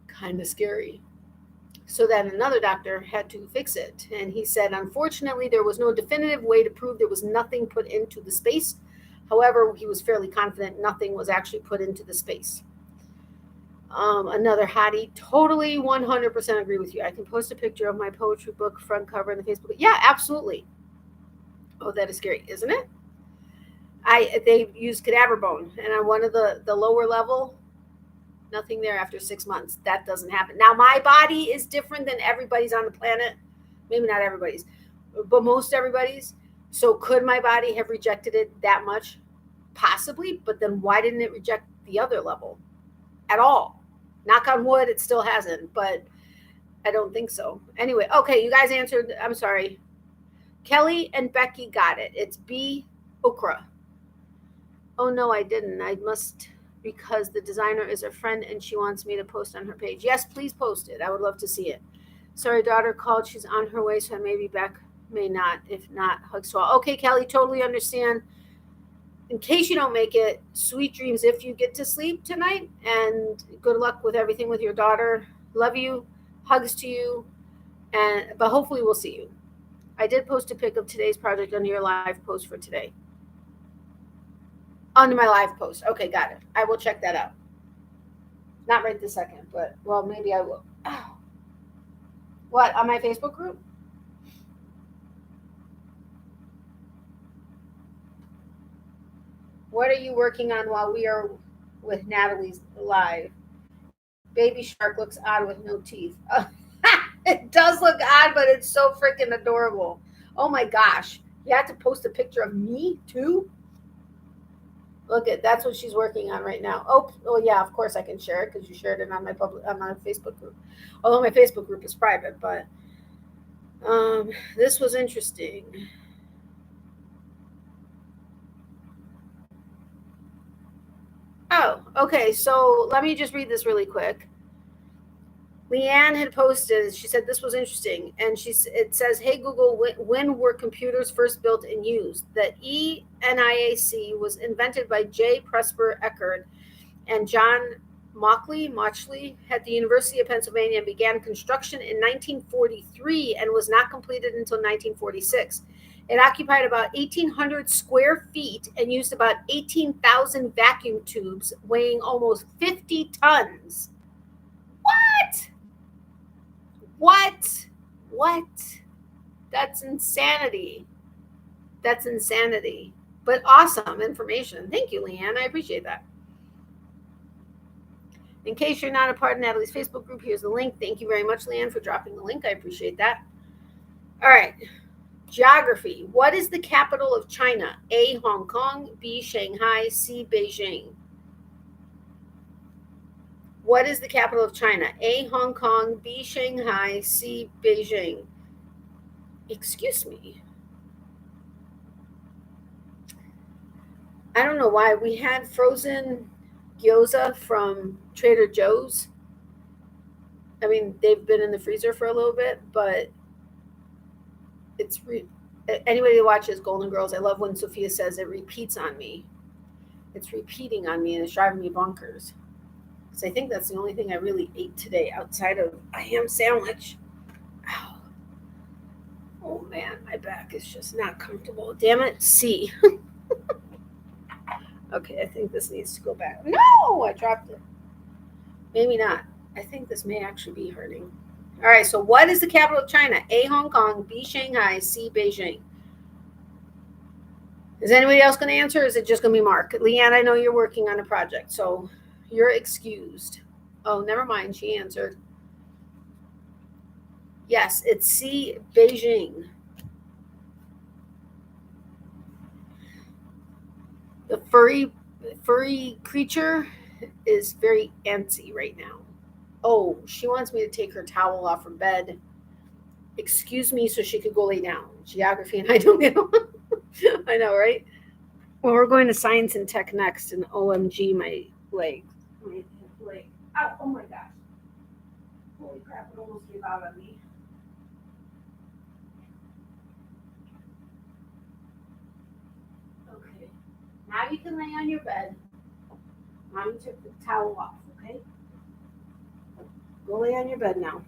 Kind of scary. So then another doctor had to fix it. And he said, unfortunately, there was no definitive way to prove there was nothing put into the space. However, he was fairly confident nothing was actually put into the space. Another hottie, totally 100% agree with you. I can post a picture of my poetry book front cover in the Facebook. Yeah, absolutely. Oh, that is scary, isn't it? They use cadaver bone, and on one of the lower level, nothing there after 6 months. That doesn't happen. Now, my body is different than everybody's on the planet. Maybe not everybody's, but most everybody's. So could my body have rejected it that much? Possibly, but then why didn't it reject the other level at all? Knock on wood, it still hasn't, but I don't think so. Anyway, okay, you guys answered. I'm sorry. Kelly and Becky got it. It's B, okra. Oh, no, I didn't. I must, because the designer is a friend and she wants me to post on her page. Yes, please post it. I would love to see it. Sorry, daughter called. She's on her way, so I may be back, may not. If not, hugs to all. Okay, Kelly, totally understand. In case you don't make it, sweet dreams if you get to sleep tonight, and good luck with everything with your daughter. Love you. Hugs to you. But hopefully we'll see you. I did post a pic of today's project under your live post for today. Under my live post. Okay, got it. I will check that out. Not right this second, but, well, maybe I will. Oh. What, on my Facebook group? What are you working on while we are with Natalie's live? Baby shark looks odd with no teeth. It does look odd, but it's so freaking adorable. Oh my gosh. You have to post a picture of me too? Look at that's what she's working on right now. Oh yeah, of course I can share it because you shared it on my Facebook group. Although my Facebook group is private, but this was interesting. Oh, okay. So let me just read this really quick. Leanne had posted, she said this was interesting, and it says, "Hey Google, when were computers first built and used?" The ENIAC was invented by J. Presper Eckert and John Mauchly at the University of Pennsylvania and began construction in 1943 and was not completed until 1946. It occupied about 1,800 square feet and used about 18,000 vacuum tubes weighing almost 50 tons. What? What? That's insanity. That's insanity. But awesome information. Thank you, Leanne. I appreciate that. In case you're not a part of Natalie's Facebook group, here's the link. Thank you very much, Leanne, for dropping the link. I appreciate that. All right. Geography. What is the capital of China? A, Hong Kong, B, Shanghai, C, Beijing. What is the capital of China? A, Hong Kong, B, Shanghai, C, Beijing. Excuse me. I don't know why. We had frozen gyoza from Trader Joe's. I mean, they've been in the freezer for a little bit, but it's anybody who watches Golden Girls, I love when Sophia says it repeats on me. It's repeating on me and it's driving me bonkers. So I think that's the only thing I really ate today outside of a ham sandwich. Ow. Oh man, my back is just not comfortable. Damn it. C. Okay, I think this needs to go back. No, I dropped it. Maybe not. I think this may actually be hurting. All right, so what is the capital of China? A, Hong Kong, B, Shanghai, C, Beijing. Is anybody else going to answer, or is it just going to be Mark? Leanne, I know you're working on a project, so you're excused. Oh, never mind. She answered. Yes, it's C, Beijing. The furry creature is very antsy right now. Oh, she wants me to take her towel off her bed. Excuse me, so she could go lay down. Geography and I don't get on. I know, right? Well, we're going to science and tech next, and OMG, my leg. Ow, oh my gosh. Holy crap, it almost gave out on me. Okay. Now you can lay on your bed. Mommy took the towel off, okay? Go lay on your bed now.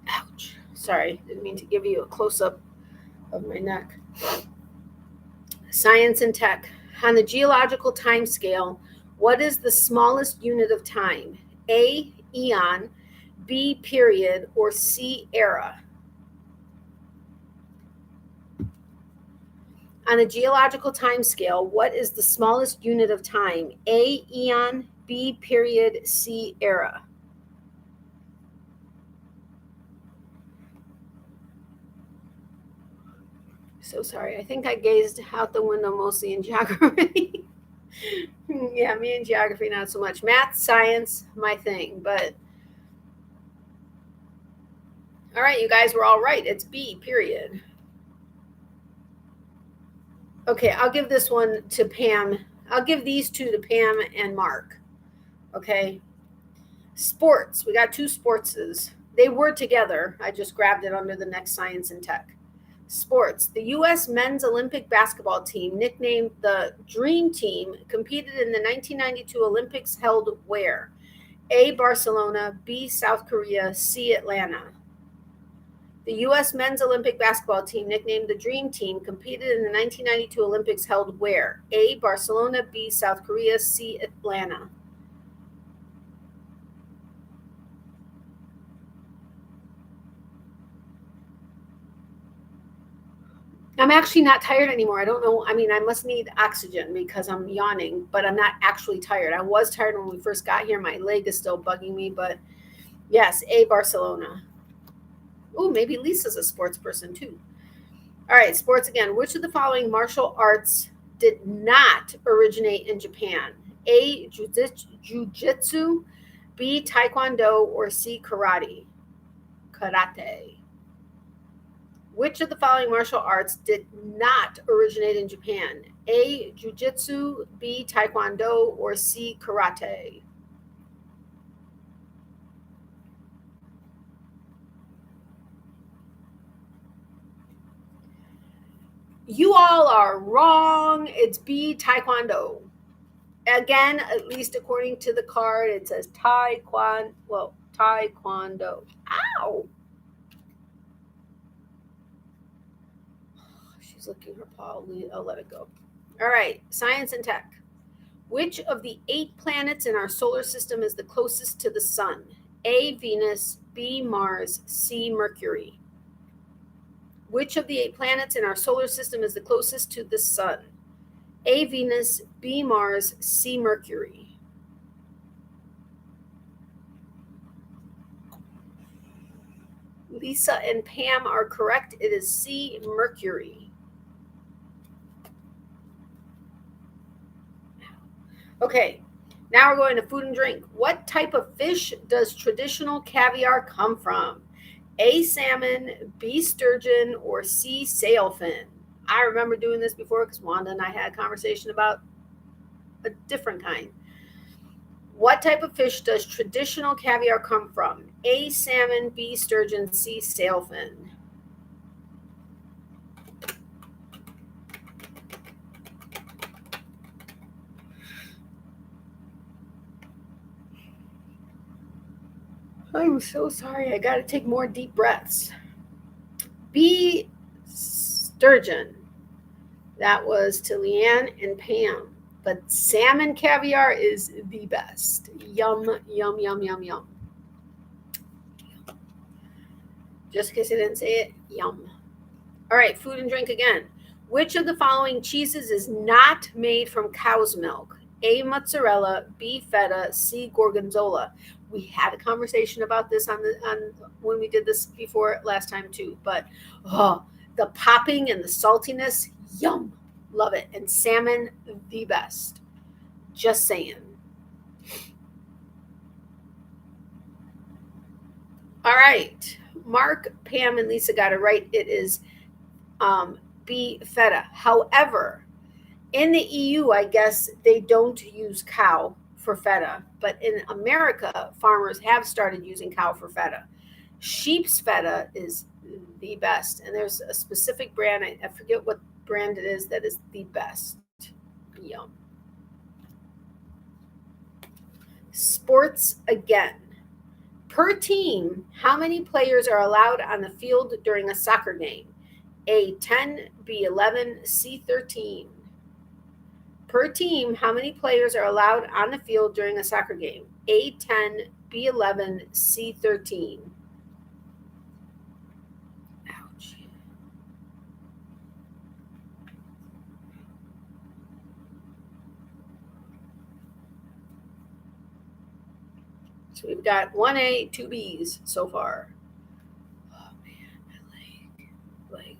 Ouch. Sorry, didn't mean to give you a close-up of my neck. Science and tech. On the geological time scale, what is the smallest unit of time? A, eon, B, period, or C, era? On a geological time scale, what is the smallest unit of time? A, eon, B, period, C, era. So sorry. I think I gazed out the window mostly in geography. Yeah, me and geography, not so much. Math, science, my thing. But all right, you guys were all right. It's B, period. Okay, I'll give this one to Pam. I'll give these two to Pam and Mark. Okay. Sports. We got two sportses. They were together. I just grabbed it under the next science and tech. Sports. The U.S. men's Olympic basketball team, nicknamed the Dream Team, competed in the 1992 Olympics held where? A, Barcelona, B, South Korea, C, Atlanta. The U.S. men's Olympic basketball team, nicknamed the Dream Team, competed in the 1992 Olympics held where? A, Barcelona, B, South Korea, C, Atlanta. I'm actually not tired anymore. I don't know. I mean, I must need oxygen because I'm yawning, but I'm not actually tired. I was tired when we first got here. My leg is still bugging me, but yes, A, Barcelona. Oh, maybe Lisa's a sports person too. All right, sports again. Which of the following martial arts did not originate in Japan? A, jujitsu, B, taekwondo, or C, karate? Which of the following martial arts did not originate in Japan? A, jujitsu, B, taekwondo, or C, karate? You all are wrong. It's B, taekwondo. Again, at least according to the card, it says taekwondo. Ow! She's licking her paw. I'll let it go. All right, science and tech. Which of the 8 planets in our solar system is the closest to the sun? A, Venus, B, Mars, C, Mercury. Which of the 8 planets in our solar system is the closest to the sun? A, Venus, B, Mars, C, Mercury. Lisa and Pam are correct. It is C, Mercury. Okay, now we're going to food and drink. What type of fish does traditional caviar come from? A, salmon, B, sturgeon, or C, sailfin? I remember doing this before because Wanda and I had a conversation about a different kind. What type of fish does traditional caviar come from? A, salmon, B, sturgeon, C, sailfin. I'm so sorry. I got to take more deep breaths. B, sturgeon. That was to Leanne and Pam. But salmon caviar is the best. Yum, yum, yum, yum, yum. Just in case I didn't say it, yum. All right, food and drink again. Which of the following cheeses is not made from cow's milk? A, mozzarella, B, feta, C, gorgonzola. We had a conversation about this on when we did this before last time too. But the popping and the saltiness, yum, love it. And salmon, the best. Just saying. All right, Mark, Pam, and Lisa got it right. It is B, feta. However, in the EU, I guess they don't use cow for feta, but in America, farmers have started using cow for feta. Sheep's feta is the best, and there's a specific brand, I forget what brand it is, that is the best. Yum. Sports again. Per team, how many players are allowed on the field during a soccer game? A, 10, B, 11, C, 13. Per team, how many players are allowed on the field during a soccer game? A, 10, B, 11, C, 13. Ouch. So we've got 1A, 2 Bs so far. Oh man, my leg.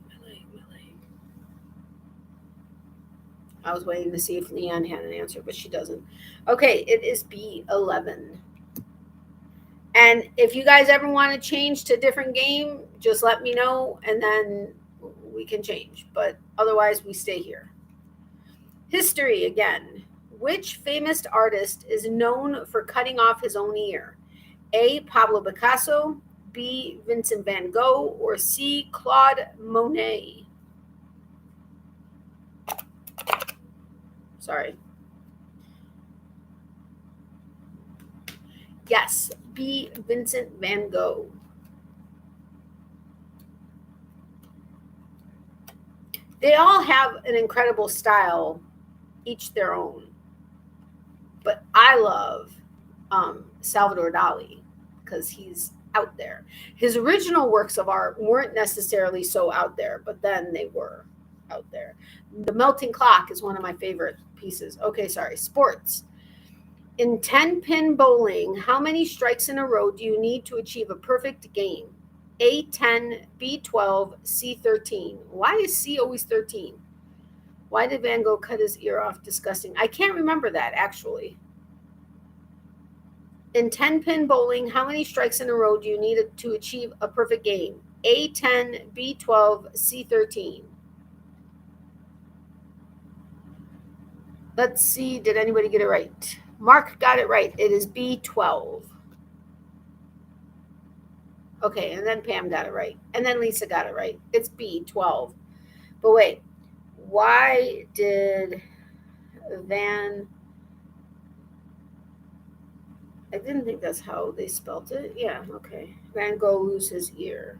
I was waiting to see if Leanne had an answer, but she doesn't. Okay, it is B11. And if you guys ever want to change to a different game, just let me know, and then we can change. But otherwise, we stay here. History again. Which famous artist is known for cutting off his own ear? A, Pablo Picasso, B, Vincent van Gogh, or C, Claude Monet? Sorry. Yes, B, Vincent van Gogh. They all have an incredible style, each their own. But I love Salvador Dali because he's out there. His original works of art weren't necessarily so out there, but then they were out there. The Melting Clock is one of my favorite pieces. Okay, sorry. Sports. In 10-pin bowling, how many strikes in a row do you need to achieve a perfect game? A, 10, B, 12, C, 13. Why is C always 13? Why did Van Gogh cut his ear off? Disgusting. I can't remember that, actually. In 10-pin bowling, how many strikes in a row do you need to achieve a perfect game? A10, B12, C13. Let's see, did anybody get it right? Mark got it right. It is B12. Okay, and then Pam got it right. And then Lisa got it right. It's B12. But wait, why did Van... I didn't think that's how they spelt it. Yeah, okay. Van Gogh lose his ear.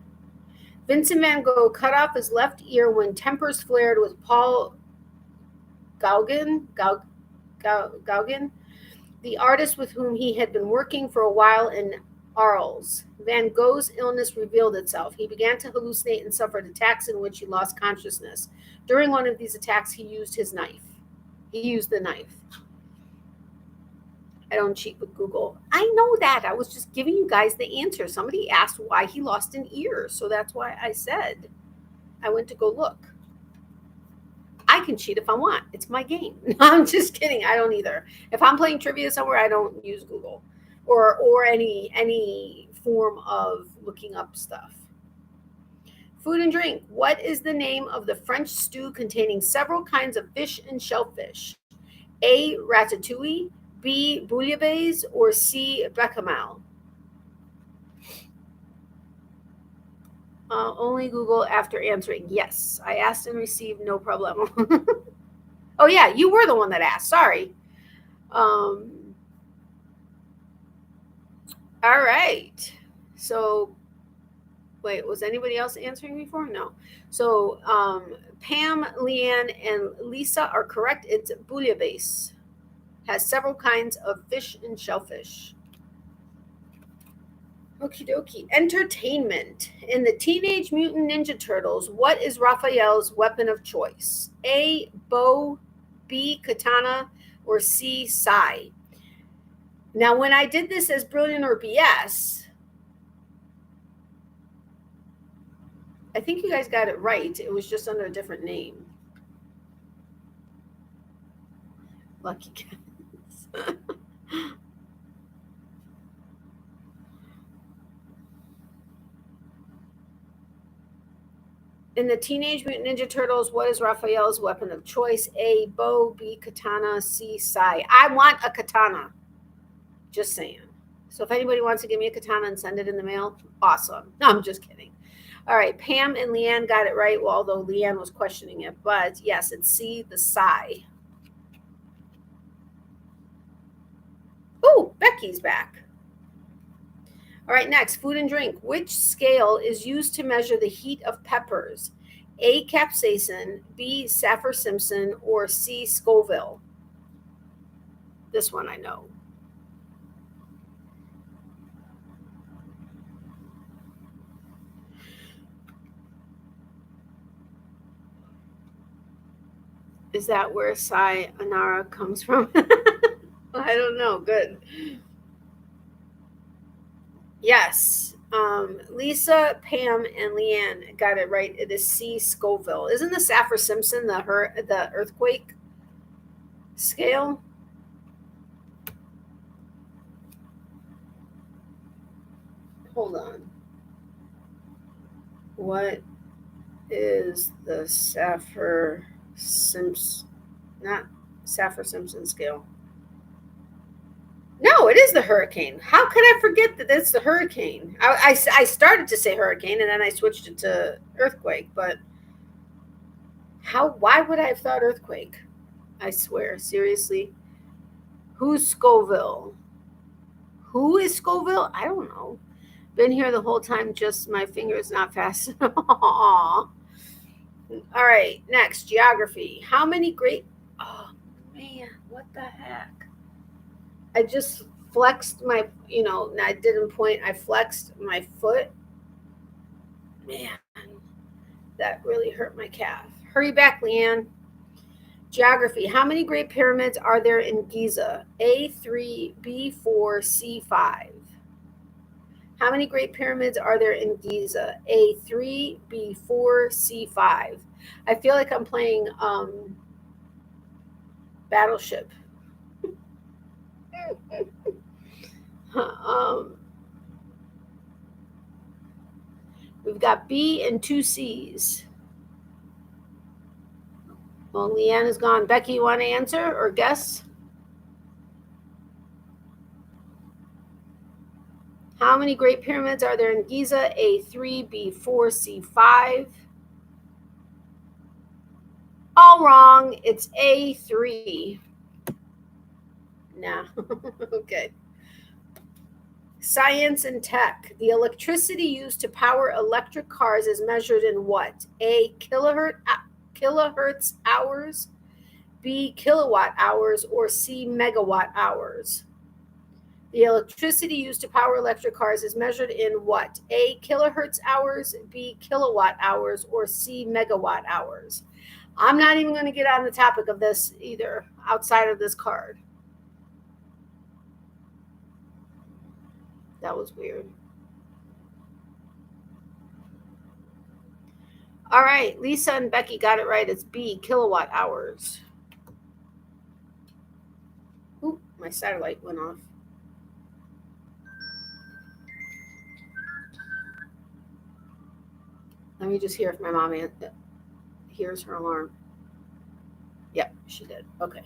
Vincent van Gogh cut off his left ear when tempers flared with Paul Gauguin, the artist with whom he had been working for a while in Arles. Van Gogh's illness revealed itself. He began to hallucinate and suffered attacks in which he lost consciousness. During one of these attacks, he used his knife. He used the knife. I don't cheat with Google. I know that. I was just giving you guys the answer. Somebody asked why he lost an ear, so that's why I said I went to go look. I can cheat if I want. It's my game. No, I'm just kidding. I don't either. If I'm playing trivia somewhere, I don't use Google or any form of looking up stuff. Food and drink. What is the name of the French stew containing several kinds of fish and shellfish? A. Ratatouille, B. Bouillabaisse, or C. Bechamel? Only Google after answering. Yes, I asked and received no problem. Oh, yeah, you were the one that asked. Sorry. All right. So, wait, was anybody else answering before? No. So, Pam, Leanne, and Lisa are correct. It's bouillabaisse. Has several kinds of fish and shellfish. Okie dokie. Entertainment. In the Teenage Mutant Ninja Turtles, what is Raphael's weapon of choice? A. Bow, B. Katana, or C. Sai? Now, when I did this as Brilliant or BS, I think you guys got it right. It was just under a different name. Lucky guys. In the Teenage Mutant Ninja Turtles, what is Raphael's weapon of choice? A. Bow, B. Katana, C. Sai. I want a katana. Just saying. So if anybody wants to give me a katana and send it in the mail, awesome. No, I'm just kidding. All right, Pam and Leanne got it right, well, although Leanne was questioning it. But yes, it's C, the Sai. Oh, Becky's back. All right, next, food and drink. Which scale is used to measure the heat of peppers? A. Capsaicin, B. Saffir-Simpson, or C. Scoville? This one I know. Is that where sayonara comes from? I don't know. Good. Yes. Lisa, Pam, and Leanne got it right. It is C. Scoville. Isn't the Saffir-Simpson the earthquake scale? Hold on. What is the Saffir-Simpson? Not Saffir-Simpson scale. No, it is the hurricane. How could I forget that it's the hurricane? I started to say hurricane and then I switched it to earthquake, but why would I have thought earthquake? I swear, seriously. Who's Scoville? Who is Scoville? I don't know. Been here the whole time, just my fingers not fast. All right, next, geography. How many oh man, what the heck? I just flexed my, I didn't point, I flexed my foot. Man, that really hurt my calf. Hurry back, Leanne. Geography. How many Great Pyramids are there in Giza? A3, B4, C5. How many Great Pyramids are there in Giza? A3, B4, C5. I feel like I'm playing Battleship. We've got B and 2 C's. Well, Leanne is gone. Becky, you want to answer or guess? How many Great Pyramids are there in Giza? A3, B4, C5. All wrong. It's A3. Nah. Okay. Science and tech. The electricity used to power electric cars is measured in what? A, kilohertz hours, B, kilowatt hours, or C, megawatt hours? The electricity used to power electric cars is measured in what? A, kilohertz hours, B, kilowatt hours, or C, megawatt hours? I'm not even going to get on the topic of this either, outside of this card. That was weird. All right, Lisa and Becky got it right. It's B, kilowatt hours. Ooh, my satellite went off. Let me just hear if my mom hears her alarm. Yep, she did. Okay.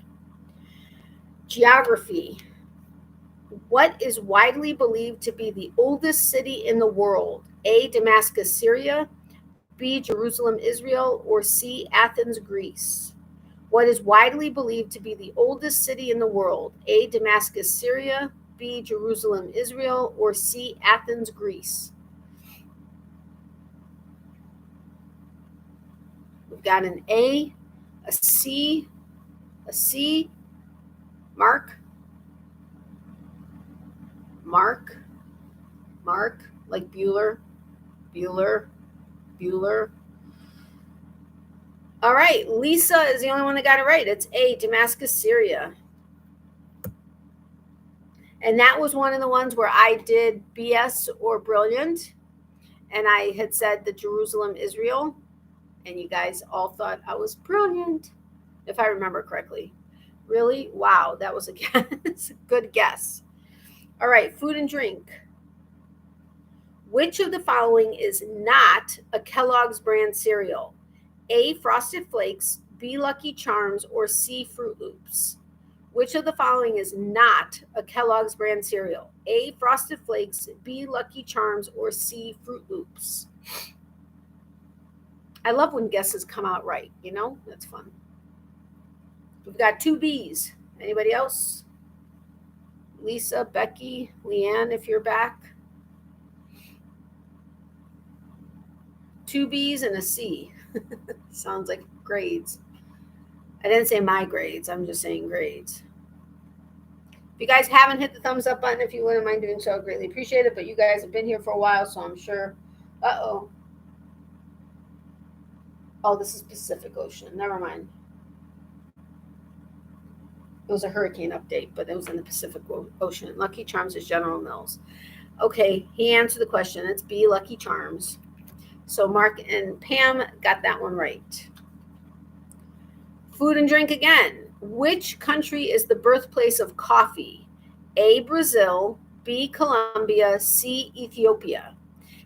Geography. What is widely believed to be the oldest city in the world? A, Damascus, Syria, B, Jerusalem, Israel, or C, Athens, Greece? What is widely believed to be the oldest city in the world? A, Damascus, Syria, B, Jerusalem, Israel, or C, Athens, Greece? We've got an A, a C, Mark, like Bueller. All right, Lisa is the only one that got it right. It's A, Damascus, Syria. And that was one of the ones where I did BS or brilliant. And I had said the Jerusalem, Israel. And you guys all thought I was brilliant, if I remember correctly. Really? Wow, that was a guess. Good guess. All right, food and drink. Which of the following is not a Kellogg's brand cereal? A, Frosted Flakes, B, Lucky Charms, or C, Fruit Loops? Which of the following is not a Kellogg's brand cereal? A, Frosted Flakes, B, Lucky Charms, or C, Fruit Loops? I love when guesses come out right, you know? That's fun. We've got 2 B's. Anybody else? Lisa, Becky, Leanne, if you're back. 2 B's and a C. Sounds like grades. I didn't say my grades. I'm just saying grades. If you guys haven't hit the thumbs up button, if you wouldn't mind doing so, I'd greatly appreciate it. But you guys have been here for a while, so I'm sure. Uh-oh. Oh, this is Pacific Ocean. Never mind. It was a hurricane update, but it was in the Pacific Ocean. Lucky Charms is General Mills. Okay, he answered the question. It's B, Lucky Charms. So Mark and Pam got that one right. Food and drink again. Which country is the birthplace of coffee? A, Brazil, B, Colombia, C, Ethiopia.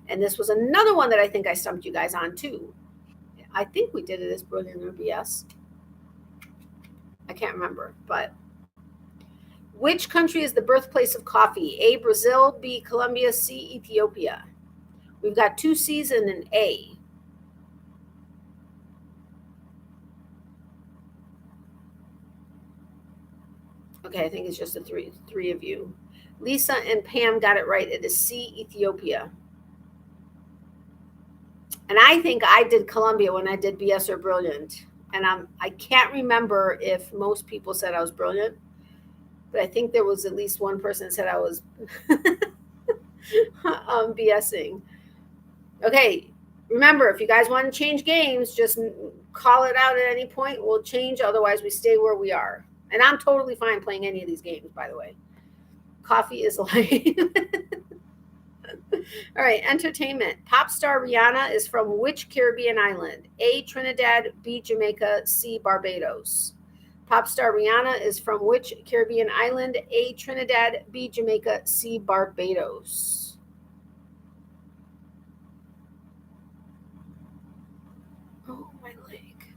And this was another one that I think I stumped you guys on too. I think we did it as brilliant or BS. I can't remember, but which country is the birthplace of coffee? A, Brazil, B, Colombia, C, Ethiopia. We've got 2 C's and an A. Okay, I think it's just the three of you. Lisa and Pam got it right. It is C, Ethiopia. And I think I did Colombia when I did BS or brilliant. And I can't remember if most people said I was brilliant, but I think there was at least one person that said I was BSing. Okay, remember, if you guys want to change games, just call it out at any point. We'll change. Otherwise, we stay where we are. And I'm totally fine playing any of these games, by the way. Coffee is life. All right, entertainment. Pop star Rihanna is from which Caribbean island? A, Trinidad, B, Jamaica, C, Barbados. Pop star Rihanna is from which Caribbean island? A, Trinidad, B, Jamaica, C, Barbados. Oh, my leg.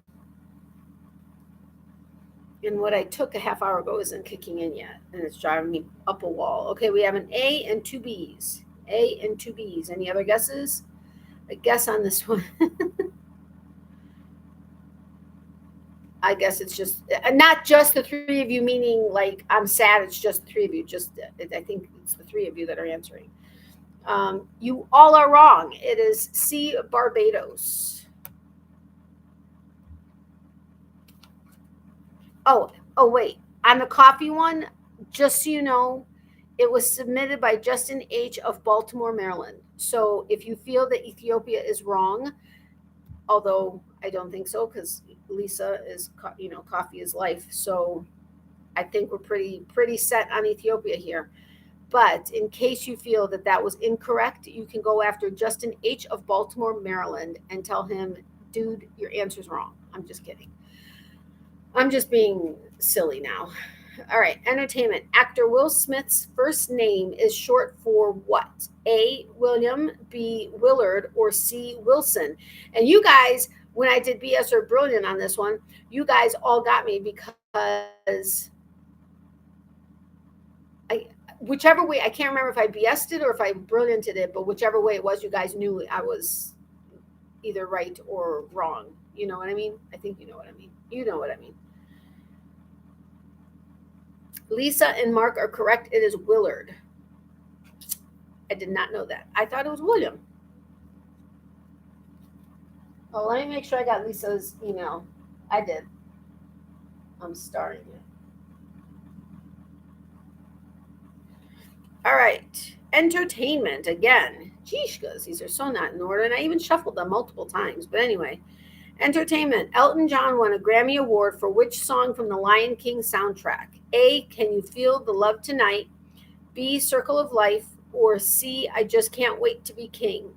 And what I took a half hour ago isn't kicking in yet, and it's driving me up a wall. Okay, we have an A and two B's. A and two B's. Any other guesses? A guess on this one. I guess it's just not just the three of you, meaning like I'm sad it's just the three of you. Just I think it's the three of you that are answering. You all are wrong. It is C, Barbados. Oh, wait. On the coffee one, just so you know, it was submitted by Justin H. of Baltimore, Maryland. So if you feel that Ethiopia is wrong, although I don't think so, because Lisa is, coffee is life. So I think we're pretty set on Ethiopia here. But in case you feel that that was incorrect, you can go after Justin H. of Baltimore, Maryland, and tell him, dude, your answer's wrong. I'm just kidding. I'm just being silly now. All right, entertainment. Actor Will Smith's first name is short for what? A, William, B, Willard, or C, Wilson. And you guys, when I did BS or Brilliant on this one, you guys all got me because whichever way, I can't remember if I BS'd it or if I brillianted it, but whichever way it was, you guys knew I was either right or wrong. You know what I mean? I think you know what I mean. You know what I mean. Lisa and Mark are correct. It is Willard. I did not know that. I thought it was William. Oh, let me make sure I got Lisa's email. I did. I'm starting it. All right. Entertainment again. Jeez, these are so not in order. And I even shuffled them multiple times. But anyway, entertainment. Elton John won a Grammy Award for which song from the Lion King soundtrack? A, Can You Feel the Love Tonight? B, Circle of Life, or C, I Just Can't Wait to Be King?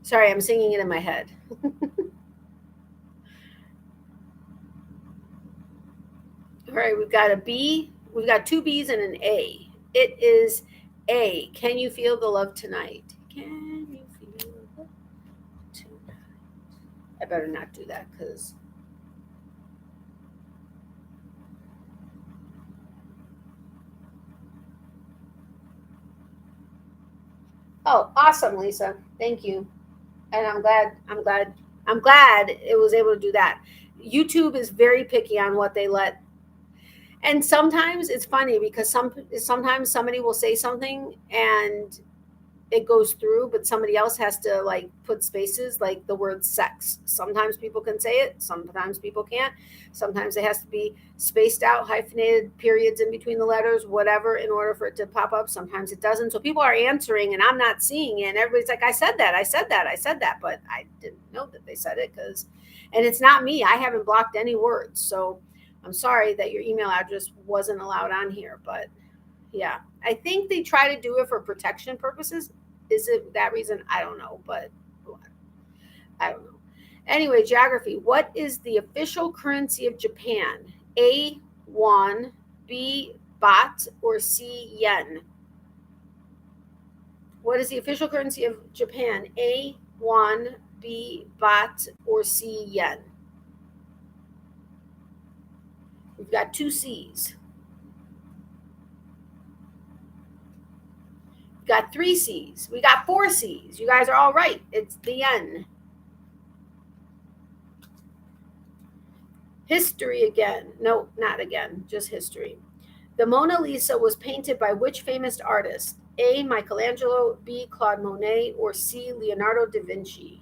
Sorry, I'm singing it in my head. All right, we've got a B. We've got two B's and an A. It is A, Can You Feel the Love Tonight? Can you feel the love tonight? I better not do that because... Oh, awesome, Lisa. Thank you. And I'm glad it was able to do that. YouTube is very picky on what they let. And sometimes it's funny because sometimes somebody will say something and it goes through, but somebody else has to like put spaces, like the word sex. Sometimes people can say it, sometimes people can't. Sometimes it has to be spaced out, hyphenated, periods in between the letters, whatever, in order for it to pop up. Sometimes it doesn't. So people are answering and I'm not seeing it. And everybody's like, I said that, but I didn't know that they said it and it's not me. I haven't blocked any words. So I'm sorry that your email address wasn't allowed on here, but yeah, I think they try to do it for protection purposes. Is it that reason? I don't know, but I don't know. Anyway, geography. What is the official currency of Japan? A, won, B, baht, or C, yen? What is the official currency of Japan? A, won, B, baht, or C, yen? We've got two C's. We got three C's. We got four C's. You guys are all right. It's the yen. History again. No, not again. Just history. The Mona Lisa was painted by which famous artist? A, Michelangelo, B, Claude Monet, or C, Leonardo da Vinci?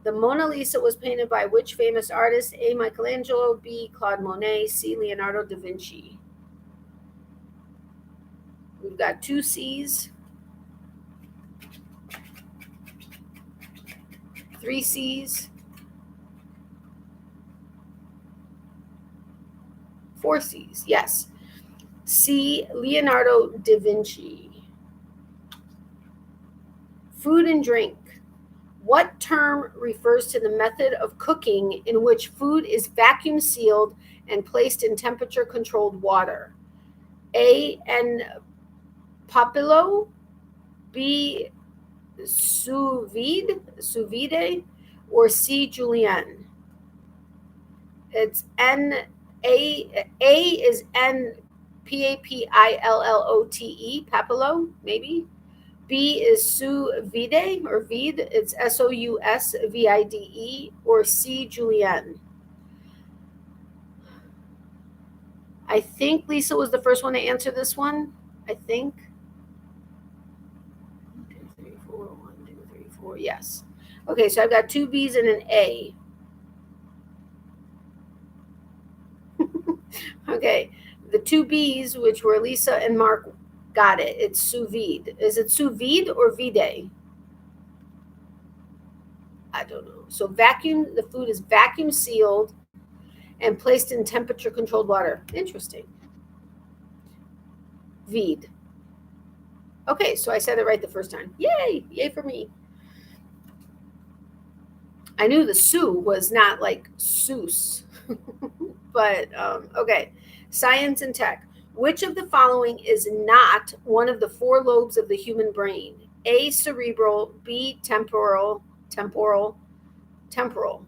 The Mona Lisa was painted by which famous artist? A, Michelangelo, B, Claude Monet, C, Leonardo da Vinci? We've got two C's, three C's, four C's. Yes. C, Leonardo da Vinci. Food and drink. What term refers to the method of cooking in which food is vacuum sealed and placed in temperature controlled water? A. En papillo. B. Sous vide, or C. Julienne? It's N. A is N. Papillote, papillo, maybe. B is sous vide or vide. It's Sousvide, or C. Julienne. I think Lisa was the first one to answer this one. I think. 1, 2, 3, 4. 1, 2, 3, 4. Yes. Okay, so I've got 2 B's and an A. Okay, the 2 B's, which were Lisa and Mark, got it. It's sous vide. Is it sous vide or vide? I don't know. So the food is vacuum sealed and placed in temperature controlled water. Interesting. Vide. Okay, so I said it right the first time. Yay! Yay for me. I knew the Sue was not like Seuss. But, okay. Science and tech. Which of the following is not one of the 4 lobes of the human brain? A. Cerebral. B. Temporal lobe. Temporal.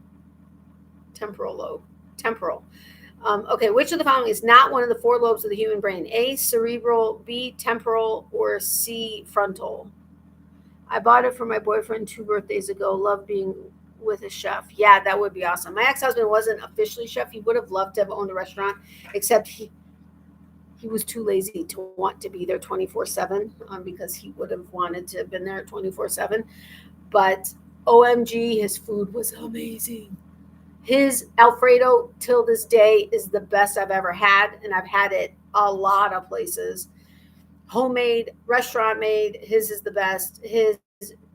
Okay, which of the following is not one of the 4 lobes of the human brain? A. Cerebral. B. Temporal. Or C. Frontal? I bought it for my boyfriend 2 birthdays ago. Love being with a chef. Yeah, that would be awesome. My ex-husband wasn't officially chef. He would have loved to have owned a restaurant, except he was too lazy to want to be there 24/7, because he would have wanted to have been there 24/7. But OMG, his food was amazing. His Alfredo till this day is the best I've ever had, and I've had it a lot of places. Homemade, restaurant made. His is the best. His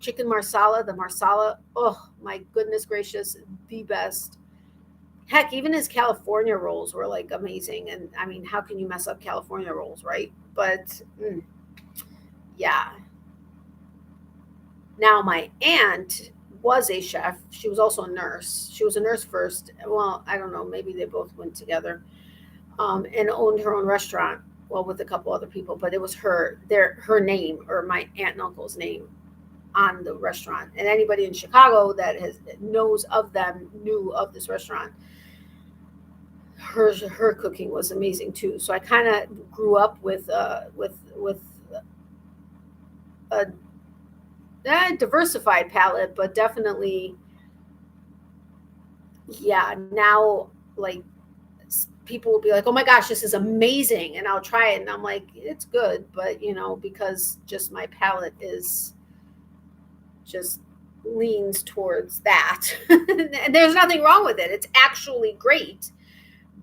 chicken marsala, the marsala, oh my goodness gracious, the best. Heck, even his California rolls were like amazing. And I mean, how can you mess up California rolls, right? But yeah. Now, my aunt was a chef. She was also a nurse. She was a nurse first. Well, I don't know. Maybe they both went together, and owned her own restaurant. Well, with a couple other people, but it was her name, or my aunt and uncle's name, on the restaurant. And anybody in Chicago that knows of them knew of this restaurant. Her cooking was amazing too. So I kind of grew up with a diversified palate, but definitely, yeah. Now, like, people will be like, "Oh my gosh, this is amazing," and I'll try it, and I'm like, "It's good," but because just my palate is just leans towards that. And there's nothing wrong with it. It's actually great,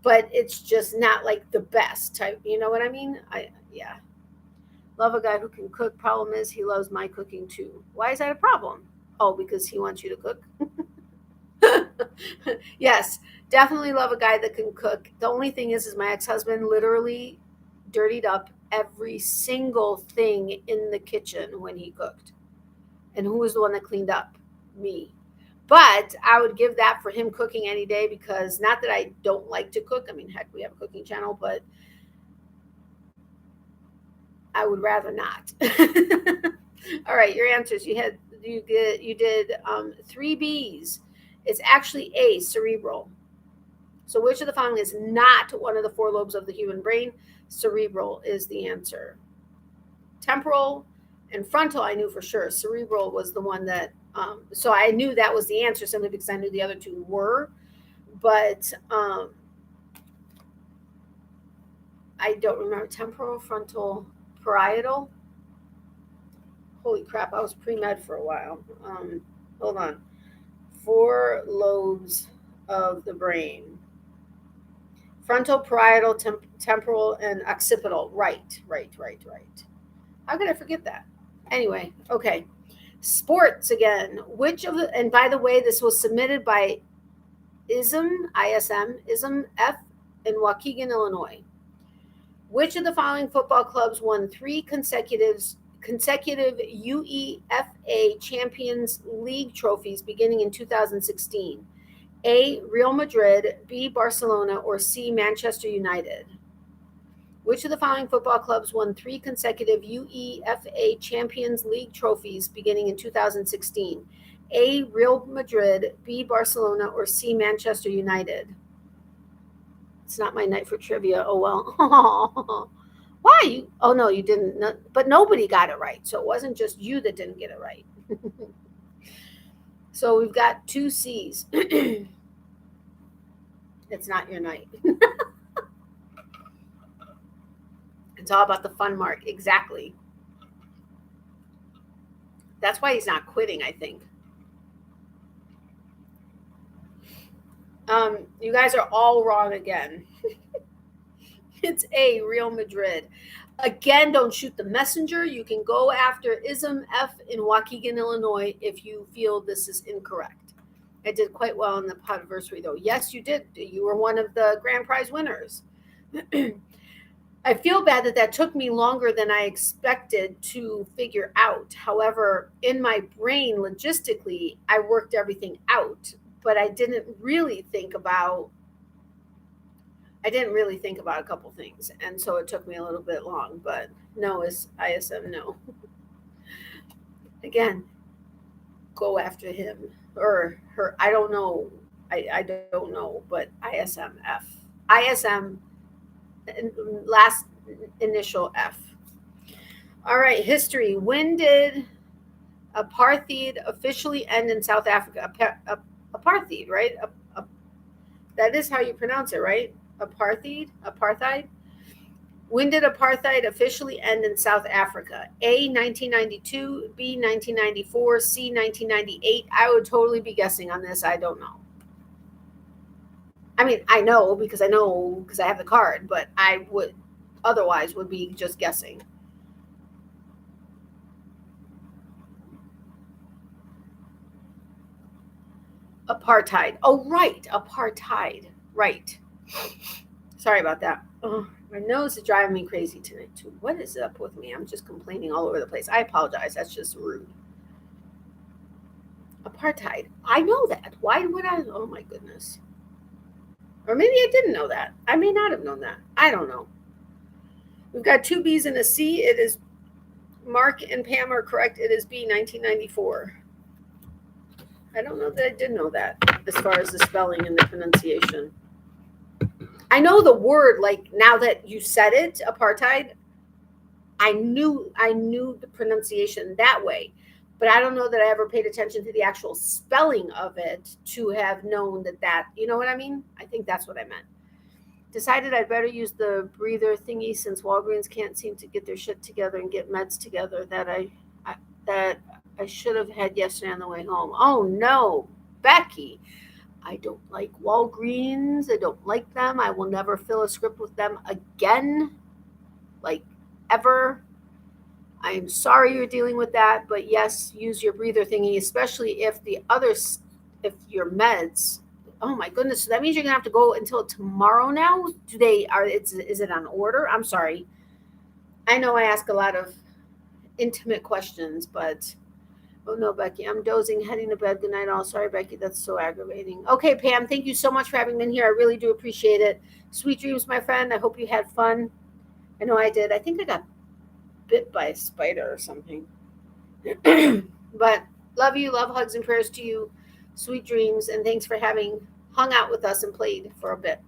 but it's just not like the best type. You know what I mean? Yeah. Love a guy who can cook. Problem is, he loves my cooking too. Why is that a problem? Oh, because he wants you to cook. Yes, definitely love a guy that can cook. The only thing is my ex-husband literally dirtied up every single thing in the kitchen when he cooked. And who was the one that cleaned up? Me. But I would give that for him cooking any day, because not that I don't like to cook. I mean, heck, we have a cooking channel, but I would rather not. All right, your answers. You did 3 B's. It's actually A, cerebral. So which of the following is not one of the 4 lobes of the human brain? Cerebral is the answer. Temporal and frontal, I knew for sure. Cerebral was the one that, so I knew that was the answer simply because I knew the other 2 were. But I don't remember. Temporal, frontal, parietal. Holy crap, I was pre-med for a while. Hold on. 4 lobes of the brain. Frontal, parietal, temporal, and occipital. Right. How could I forget that? Anyway, okay. Sports again. And by the way, this was submitted by ISM F in Waukegan, Illinois. Which of the following football clubs won 3 consecutive consecutive UEFA Champions League trophies beginning in 2016? A, Real Madrid, B, Barcelona, or C, Manchester United? Which of the following football clubs won 3 consecutive UEFA Champions League trophies beginning in 2016? A, Real Madrid, B, Barcelona, or C, Manchester United? It's not my night for trivia. Oh, well. Why? Oh, no, you didn't. But nobody got it right. So it wasn't just you that didn't get it right. So we've got 2 C's. It's not your night. It's all about the fun, Mark. Exactly. That's why he's not quitting, I think. You guys are all wrong again. It's A, Real Madrid. Again, don't shoot the messenger. You can go after Ism F in Waukegan, Illinois, if you feel this is incorrect. I did quite well in the podiversary, though. Yes, you did. You were one of the grand prize winners. I feel bad that took me longer than I expected to figure out. However, in my brain, logistically, I worked everything out, but I didn't really think about a couple things. And so it took me a little bit long, but no is ISM, no. Again, go after him or her. I don't know. I don't know, but ISMF. ISM, last initial F. All right, history. When did apartheid officially end in South Africa? Apartheid, right? That is how you pronounce it, right? Apartheid. When did apartheid officially end in South Africa? A, 1992, B, 1994, C, 1998. I would totally be guessing on this. I don't know. I mean, I know because I have the card, but I would otherwise would be just guessing. Apartheid. Oh, right. Apartheid. Right. Sorry about that. Oh, my nose is driving me crazy tonight, too. What is up with me? I'm just complaining all over the place. I apologize. That's just rude. Apartheid. I know that. Why would I? Oh, my goodness. Or maybe I didn't know that. I may not have known that. I don't know. We've got 2 B's and a C. It is Mark and Pam are correct. It is B, 1994. I don't know that I did know that as far as the spelling and the pronunciation. I know the word, like now that you said it, apartheid, I knew the pronunciation that way, but I don't know that I ever paid attention to the actual spelling of it to have known that, you know what I mean? I think that's what I meant. Decided I'd better use the breather thingy since Walgreens can't seem to get their shit together and get meds together that I should have had yesterday on the way home. Oh no, Becky. I don't like Walgreens. I don't like them. I will never fill a script with them again, like ever. I am sorry you're dealing with that, but yes, use your breather thingy, especially if your meds. Oh my goodness, so that means you're gonna have to go until tomorrow now. Is it on order? I'm sorry. I know I ask a lot of intimate questions, but oh no, Becky, I'm dozing, heading to bed. Good night all. Sorry, Becky, that's so aggravating. Okay, Pam, thank you so much for having been here. I really do appreciate it. Sweet dreams, my friend. I hope you had fun. I know I did. I think I got bit by a spider or something. But love you, love, hugs, and prayers to you. Sweet dreams, and thanks for having hung out with us and played for a bit.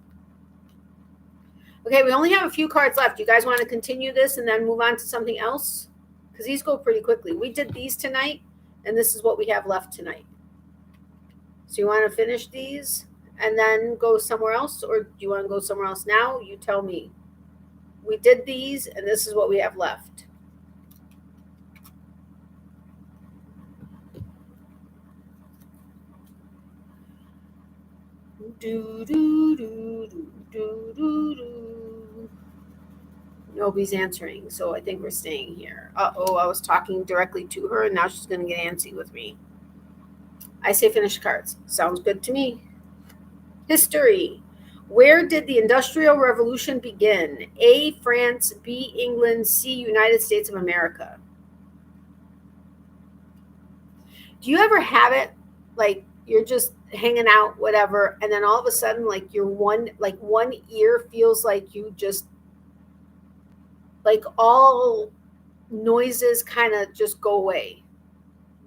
Okay, we only have a few cards left. You guys want to continue this and then move on to something else? Because these go pretty quickly. We did these tonight. And this is what we have left tonight. So you want to finish these and then go somewhere else? Or do you want to go somewhere else now? You tell me. We did these, and this is what we have left. Nobody's answering, so I think we're staying here. Uh-oh, I was talking directly to her, and now she's going to get antsy with me. I say finish cards. Sounds good to me. History. Where did the Industrial Revolution begin? A, France, B, England, C, United States of America. Do you ever have it like you're just hanging out, whatever, and then all of a sudden, like one ear feels like you just like all noises kind of just go away,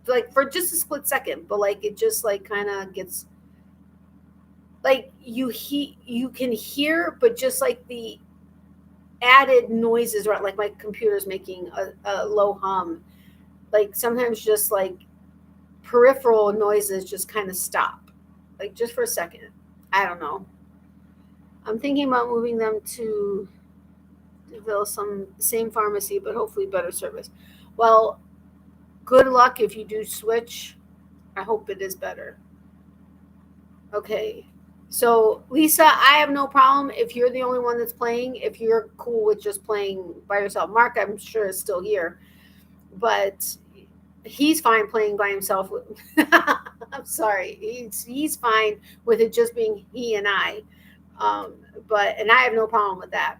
like for just a split second, but like it just like kind of gets like you can hear, but just like the added noises, right? Like my computer's making a low hum. Like sometimes just like peripheral noises just kind of stop, like just for a second. I don't know. I'm thinking about moving them to Deville, some same pharmacy, but hopefully better service. Well, good luck if you do switch. I hope it is better. Okay. So, Lisa, I have no problem if you're the only one that's playing, if you're cool with just playing by yourself. Mark, I'm sure, is still here, but he's fine playing by himself. I'm sorry. He's fine with it just being he and I. And I have no problem with that,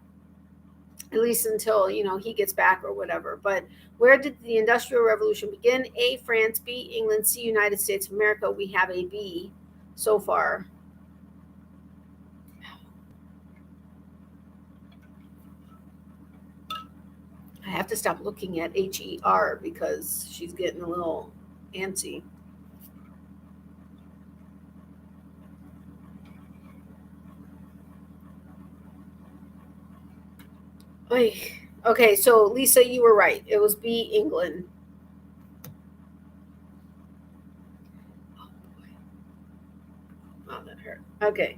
at least until, he gets back or whatever. But where did the Industrial Revolution begin? A, France. B, England. C, United States of America. We have a B so far. I have to stop looking at HER because she's getting a little antsy. Okay, so Lisa, you were right. It was B, England. Oh boy. Oh, that hurt. Okay.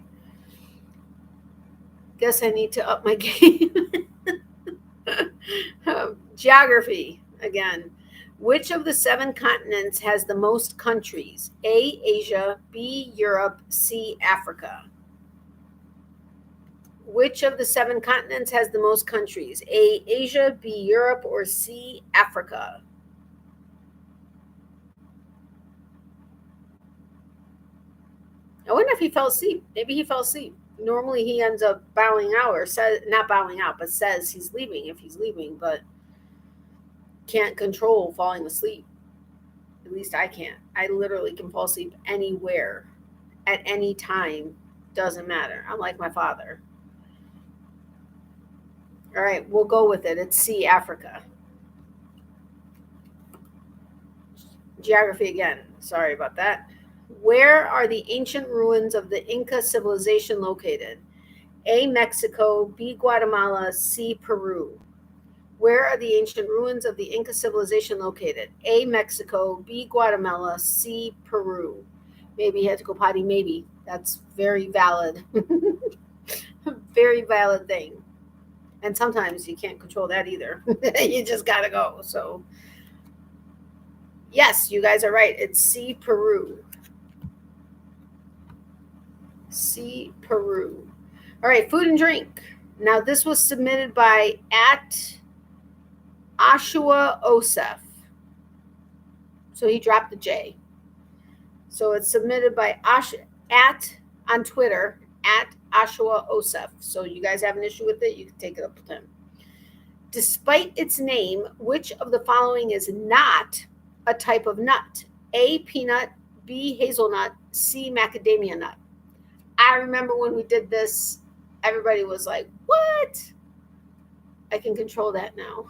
Guess I need to up my game. Geography again. Which of the 7 continents has the most countries? A, Asia. B, Europe. C, Africa. Which of the 7 continents has the most countries? A, Asia. B, Europe. Or C, Africa? I wonder if he fell asleep. Maybe he fell asleep. Normally he ends up bowing out, or says, not bowing out, but says he's leaving if he's leaving, but can't control falling asleep. At least I can't. I literally can fall asleep anywhere at any time. Doesn't matter. I'm like my father. All right, we'll go with it. It's C, Africa. Geography again. Sorry about that. Where are the ancient ruins of the Inca civilization located? A, Mexico. B, Guatemala. C, Peru. Where are the ancient ruins of the Inca civilization located? A, Mexico. B, Guatemala. C, Peru. Maybe he had to go potty. Maybe. That's very valid. Very valid thing. And sometimes you can't control that either. You just got to go. So, yes, you guys are right. It's C, Peru. C, Peru. All right, food and drink. Now, this was submitted by @Y.O.H. So he dropped the J. So it's submitted by on Twitter @Y.O.H. So you guys have an issue with it, you can take it up with him. Despite its name, which of the following is not a type of nut? A, peanut. B, hazelnut. C, macadamia nut. I remember when we did this, everybody was like, what? I can control that now.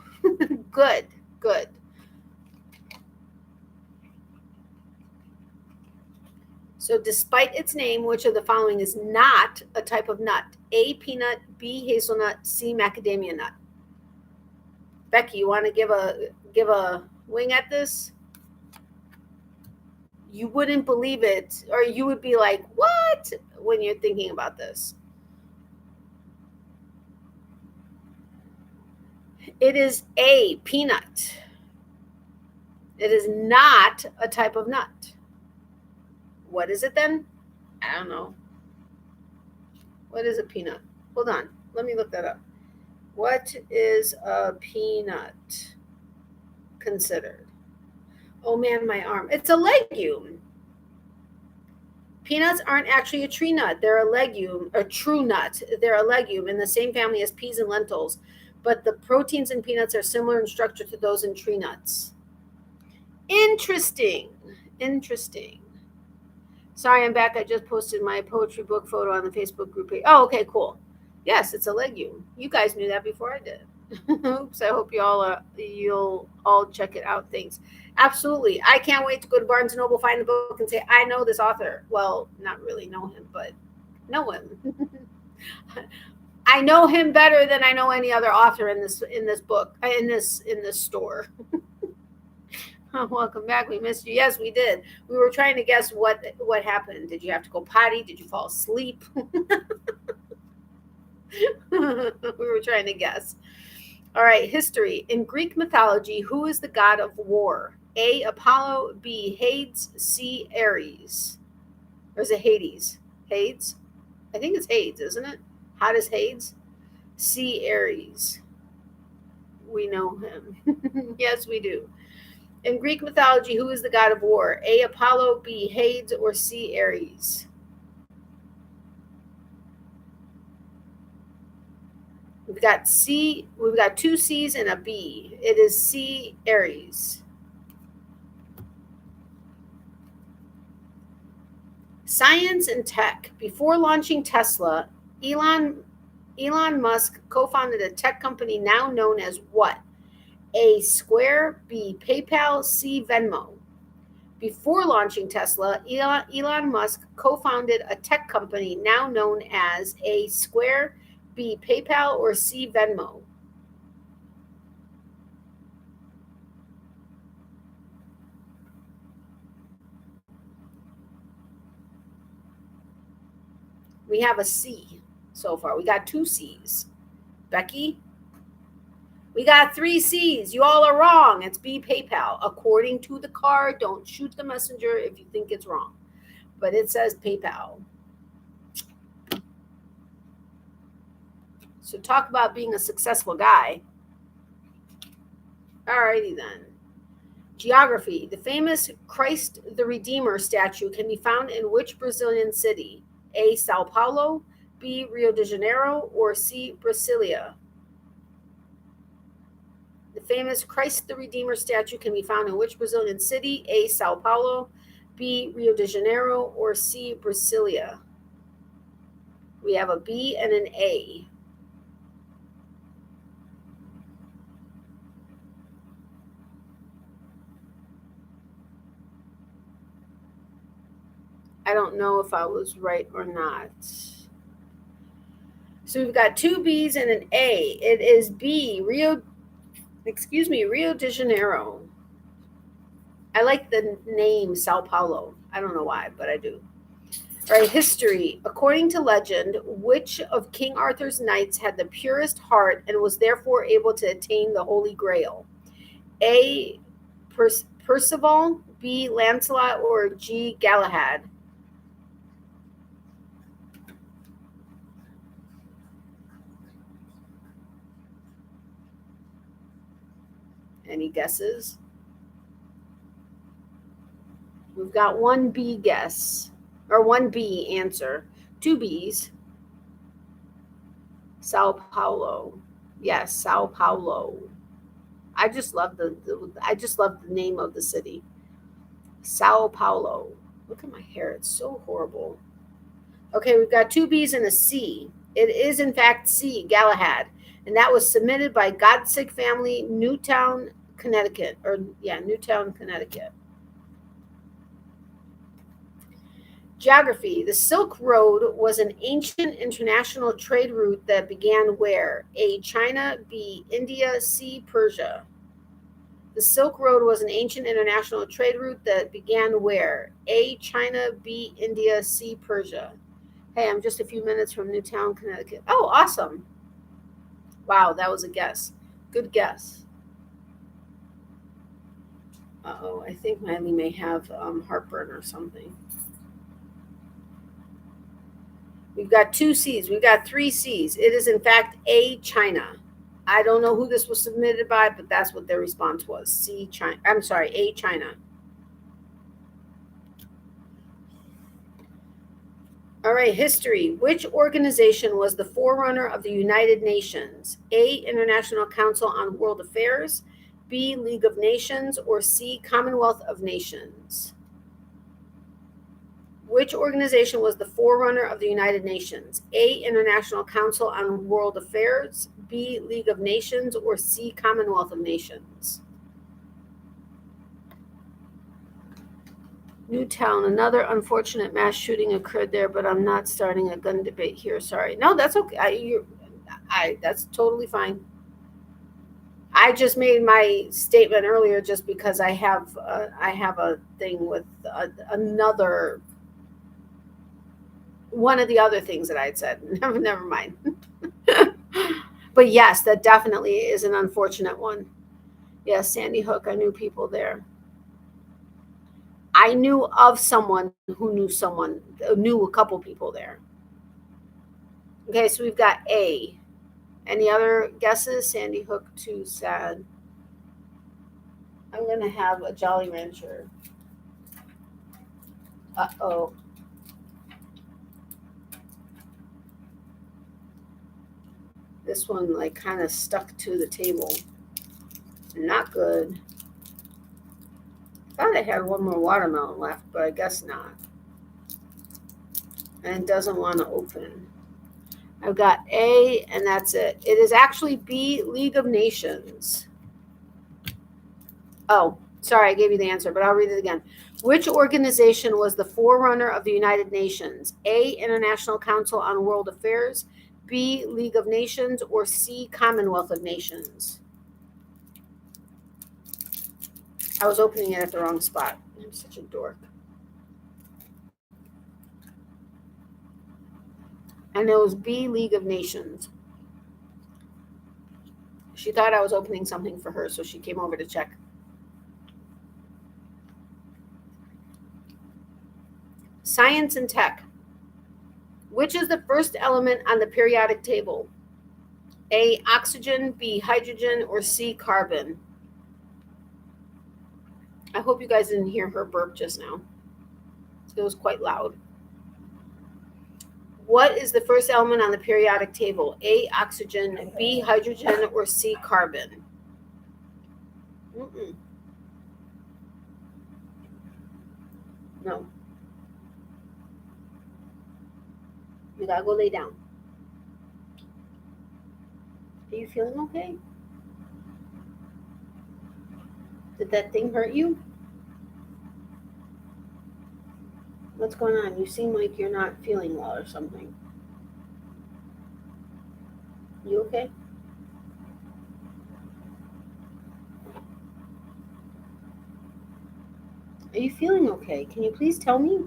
Good. So despite its name, which of the following is not a type of nut? A, peanut. B, hazelnut. C, macadamia nut. Becky, you want to give a wing at this? You wouldn't believe it, or you would be like, what? When you're thinking about this. It is A, peanut. It is not a type of nut. What is it then? I don't know. What is a peanut? Hold on. Let me look that up. What is a peanut considered? Oh man, my arm. It's a legume. Peanuts aren't actually a tree nut. They're a legume, a true nut. They're a legume in the same family as peas and lentils, but the proteins in peanuts are similar in structure to those in tree nuts. Interesting. Interesting. Sorry, I'm back. I just posted my poetry book photo on the Facebook group page. Oh, okay, cool. Yes, it's a legume. You guys knew that before I did. Oops, I hope you'll all check it out. Thanks. Absolutely. I can't wait to go to Barnes & Noble, find the book, and say, I know this author. Well, not really know him, but know him. I know him better than I know any other author in this book, in this store. Welcome back. We missed you. Yes, we did. We were trying to guess what happened. Did you have to go potty? Did you fall asleep? We were trying to guess. All right, history. In Greek mythology, who is the god of war? A, Apollo, B, Hades, C, Ares. Or is it Hades? Hades? I think it's Hades, isn't it? How does Hades? C, Ares. We know him. Yes, we do. In Greek mythology, who is the god of war? A, Apollo, B, Hades, or C, Ares? We've got two C's and a B. It is C, Ares. Science and tech. Before launching Tesla, Elon Musk co-founded a tech company now known as what? A, Square, B, PayPal, C, Venmo. Before launching Tesla, Elon Musk co-founded a tech company now known as A, Square, B, PayPal, or C, Venmo. We have a C so far. We got two C's. Becky? We got three C's. You all are wrong. It's B, PayPal. According to the card, don't shoot the messenger if you think it's wrong. But it says PayPal. So talk about being a successful guy. Alrighty then. Geography. The famous Christ the Redeemer statue can be found in which Brazilian city? A, Sao Paulo, B, Rio de Janeiro, or C, Brasilia? The famous Christ the Redeemer statue can be found in which Brazilian city? A, Sao Paulo, B, Rio de Janeiro, or C, Brasilia? We have a B and an A. I don't know if I was right or not. So we've got two B's and an A. It is B, Rio de Janeiro. I like the name Sao Paulo. I don't know why, but I do. All right, history. According to legend, which of King Arthur's knights had the purest heart and was therefore able to attain the Holy Grail? A, Percival, B, Lancelot, or G, Galahad? Any guesses? We've got one B guess, or one B answer. Two B's. Sao Paulo. Yes, Sao Paulo. I just love the name of the city. Sao Paulo. Look at my hair. It's so horrible. Okay, we've got two B's and a C. It is, in fact, C, Galahad. And that was submitted by Godsick family, Newtown, Connecticut. Newtown, Connecticut. Geography. The Silk Road was an ancient international trade route that began where? A, China, B, India, C, Persia. The Silk Road was an ancient international trade route that began where? A, China, B, India, C, Persia. Hey, I'm just a few minutes from Newtown, Connecticut. Oh, awesome. Wow, that was a guess. Good guess. Uh-oh, I think Miley may have heartburn or something. We've got two C's. We've got three C's. It is, in fact, A, China. I don't know who this was submitted by, but that's what their response was. C, China. I'm sorry, A, China. All right, history. Which organization was the forerunner of the United Nations? A, International Council on World Affairs, B, League of Nations, or C, Commonwealth of Nations? Which organization was the forerunner of the United Nations? A, International Council on World Affairs, B, League of Nations, or C, Commonwealth of Nations? Newtown, another unfortunate mass shooting occurred there, but I'm not starting a gun debate here. Sorry. No, that's okay. That's totally fine. I just made my statement earlier just because I have a thing with another one of the other things that I had said. Never mind. But yes, that definitely is an unfortunate one. Yes, Sandy Hook. I knew people there. I knew of someone who knew a couple people there. Okay, so we've got A. Any other guesses? Sandy Hook, too sad. I'm going to have a Jolly Rancher. Uh-oh. This one, like, kind of stuck to the table. Not good. I thought I had one more watermelon left, but I guess not. And it doesn't want to open. I've got A, and that's it. It is actually B, League of Nations. Oh, sorry, I gave you the answer, but I'll read it again. Which organization was the forerunner of the United Nations? A, International Council on World Affairs, B, League of Nations, or C, Commonwealth of Nations? I was opening it at the wrong spot. I'm such a dork. And it was B, League of Nations. She thought I was opening something for her, so she came over to check. Science and tech. Which is the first element on the periodic table? A, oxygen, B, hydrogen, or C, carbon? I hope you guys didn't hear her burp just now. It was quite loud. What is the first element on the periodic table? A, oxygen, B, hydrogen, or C, carbon? No. You gotta go lay down. Are you feeling okay? Did that thing hurt you? What's going on? You seem like you're not feeling well or something. You okay? Are you feeling okay? Can you please tell me?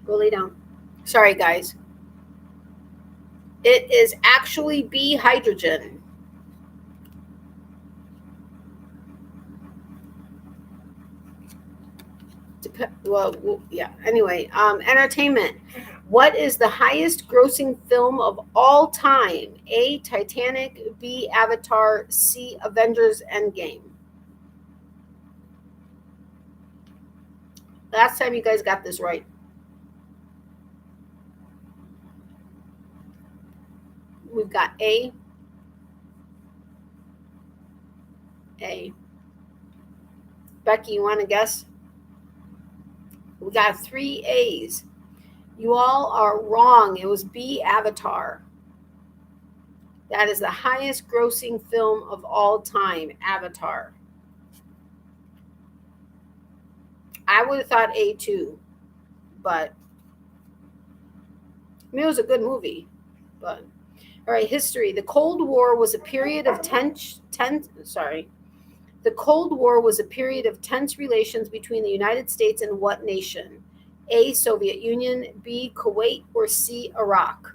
Go lay down. Sorry, guys. It is actually B, hydrogen. Well, yeah. Anyway, entertainment. What is the highest grossing film of all time? A, Titanic, B, Avatar, C, Avengers Endgame. Last time you guys got this right. We've got A. Becky, you want to guess? We got 3 A's. You all are wrong. It was B, Avatar. That is the highest grossing film of all time, Avatar. I would have thought A too, but I mean, it was a good movie. But all right, history. The Cold War was a period of tense relations between the United States and what nation? A, Soviet Union, B, Kuwait, or C, Iraq?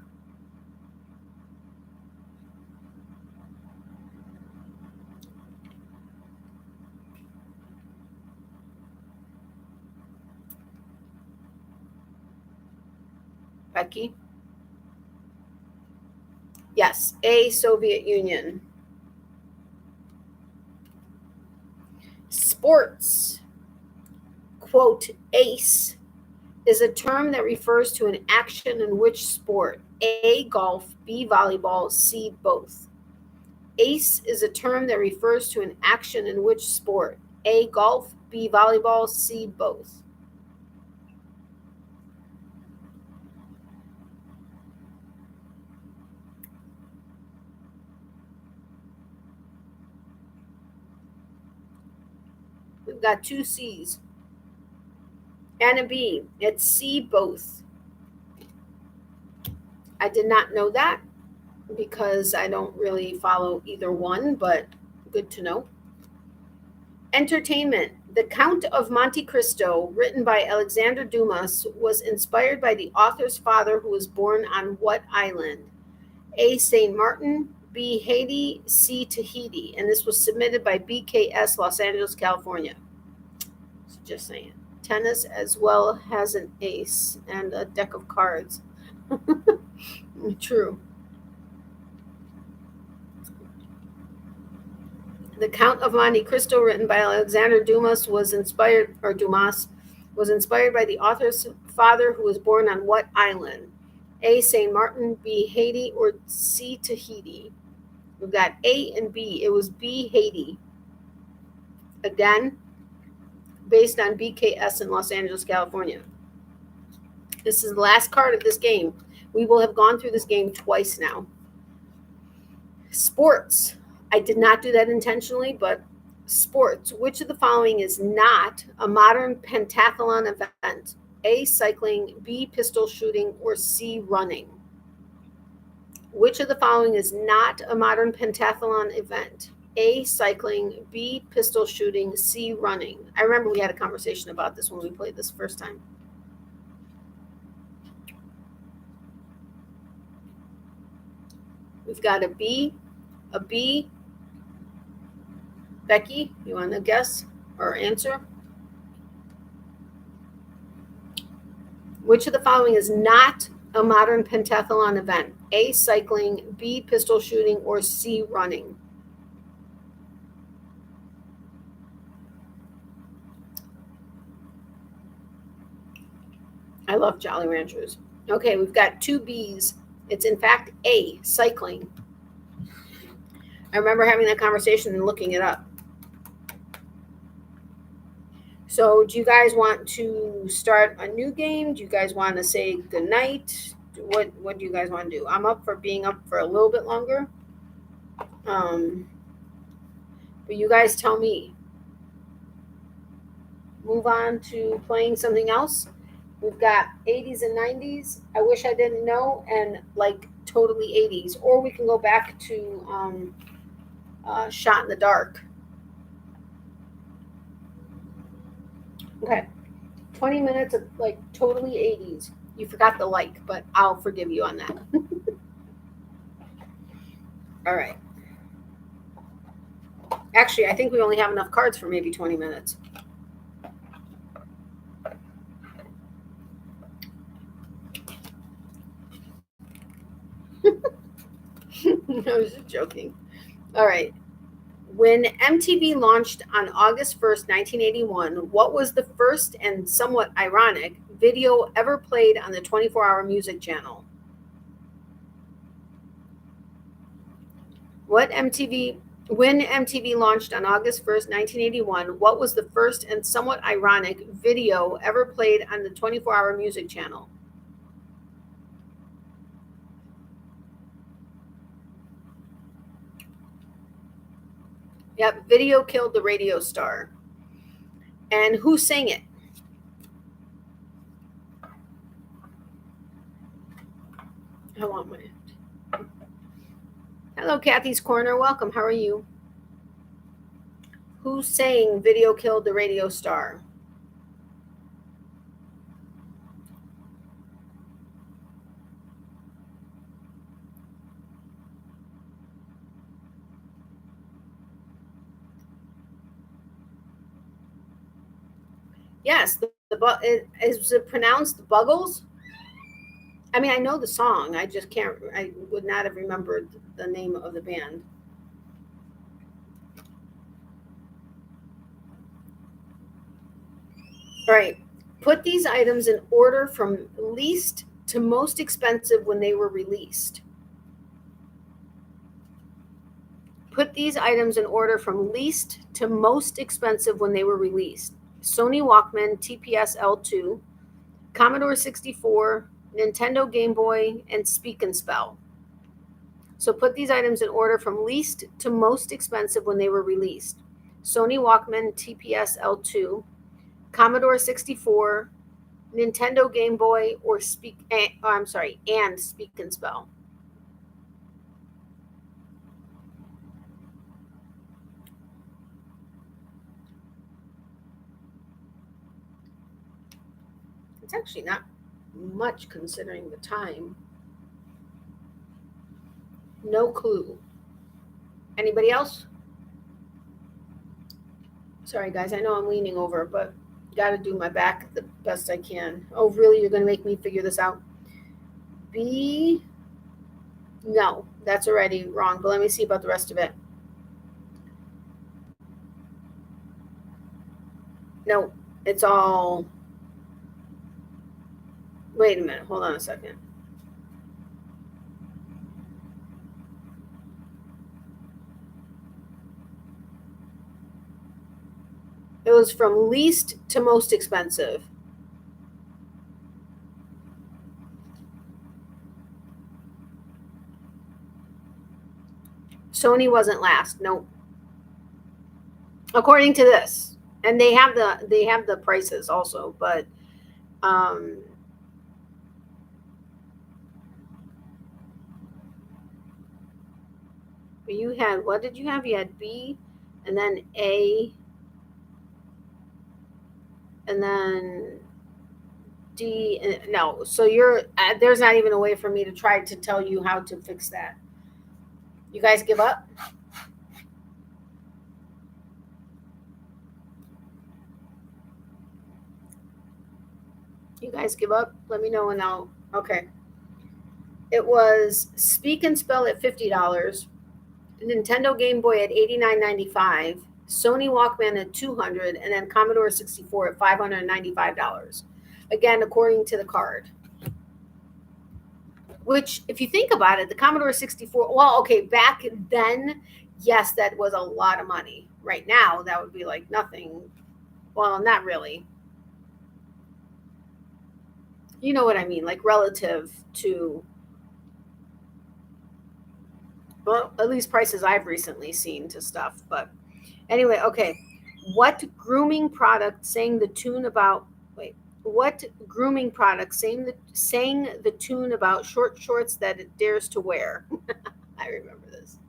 Becky? Yes, A, Soviet Union. Sports. Quote, ace is a term that refers to an action in which sport? A, golf, B, volleyball, C, both. Ace is a term that refers to an action in which sport? A, golf, B, volleyball, C, both. We've got two C's and a B. It's C, both. I did not know that because I don't really follow either one, but good to know. Entertainment. The Count of Monte Cristo, written by Alexander Dumas, was inspired by the author's father, who was born on what island? A, St. Martin, B, Haiti, C, Tahiti. And this was submitted by BKS, Los Angeles, California. So just saying. Tennis as well has an ace and a deck of cards. True. The Count of Monte Cristo, written by Alexander Dumas, was inspired by the author's father, who was born on what island? A, St. Martin, B, Haiti, or C, Tahiti. We've got A and B. It was B, Haiti. Again, based on BKS in Los Angeles, California. This is the last card of this game. We will have gone through this game twice now. Sports. I did not do that intentionally, but sports. Which of the following is not a modern pentathlon event? A, cycling, B, pistol shooting, or C, running? Which of the following is not a modern pentathlon event? A, cycling, B, pistol shooting, C, running. I remember we had a conversation about this when we played this first time. We've got a B. Becky, you want to guess or answer? Which of the following is not a modern pentathlon event? A, cycling, B, pistol shooting, or C, running? I love Jolly Ranchers. Okay, we've got two B's. It's in fact A, cycling. I remember having that conversation and looking it up. So do you guys want to start a new game? Do you guys want to say goodnight? What do you guys want to do? I'm up for being up for a little bit longer. But you guys tell me. Move on to playing something else. We've got 80s and 90s. I wish I didn't know, and like totally 80s. Or we can go back to Shot in the Dark. Okay, 20 minutes of like totally 80s. You forgot the like, but I'll forgive you on that. All right. Actually, I think we only have enough cards for maybe 20 minutes. I was just joking. All right. When MTV launched on August 1st, 1981, what was the first and somewhat ironic video ever played on the 24-hour music channel? When MTV launched on August 1st, 1981, what was the first and somewhat ironic video ever played on the 24-hour music channel? Yep, Video Killed the Radio Star. And who sang it? I want my... Hello, Kathy's Corner. Welcome. How are you? Who sang Video Killed the Radio Star? Yes, is it pronounced Buggles? I mean, I know the song. I just can't. I would not have remembered the name of the band. All right. Put these items in order from least to most expensive when they were released. Put these items in order from least to most expensive when they were released. Sony Walkman TPS L2, Commodore 64, Nintendo Game Boy, and Speak and Spell. So put these items in order from least to most expensive when they were released. Sony Walkman TPS L2, Commodore 64, Nintendo Game Boy, or and Speak and Spell. It's actually not much considering the time. No clue. Anybody else? Sorry, guys. I know I'm leaning over, but got to do my back the best I can. Oh, really? You're going to make me figure this out? B. No, that's already wrong, but let me see about the rest of it. No, it's all. Wait a minute. Hold on a second. It was from least to most expensive. Sony wasn't last. Nope. According to this, and they have the prices also, but you had, what did you have? You had B, and then A, and then D. No, so you're there's not even a way for me to try to tell you how to fix that. You guys give up? You guys give up? Let me know and I'll. Okay. It was Speak and Spell at $50, Nintendo Game Boy at $89.95, Sony Walkman at $200, and then Commodore 64 at $595. Again, according to the card. Which, if you think about it, the Commodore 64, well, okay, back then, yes, that was a lot of money. Right now, that would be like nothing. Well, not really. You know what I mean, like relative to, well, at least prices I've recently seen to stuff. But anyway, okay. What grooming product sang the tune about, what grooming product sang the tune about short shorts that it dares to wear? I remember this.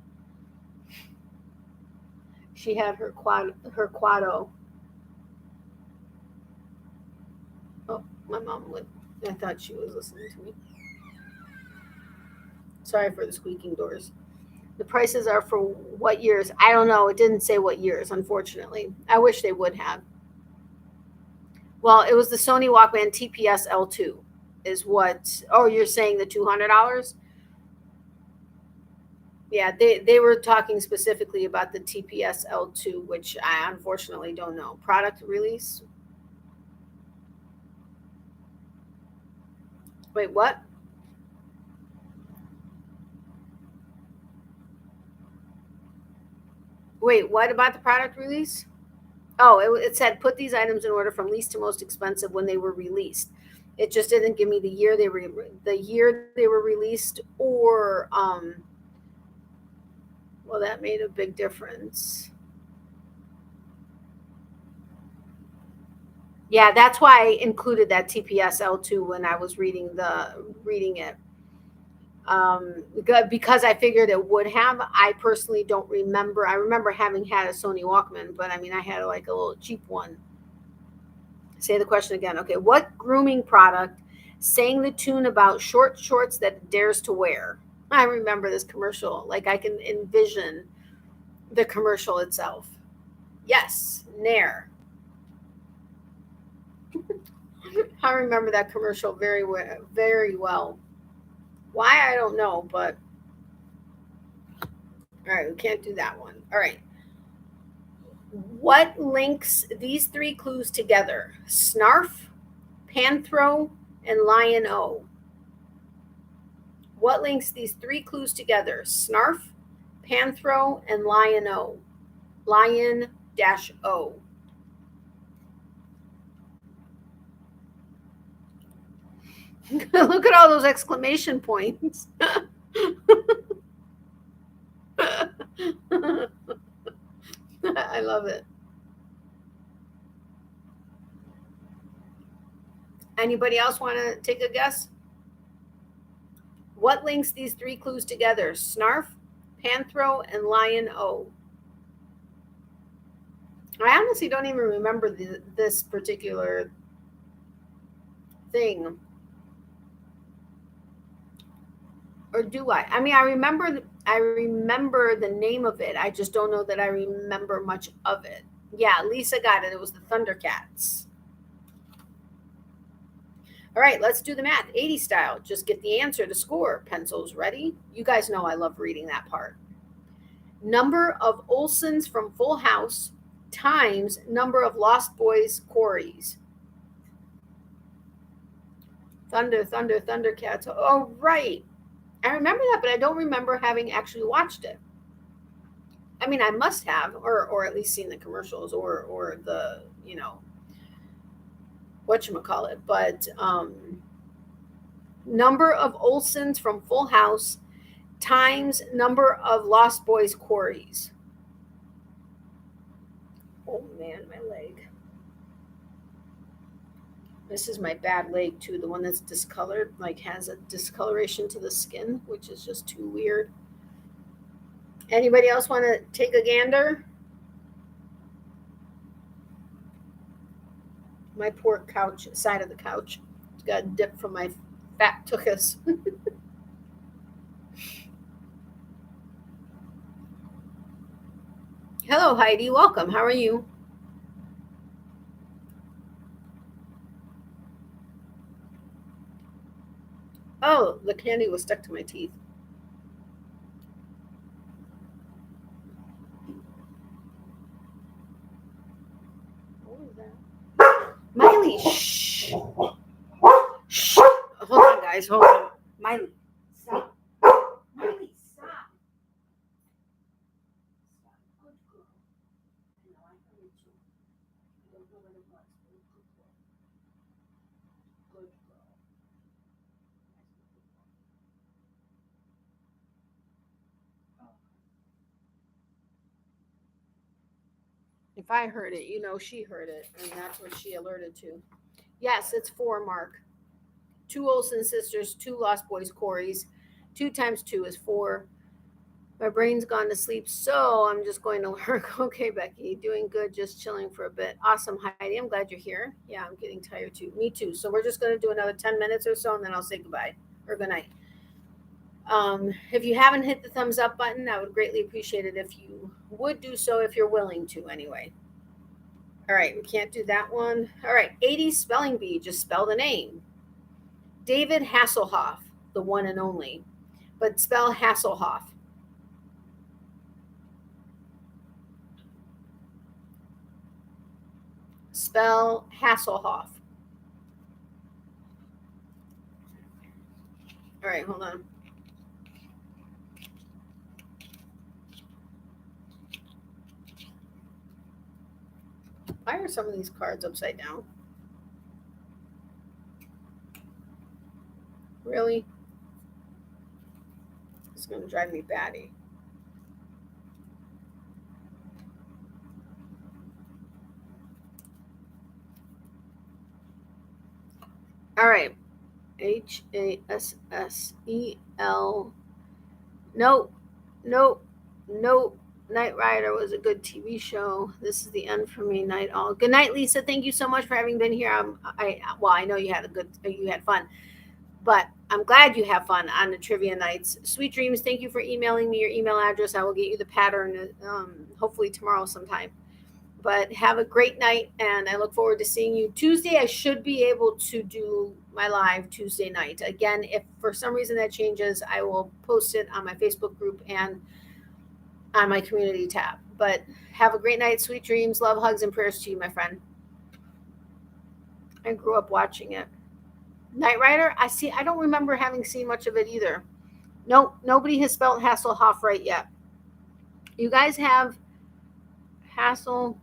She had her quado. Oh, my mom would. I thought she was listening to me. Sorry for the squeaking doors. The prices are for what years? I don't know. It didn't say what years, unfortunately. I wish they would have. Well, it was the Sony Walkman TPS L2 is what. Oh, you're saying the $200? Yeah, they were talking specifically about the TPS L2, which I unfortunately don't know. Product release? Wait, what? Wait, what about the product release? Oh, it said put these items in order from least to most expensive when they were released. It just didn't give me the year they were released, or well, that made a big difference. Yeah, that's why I included that TPS L2 when I was reading it. Because I figured it would have. I personally don't remember. I remember having had a Sony Walkman, but I mean, I had like a little cheap one. Say the question again. Okay, what grooming product sang the tune about short shorts that it dares to wear? I remember this commercial. Like I can envision the commercial itself. Yes, Nair. I remember that commercial very well. Why, I don't know, but all right, we can't do that one. All right. What links these three clues together? Snarf, Panthro, and Lion-O. What links these three clues together? Snarf, Panthro, and Lion-O. Lion-O. Look at all those exclamation points. I love it. Anybody else want to take a guess? What links these three clues together? Snarf, Panthro, and Lion-O. I honestly don't even remember this particular thing. Or do I? I mean, I remember the name of it. I just don't know that I remember much of it. Yeah, Lisa got it. It was the Thundercats. All right, let's do the math. 80 style. Just get the answer to score. Pencils ready? You guys know I love reading that part. Number of Olsons from Full House times number of Lost Boys Corys. Thundercats. Oh, right. I remember that, but I don't remember having actually watched it. I mean, I must have, or at least seen the commercials or the, whatchamacallit. But number of Olsons from Full House times number of Lost Boys Corys. Oh, man, my leg. This is my bad leg, too. The one that's discolored, like has a discoloration to the skin, which is just too weird. Anybody else want to take a gander? My poor couch, side of the couch, got dipped from my fat tuchus. Hello, Heidi. Welcome. How are you? Oh, the candy was stuck to my teeth. What was that? Miley, shh. Shh. Hold on, guys. Hold on. Miley, stop. Miley, stop. Good girl. I know, I heard you. I don't know what it was. Good girl. If I heard it, she heard it, and that's what she alerted to. Yes, it's 4, Mark. 2 Olsen sisters, 2 Lost Boys Corys. 2 times 2 is 4. My brain's gone to sleep, so I'm just going to work. Okay, Becky, doing good, just chilling for a bit. Awesome, Heidi. I'm glad you're here. Yeah, I'm getting tired too. Me too. So we're just going to do another 10 minutes or so, and then I'll say goodbye or good night. If you haven't hit the thumbs up button, I would greatly appreciate it if you would do so, if you're willing to anyway. All right, we can't do that one. All right, 80 spelling bee, just spell the name. David Hasselhoff, the one and only, but spell Hasselhoff. Spell Hasselhoff. All right, hold on. Why are some of these cards upside down? Really? It's going to drive me batty. All right. Hassel. Nope. Knight Rider was a good TV show. This is the end for me. Night all. Good night, Lisa. Thank you so much for having been here. I know you had fun, but I'm glad you have fun on the trivia nights. Sweet dreams. Thank you for emailing me your email address. I will get you the pattern hopefully tomorrow sometime. But have a great night, and I look forward to seeing you Tuesday. I should be able to do my live Tuesday night. Again, if for some reason that changes, I will post it on my Facebook group and on my community tab. But have a great night. Sweet dreams. Love, hugs, and prayers to you, my friend. I grew up watching it. Knight Rider, I don't remember having seen much of it either. Nope, nobody has spelled Hasselhoff right yet. You guys have hassle.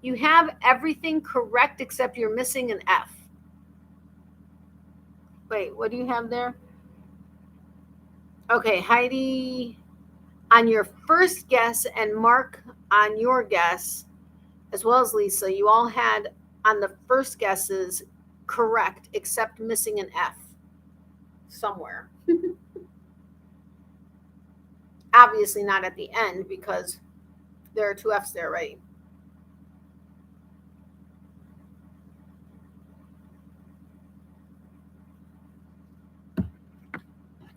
You have everything correct except you're missing an F. Wait, what do you have there? Okay, Heidi, on your first guess, and Mark on your guess, as well as Lisa, you all had on the first guesses correct except missing an F somewhere. Obviously not at the end because there are two F's there, right?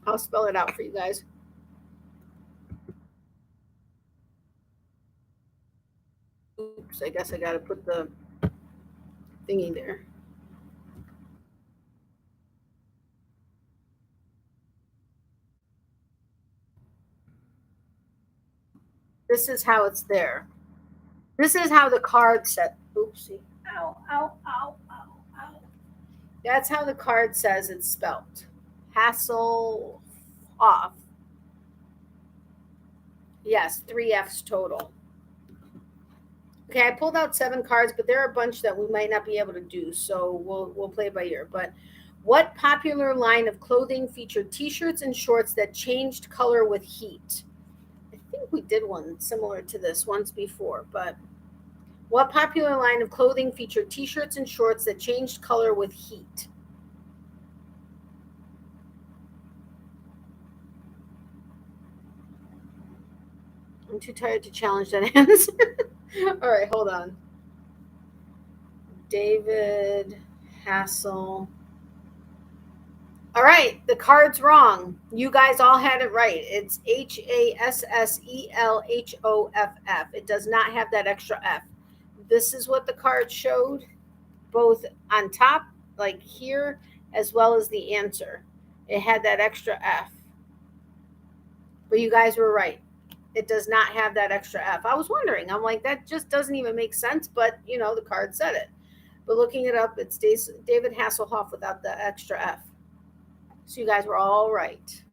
I'll spell it out for you guys. Oops, I guess I got to put the thingy there. This is how it's there. This is how the card said. Oopsie. Ow, ow, ow, ow, ow. That's how the card says it's spelled. Hasselhoff. Yes, 3 F's total. Okay, I pulled out 7 cards, but there are a bunch that we might not be able to do, so we'll play by ear. But what popular line of clothing featured T-shirts and shorts that changed color with heat? I think we did one similar to this once before, but what popular line of clothing featured T-shirts and shorts that changed color with heat? I'm too tired to challenge that answer. All right, hold on. David Hassel. All right, the card's wrong. You guys all had it right. It's Hassellhoff. It does not have that extra F. This is what the card showed, both on top, like here, as well as the answer. It had that extra F. But you guys were right. It does not have that extra F. I was wondering. I'm like, that just doesn't even make sense, but, you know, the card said it. But looking it up, it's David Hasselhoff without the extra F. So you guys were all right.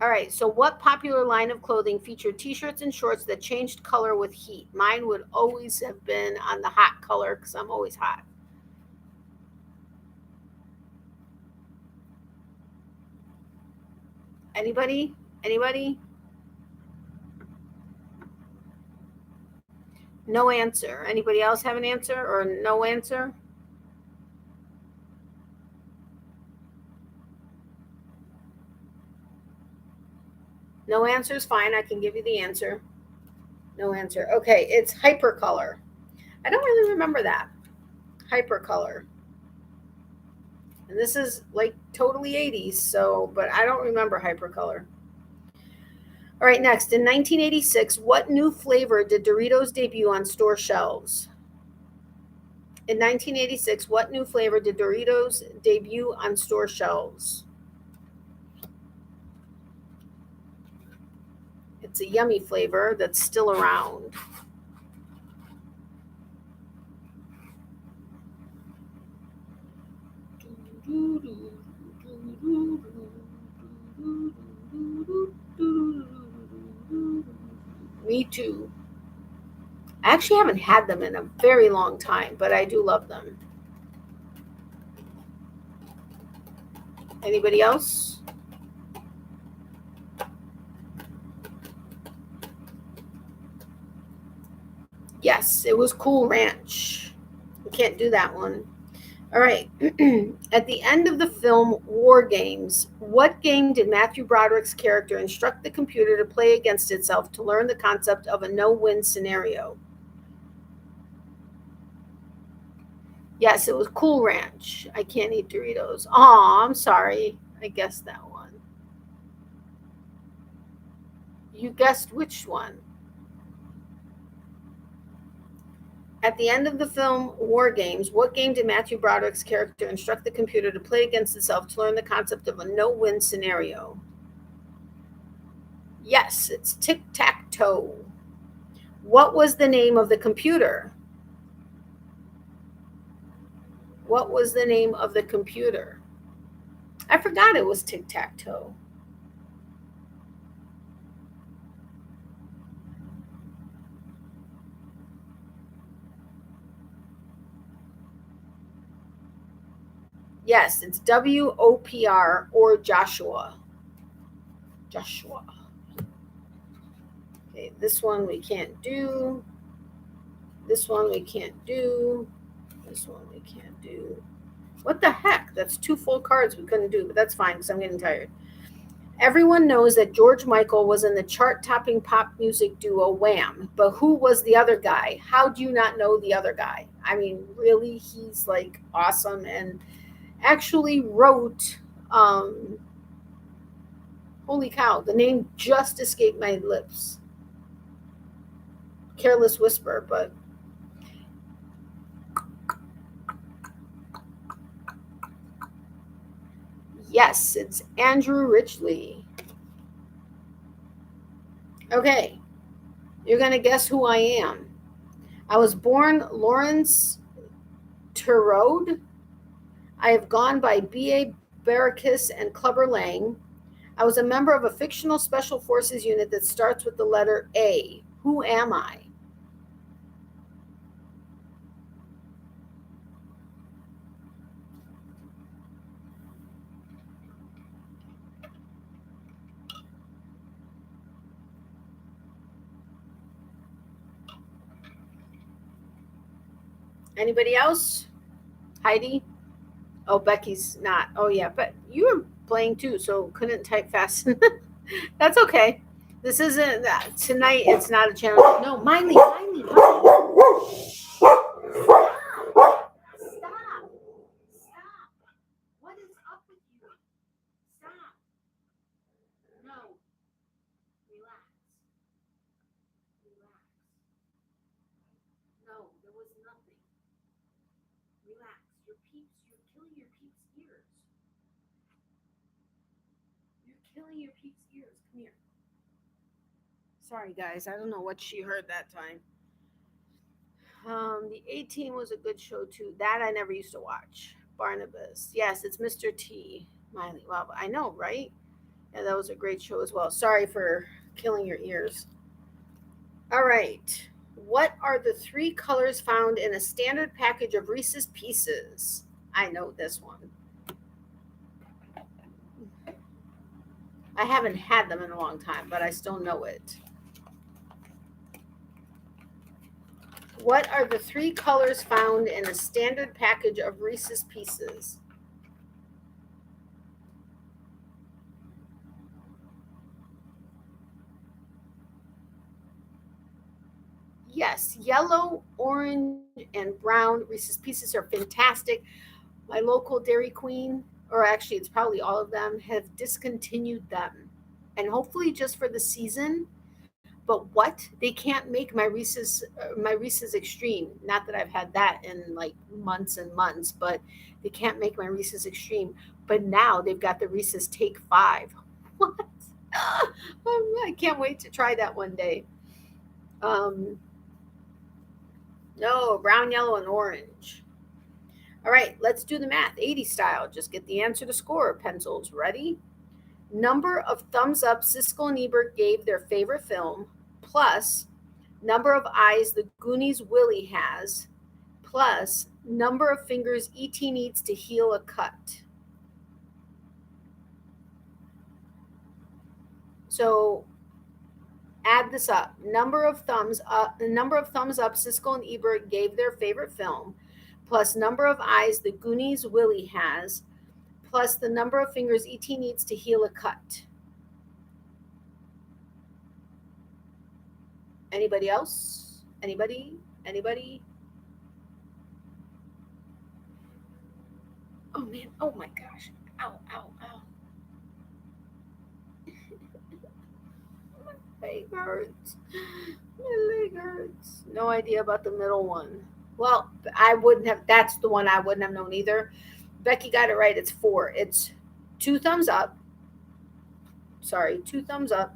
All right, so what popular line of clothing featured T-shirts and shorts that changed color with heat? Mine would always have been on the hot color because I'm always hot. Anybody? Anybody? No answer. Anybody else have an answer or no answer? No answer is fine. I can give you the answer. No answer. Okay, it's hypercolor. I don't really remember that. Hypercolor. And this is like totally 80s, so, but I don't remember hypercolor. All right, next. In 1986, what new flavor did Doritos debut on store shelves? In 1986, what new flavor did Doritos debut on store shelves? It's a yummy flavor that's still around. Me too. I actually haven't had them in a very long time, but I do love them. Anybody else? Yes, it was Cool Ranch. You can't do that one. All right. At the end of the film War Games, what game did Matthew Broderick's character instruct the computer to play against itself to learn the concept of a no-win scenario? Yes, it was Cool Ranch. I can't eat Doritos. Oh, I'm sorry. I guessed that one. You guessed which one? At the end of the film War Games, what game did Matthew Broderick's character instruct the computer to play against itself to learn the concept of a no-win scenario? Yes, it's tic-tac-toe. What was the name of the computer? What was the name of the computer? I forgot it was tic-tac-toe. Yes, it's WOPR or Joshua. Joshua. Okay, this one we can't do. This one we can't do. This one we can't do. What the heck? That's 2 full cards we couldn't do, but that's fine because I'm getting tired. Everyone knows that George Michael was in the chart-topping pop music duo Wham, but who was the other guy? How do you not know the other guy? I mean, really, he's like awesome and actually wrote, holy cow, the name just escaped my lips. Careless Whisper, but yes, it's Andrew Ridgeley. Okay, you're going to guess who I am. I was born Lawrence Turode. I have gone by B.A. Barracus and Clubber Lang. I was a member of a fictional special forces unit that starts with the letter A. Who am I? Anybody else? Heidi? Oh, Becky's not. Oh, yeah, but you were playing too, so couldn't type fast. That's okay. This isn't that. Tonight, it's not a challenge. No, Miley. Stop. What is up with you? Stop. No. Relax. No, there was nothing. Relax. You're killing your peeps' ears. You're killing your peeps' ears. Come here. Sorry, guys. I don't know what she heard that time. The 18 was a good show, too. That I never used to watch. Barnabas. Yes, it's Mr. T. Miley. Well, I know, right? Yeah, that was a great show as well. Sorry for killing your ears. All right. What are the 3 colors found in a standard package of Reese's Pieces? I know this one. I haven't had them in a long time, but I still know it. What are the 3 colors found in a standard package of Reese's Pieces? Yes, yellow, orange, and brown Reese's Pieces are fantastic. My local Dairy Queen, or actually it's probably all of them, have discontinued them. And hopefully just for the season. But what? They can't make my Reese's Extreme. Not that I've had that in like months and months, but they can't make my Reese's Extreme. But now they've got the Reese's Take 5. What? I can't wait to try that one day. No, brown, yellow, and orange. All right, let's do the math, 80 style. Just get the answer to score. Pencils ready? Number of thumbs up Siskel and Ebert gave their favorite film, plus number of eyes the Goonies Willie has, plus number of fingers E.T. needs to heal a cut. So add this up. Number of thumbs up Siskel and Ebert gave their favorite film, plus number of eyes the Goonies Willie has, plus the number of fingers E.T. needs to heal a cut. Anybody else? Anybody? Oh, man. Oh, my gosh. Ow. My leg hurts. No idea about the middle one. Well, that's the one I wouldn't have known either. Becky got it right. It's 4. It's 2 thumbs up. 2 thumbs up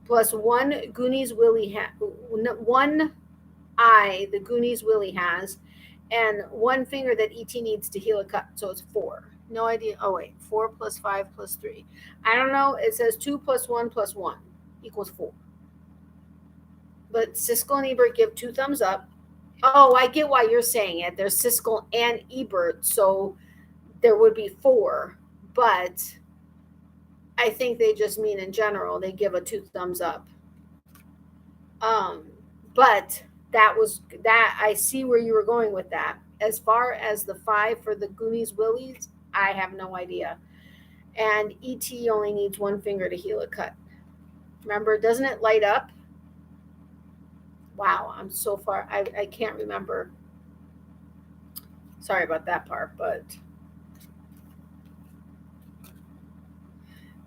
plus 1 Goonies Willie 1 eye the Goonies Willie has, and 1 finger that E.T. needs to heal a cut. So it's 4. No idea. Oh wait, 4 plus 5 plus 3. I don't know. It says 2 plus 1 plus 1 equals 4. But Siskel and Ebert give 2 thumbs up. Oh, I get why you're saying it. There's Siskel and Ebert, so there would be 4, but I think they just mean in general, they give a 2 thumbs up. But that I see where you were going with that. As far as the 5 for the Goonies Willies, I have no idea. And E.T. only needs 1 finger to heal a cut. Remember, doesn't it light up? Wow, I'm so far, I can't remember. Sorry about that part, but.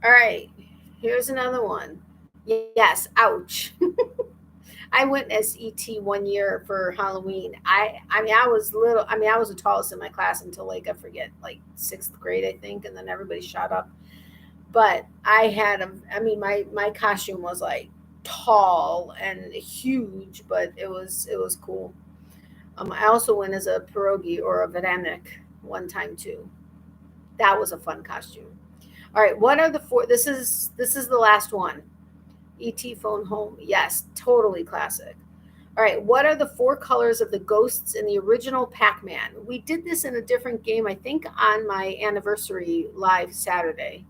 All right, here's another one. Yes, ouch. I went as ET 1 year for Halloween. I mean, I was little. I mean, I was the tallest in my class until like I forget, like 6th grade, I think, and then everybody shot up. But I had my costume was like tall and huge, but it was cool. I also went as a pierogi or a Veranik one time too. That was a fun costume. All right, what are the 4? This is the last one. E.T. Phone Home. Yes, totally classic. All right, what are the 4 colors of the ghosts in the original Pac-Man? We did this in a different game, I think, on my anniversary live Saturday.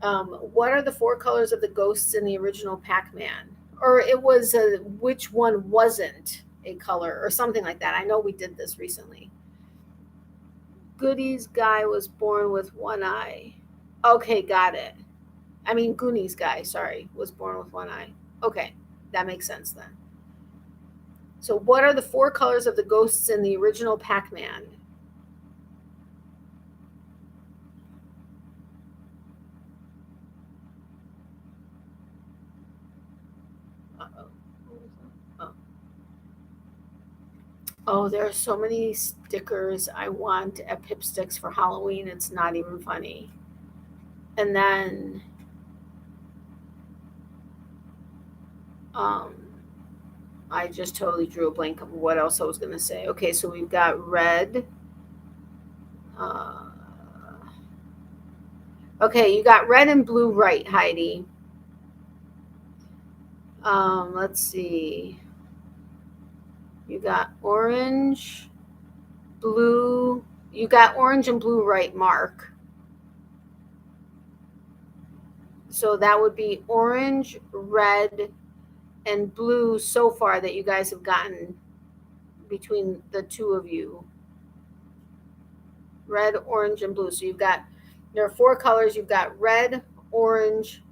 What are the 4 colors of the ghosts in the original Pac-Man? Or it was which one wasn't a color or something like that. I know we did this recently. Goodies guy was born with 1 eye. Okay, got it. I mean, Goonies guy, sorry, was born with 1 eye. Okay, that makes sense then. So what are the 4 colors of the ghosts in the original Pac-Man? Uh-oh. Oh, there are so many stickers I want at Pipsticks for Halloween. It's not even funny. And then I just totally drew a blank of what else I was going to say. Okay, so we've got red. Okay, you got red and blue right, Heidi. Let's see. You got orange, blue. You got orange and blue right, Mark. So that would be orange, red, and blue so far that you guys have gotten between the 2 of you. Red, orange, and blue. So there are 4 colors. You've got red, orange,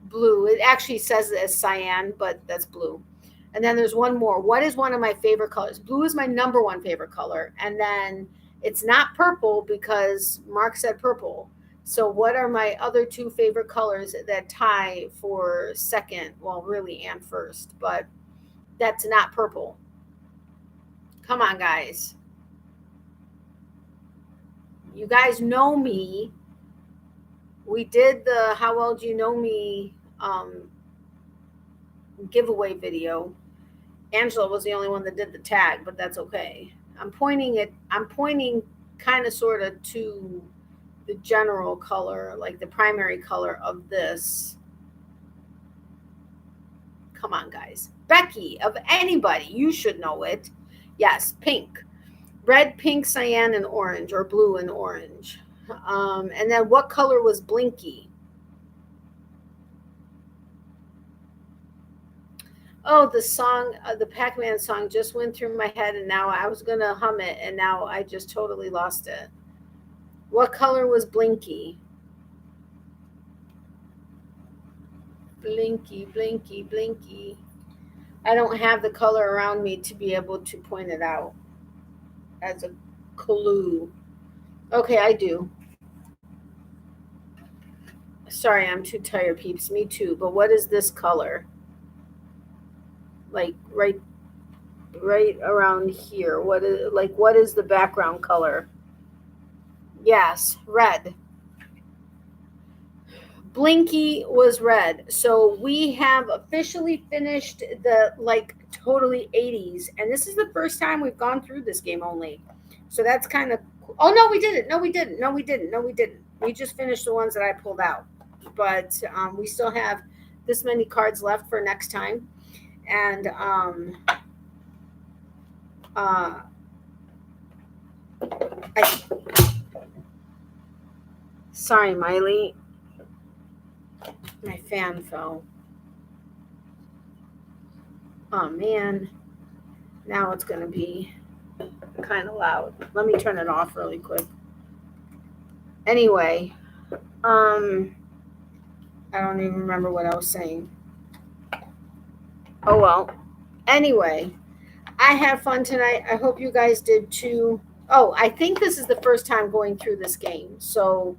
blue. It actually says it as cyan, but that's blue. And then there's one more. What is one of my favorite colors? Blue is my number 1 favorite color. And then it's not purple because Mark said purple. So what are my other 2 favorite colors that tie for second? Well, really, and first, but that's not purple. Come on, guys. You guys know me. We did the How Well Do You Know Me giveaway video. Angela was the only one that did the tag, but that's okay. I'm pointing kind of sort of to the general color, like the primary color of this. Come on, guys. Becky, of anybody, you should know it. Yes, pink. Red, pink, cyan, and orange, or blue and orange. And then what color was Blinky? Oh, the song, the Pac-Man song just went through my head, and now I was going to hum it, and now I just totally lost it. What color was Blinky? Blinky, blinky, blinky. I don't have the color around me to be able to point it out as a clue. Okay, I do. Sorry, I'm too tired, peeps. Me too. But what is this color? Like right around here. What is the background color? Yes, red. Blinky was red. So we have officially finished the totally 80s. And this is the first time we've gone through this game only. So that's kind of cool. Oh, no, we didn't. No, we didn't. No, we didn't. No, we didn't. We just finished the ones that I pulled out. But we still have this many cards left for next time. And Sorry, Miley. My fan fell. Oh man. Now it's going to be kind of loud. Let me turn it off really quick. Anyway, I don't even remember what I was saying. Oh well. Anyway, I had fun tonight. I hope you guys did too. Oh, I think this is the first time going through this game. So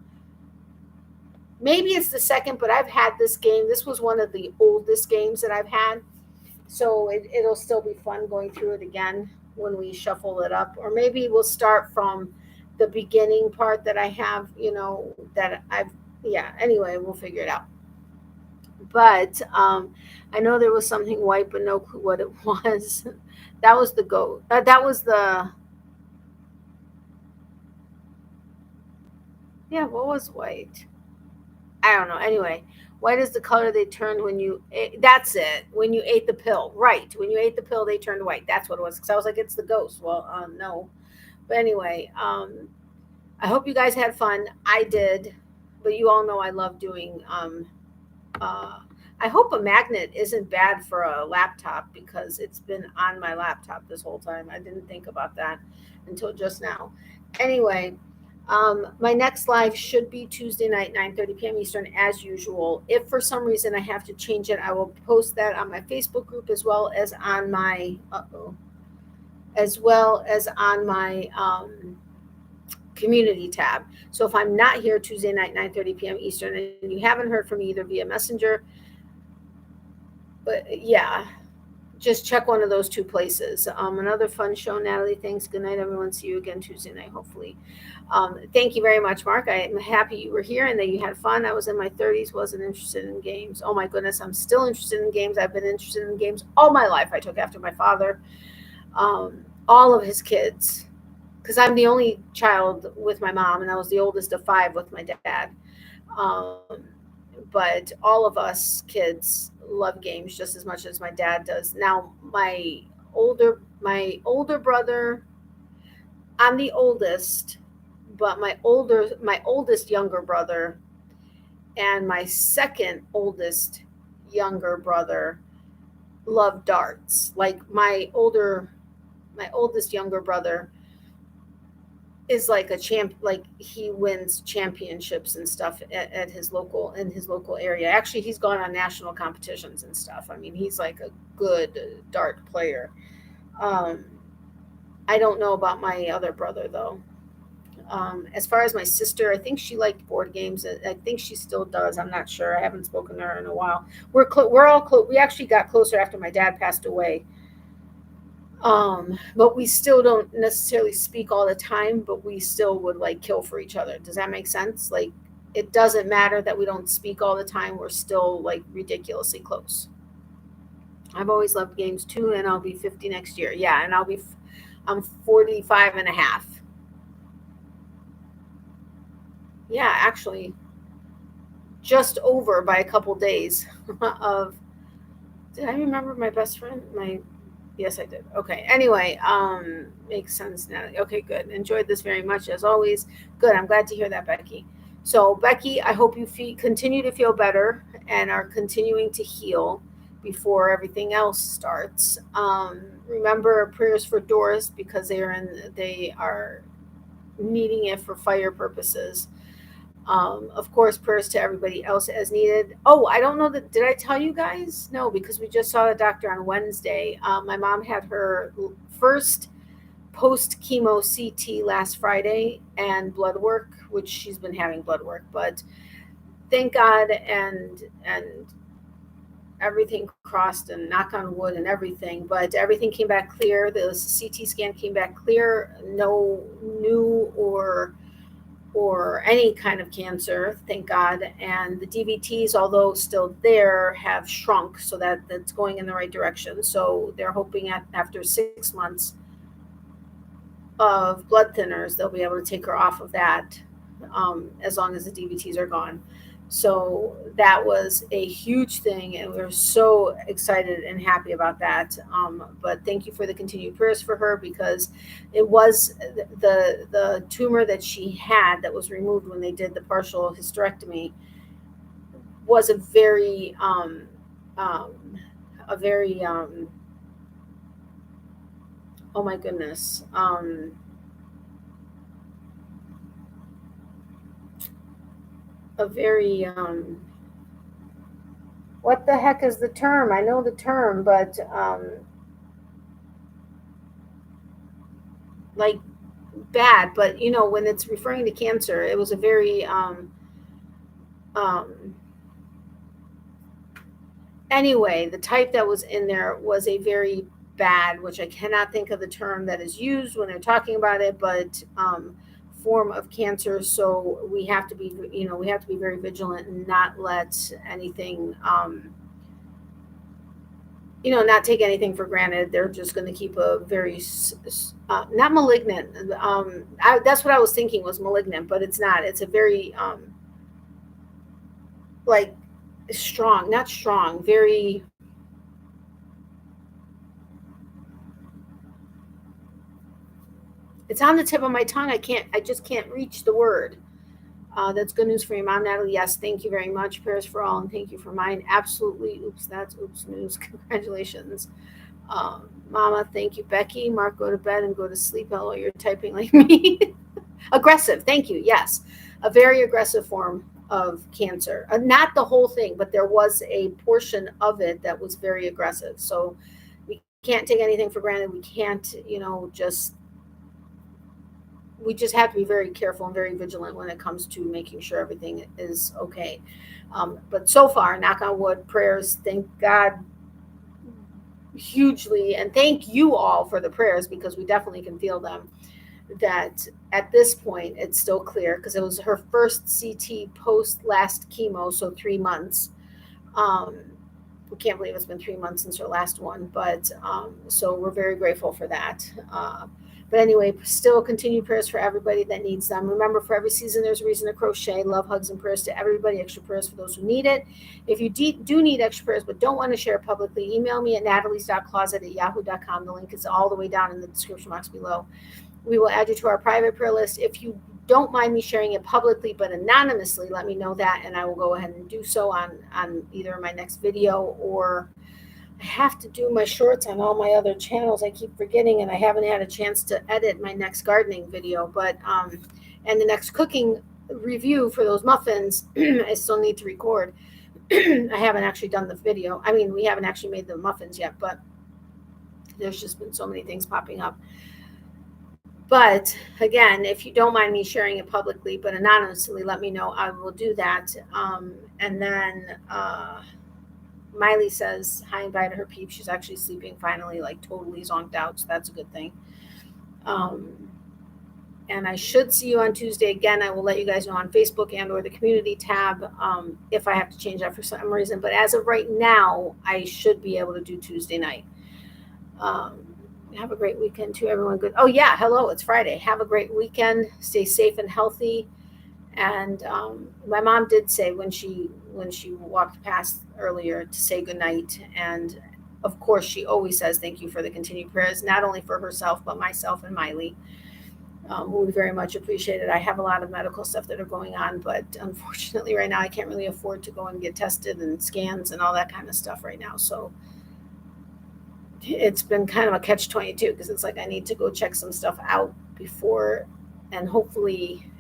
maybe it's the second, but I've had this game. This was one of the oldest games that I've had. So it'll still be fun going through it again when we shuffle it up. Or maybe we'll start from the beginning part that I have, that anyway, we'll figure it out. But I know there was something white, but no clue what it was. That was the goat. That was the... Yeah, what was white? I don't know. Anyway, white is the color they turned when you ate. That's it. When you ate the pill. Right. When you ate the pill, they turned white. That's what it was. Because I was like, it's the ghost. Well, no. But anyway, I hope you guys had fun. I did. But you all know I love doing... I hope a magnet isn't bad for a laptop because it's been on my laptop this whole time. I didn't think about that until just now. Anyway, my next live should be Tuesday night, 9:30 p.m. Eastern, as usual. If for some reason I have to change it, I will post that on my Facebook group as well as on my community tab. So if I'm not here Tuesday night, 9:30 p.m. Eastern, and you haven't heard from me either via Messenger, but yeah, just check one of those two places. Another fun show, Natalie. Thanks. Good night, everyone. See you again Tuesday night, hopefully. Thank you very much, Mark. I am happy you were here and that you had fun. I was in my 30s, wasn't interested in games. Oh my goodness, I'm still interested in games. I've been interested in games all my life. I took after my father, all of his kids, because I'm the only child with my mom, and I was the oldest of 5 with my dad. But all of us kids love games just as much as my dad does. Now, my older brother, I'm the oldest, but my oldest younger brother and my second oldest younger brother love darts. Like my oldest younger brother is like a champ, like he wins championships and stuff at his local area. Actually, he's gone on national competitions and stuff. I mean, he's like a good dart player. I don't know about my other brother though. As far as my sister, I think she liked board games. I think she still does. I'm not sure. I haven't spoken to her in a while. We're all close. We actually got closer after my dad passed away. But we still don't necessarily speak all the time, but we still would like kill for each other. Does that make sense? Like, it doesn't matter that we don't speak all the time. We're still like ridiculously close. I've always loved games too, and I'll be 50 next year. Yeah, and I'm 45 and a half. Yeah, actually, just over by a couple days of... Did I remember my best friend? Yes, I did. Okay. Anyway, makes sense, Natalie. Okay, good. Enjoyed this very much as always. Good. I'm glad to hear that, Becky. So, Becky, I hope you continue to feel better and are continuing to heal before everything else starts. Remember prayers for Doris because they are needing it for fire purposes. Of course, prayers to everybody else as needed. Oh, I don't know that. Did I tell you guys? No, because we just saw the doctor on Wednesday. My mom had her first post-chemo CT last Friday and blood work, which she's been having blood work. But thank God and everything crossed and knock on wood and everything. But everything came back clear. The CT scan came back clear. No new or any kind of cancer, thank God. And the DVTs, although still there, have shrunk, so that's going in the right direction. So they're hoping after 6 months of blood thinners, they'll be able to take her off of that, as long as the DVTs are gone. So that was a huge thing, and we were so excited and happy about that. But thank you for the continued prayers for her, because it was the tumor that she had that was removed when they did the partial hysterectomy was um, a very oh my goodness, a very what the heck is the term? I know the term, but like bad. But you know, when it's referring to cancer, it was a very um, anyway, the type that was in there was a very bad, which I cannot think of the term that is used when they're talking about it, but form of cancer. So we have to be, you know, we have to be very vigilant and not let anything, you know, not take anything for granted. They're just going to keep a very, not malignant. That's what I was thinking was malignant, but it's not. It's a very, like strong, not strong, very, it's on the tip of my tongue. I just can't reach the word. That's good news for your mom, Natalie. Yes, thank you very much. Prayers for all, and thank you for mine. Absolutely. Oops, that's oops news. Congratulations. Mama, thank you. Becky, Mark, go to bed and go to sleep. Hello, you're typing like me. Aggressive, thank you. Yes, a very aggressive form of cancer. Not the whole thing, but there was a portion of it that was very aggressive. So we can't take anything for granted. We can't, you know, we just have to be very careful and very vigilant when it comes to making sure everything is okay. But so far, knock on wood, prayers, thank God hugely, and thank you all for the prayers, because we definitely can feel them, that at this point it's still clear, because it was her first CT post last chemo, so 3 months. um, we can't believe it's been 3 months since her last one, but so we're very grateful for that. But anyway, still continued prayers for everybody that needs them. Remember, for every season, there's a reason to crochet. Love, hugs, and prayers to everybody. Extra prayers for those who need it. If you do need extra prayers but don't want to share it publicly, email me at natalies.closet@yahoo.com. The link is all the way down in the description box below. We will add you to our private prayer list. If you don't mind me sharing it publicly but anonymously, let me know that, and I will go ahead and do so on either my next video, or I have to do my shorts on all my other channels. I keep forgetting, and I haven't had a chance to edit my next gardening video, but and the next cooking review for those muffins. I still need to record. I haven't actually done the video. I mean, we haven't actually made the muffins yet, but there's just been so many things popping up. But again, if you don't mind me sharing it publicly but anonymously, let me know. I will do that. And then Miley says hi and bye to her peeps. She's actually sleeping finally, like totally zonked out, so that's a good thing. And I should see you on Tuesday again. I will let you guys know on Facebook and or the community tab if I have to change that for some reason. But as of right now, I should be able to do Tuesday night. Have a great weekend too, everyone. Good. Oh yeah, hello, it's Friday. Have a great weekend. Stay safe and healthy. And my mom did say when she walked past earlier to say goodnight. And of course, she always says thank you for the continued prayers, not only for herself but myself and Miley. We very much appreciate it. I have a lot of medical stuff that are going on, but unfortunately, right now I can't really afford to go and get tested and scans and all that kind of stuff right now. So it's been kind of a catch-22, because it's like I need to go check some stuff out before, and hopefully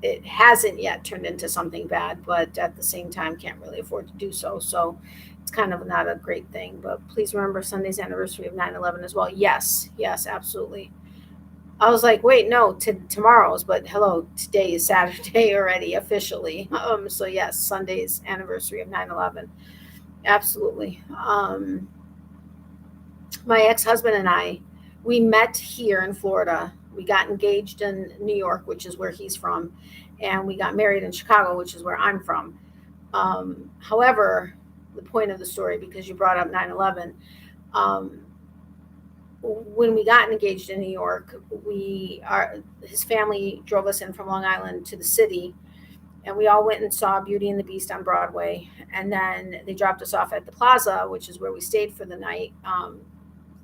it hasn't yet turned into something bad, but at the same time can't really afford to do so. So it's kind of not a great thing. But please remember Sunday's anniversary of 9/11 as well. Yes, absolutely. I was like, wait, no, tomorrow's, but hello, today is Saturday already officially. So yes, Sunday's anniversary of 9/11. Absolutely. My ex-husband and I, we met here in Florida. We got engaged in New York, which is where he's from, and we got married in Chicago, which is where I'm from. However, the point of the story, because you brought up 9/11, when we got engaged in New York, his family drove us in from Long Island to the city, And we all went and saw Beauty and the Beast on Broadway. And then they dropped us off at the Plaza, which is where we stayed for the night,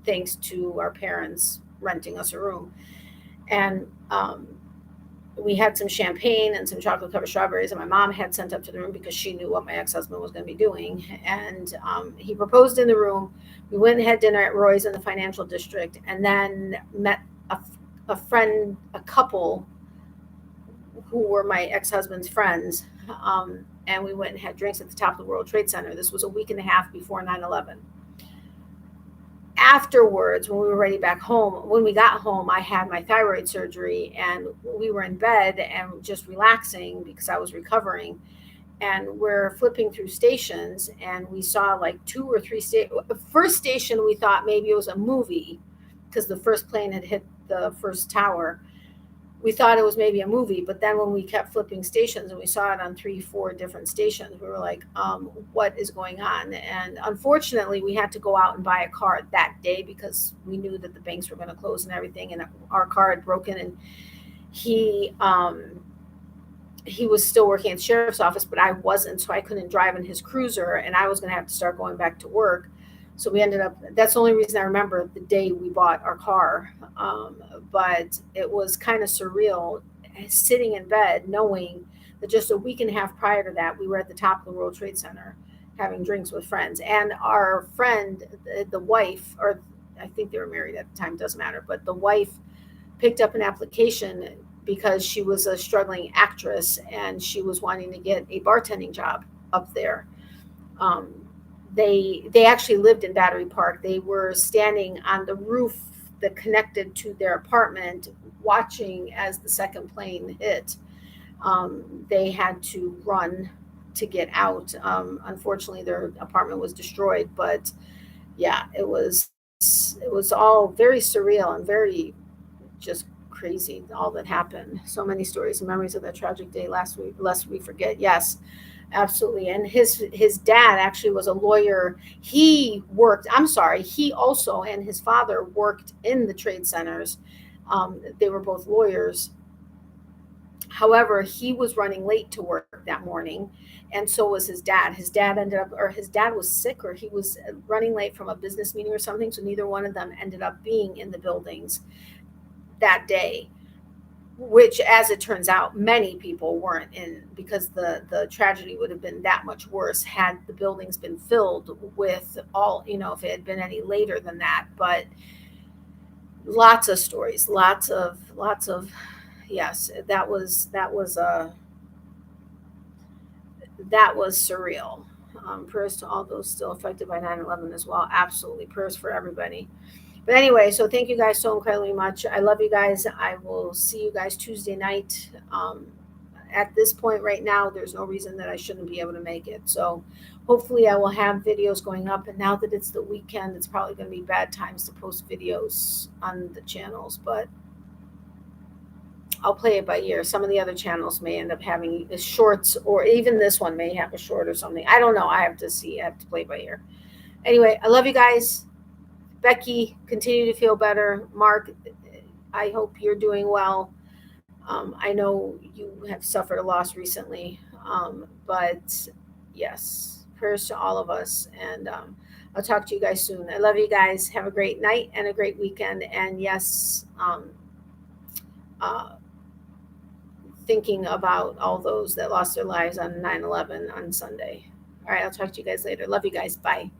thanks to our parents renting us a room. And we had some champagne and some chocolate covered strawberries, and my mom had sent up to the room because she knew what my ex-husband was going to be doing. And he proposed in the room. We went and had dinner at Roy's in the financial district, and then met a friend, a couple who were my ex-husband's friends. And we went and had drinks at the top of the World Trade Center. This was a week and a half before 9/11. Afterwards, when we were ready back home, when we got home, I had my thyroid surgery, and we were in bed and just relaxing because I was recovering. And we're flipping through stations, and we saw like 2 or 3 first station, we thought maybe it was a movie because the first plane had hit the first tower. We thought it was maybe a movie, but then when we kept flipping stations and we saw it on 3, 4 different stations, we were like, what is going on? And unfortunately, we had to go out and buy a car that day because we knew that the banks were going to close and everything, and our car had broken. And he was still working at the sheriff's office, but I wasn't, so I couldn't drive in his cruiser, and I was going to have to start going back to work. So we ended up, that's the only reason I remember the day we bought our car. But it was kind of surreal sitting in bed knowing that just a week and a half prior to that, we were at the top of the World Trade Center having drinks with friends. And our friend, the wife, or I think they were married at the time, doesn't matter, but the wife picked up an application because she was a struggling actress and she was wanting to get a bartending job up there. They actually lived in Battery Park. They were standing on the roof that connected to their apartment, watching as the second plane hit. They had to run to get out. Unfortunately, their apartment was destroyed, but yeah, it was all very surreal and very just crazy, all that happened. So many stories and memories of that tragic day last week, lest we forget. Yes, absolutely. And his dad actually was a lawyer. He also and his father worked in the trade centers. They were both lawyers. However, he was running late to work that morning, and so was his dad. His dad was sick, or he was running late from a business meeting or something, so neither one of them ended up being in the buildings that day, which, as it turns out, many people weren't in, because the tragedy would have been that much worse had the buildings been filled with all, if it had been any later than that. But lots of stories, lots of yes, that was surreal. Prayers to all those still affected by 9/11 as well. Absolutely, prayers for everybody. But anyway, so thank you guys so incredibly much. I love you guys. I will see you guys Tuesday night. At this point right now, there's no reason that I shouldn't be able to make it. So hopefully I will have videos going up. And now that it's the weekend, it's probably going to be bad times to post videos on the channels. But I'll play it by ear. Some of the other channels may end up having shorts, or even this one may have a short or something. I don't know. I have to see. I have to play it by ear. Anyway, I love you guys. Becky, continue to feel better. Mark, I hope you're doing well. I know you have suffered a loss recently, but yes, prayers to all of us. And I'll talk to you guys soon. I love you guys. Have a great night and a great weekend. And yes, thinking about all those that lost their lives on 9/11 on Sunday. All right, I'll talk to you guys later. Love you guys. Bye.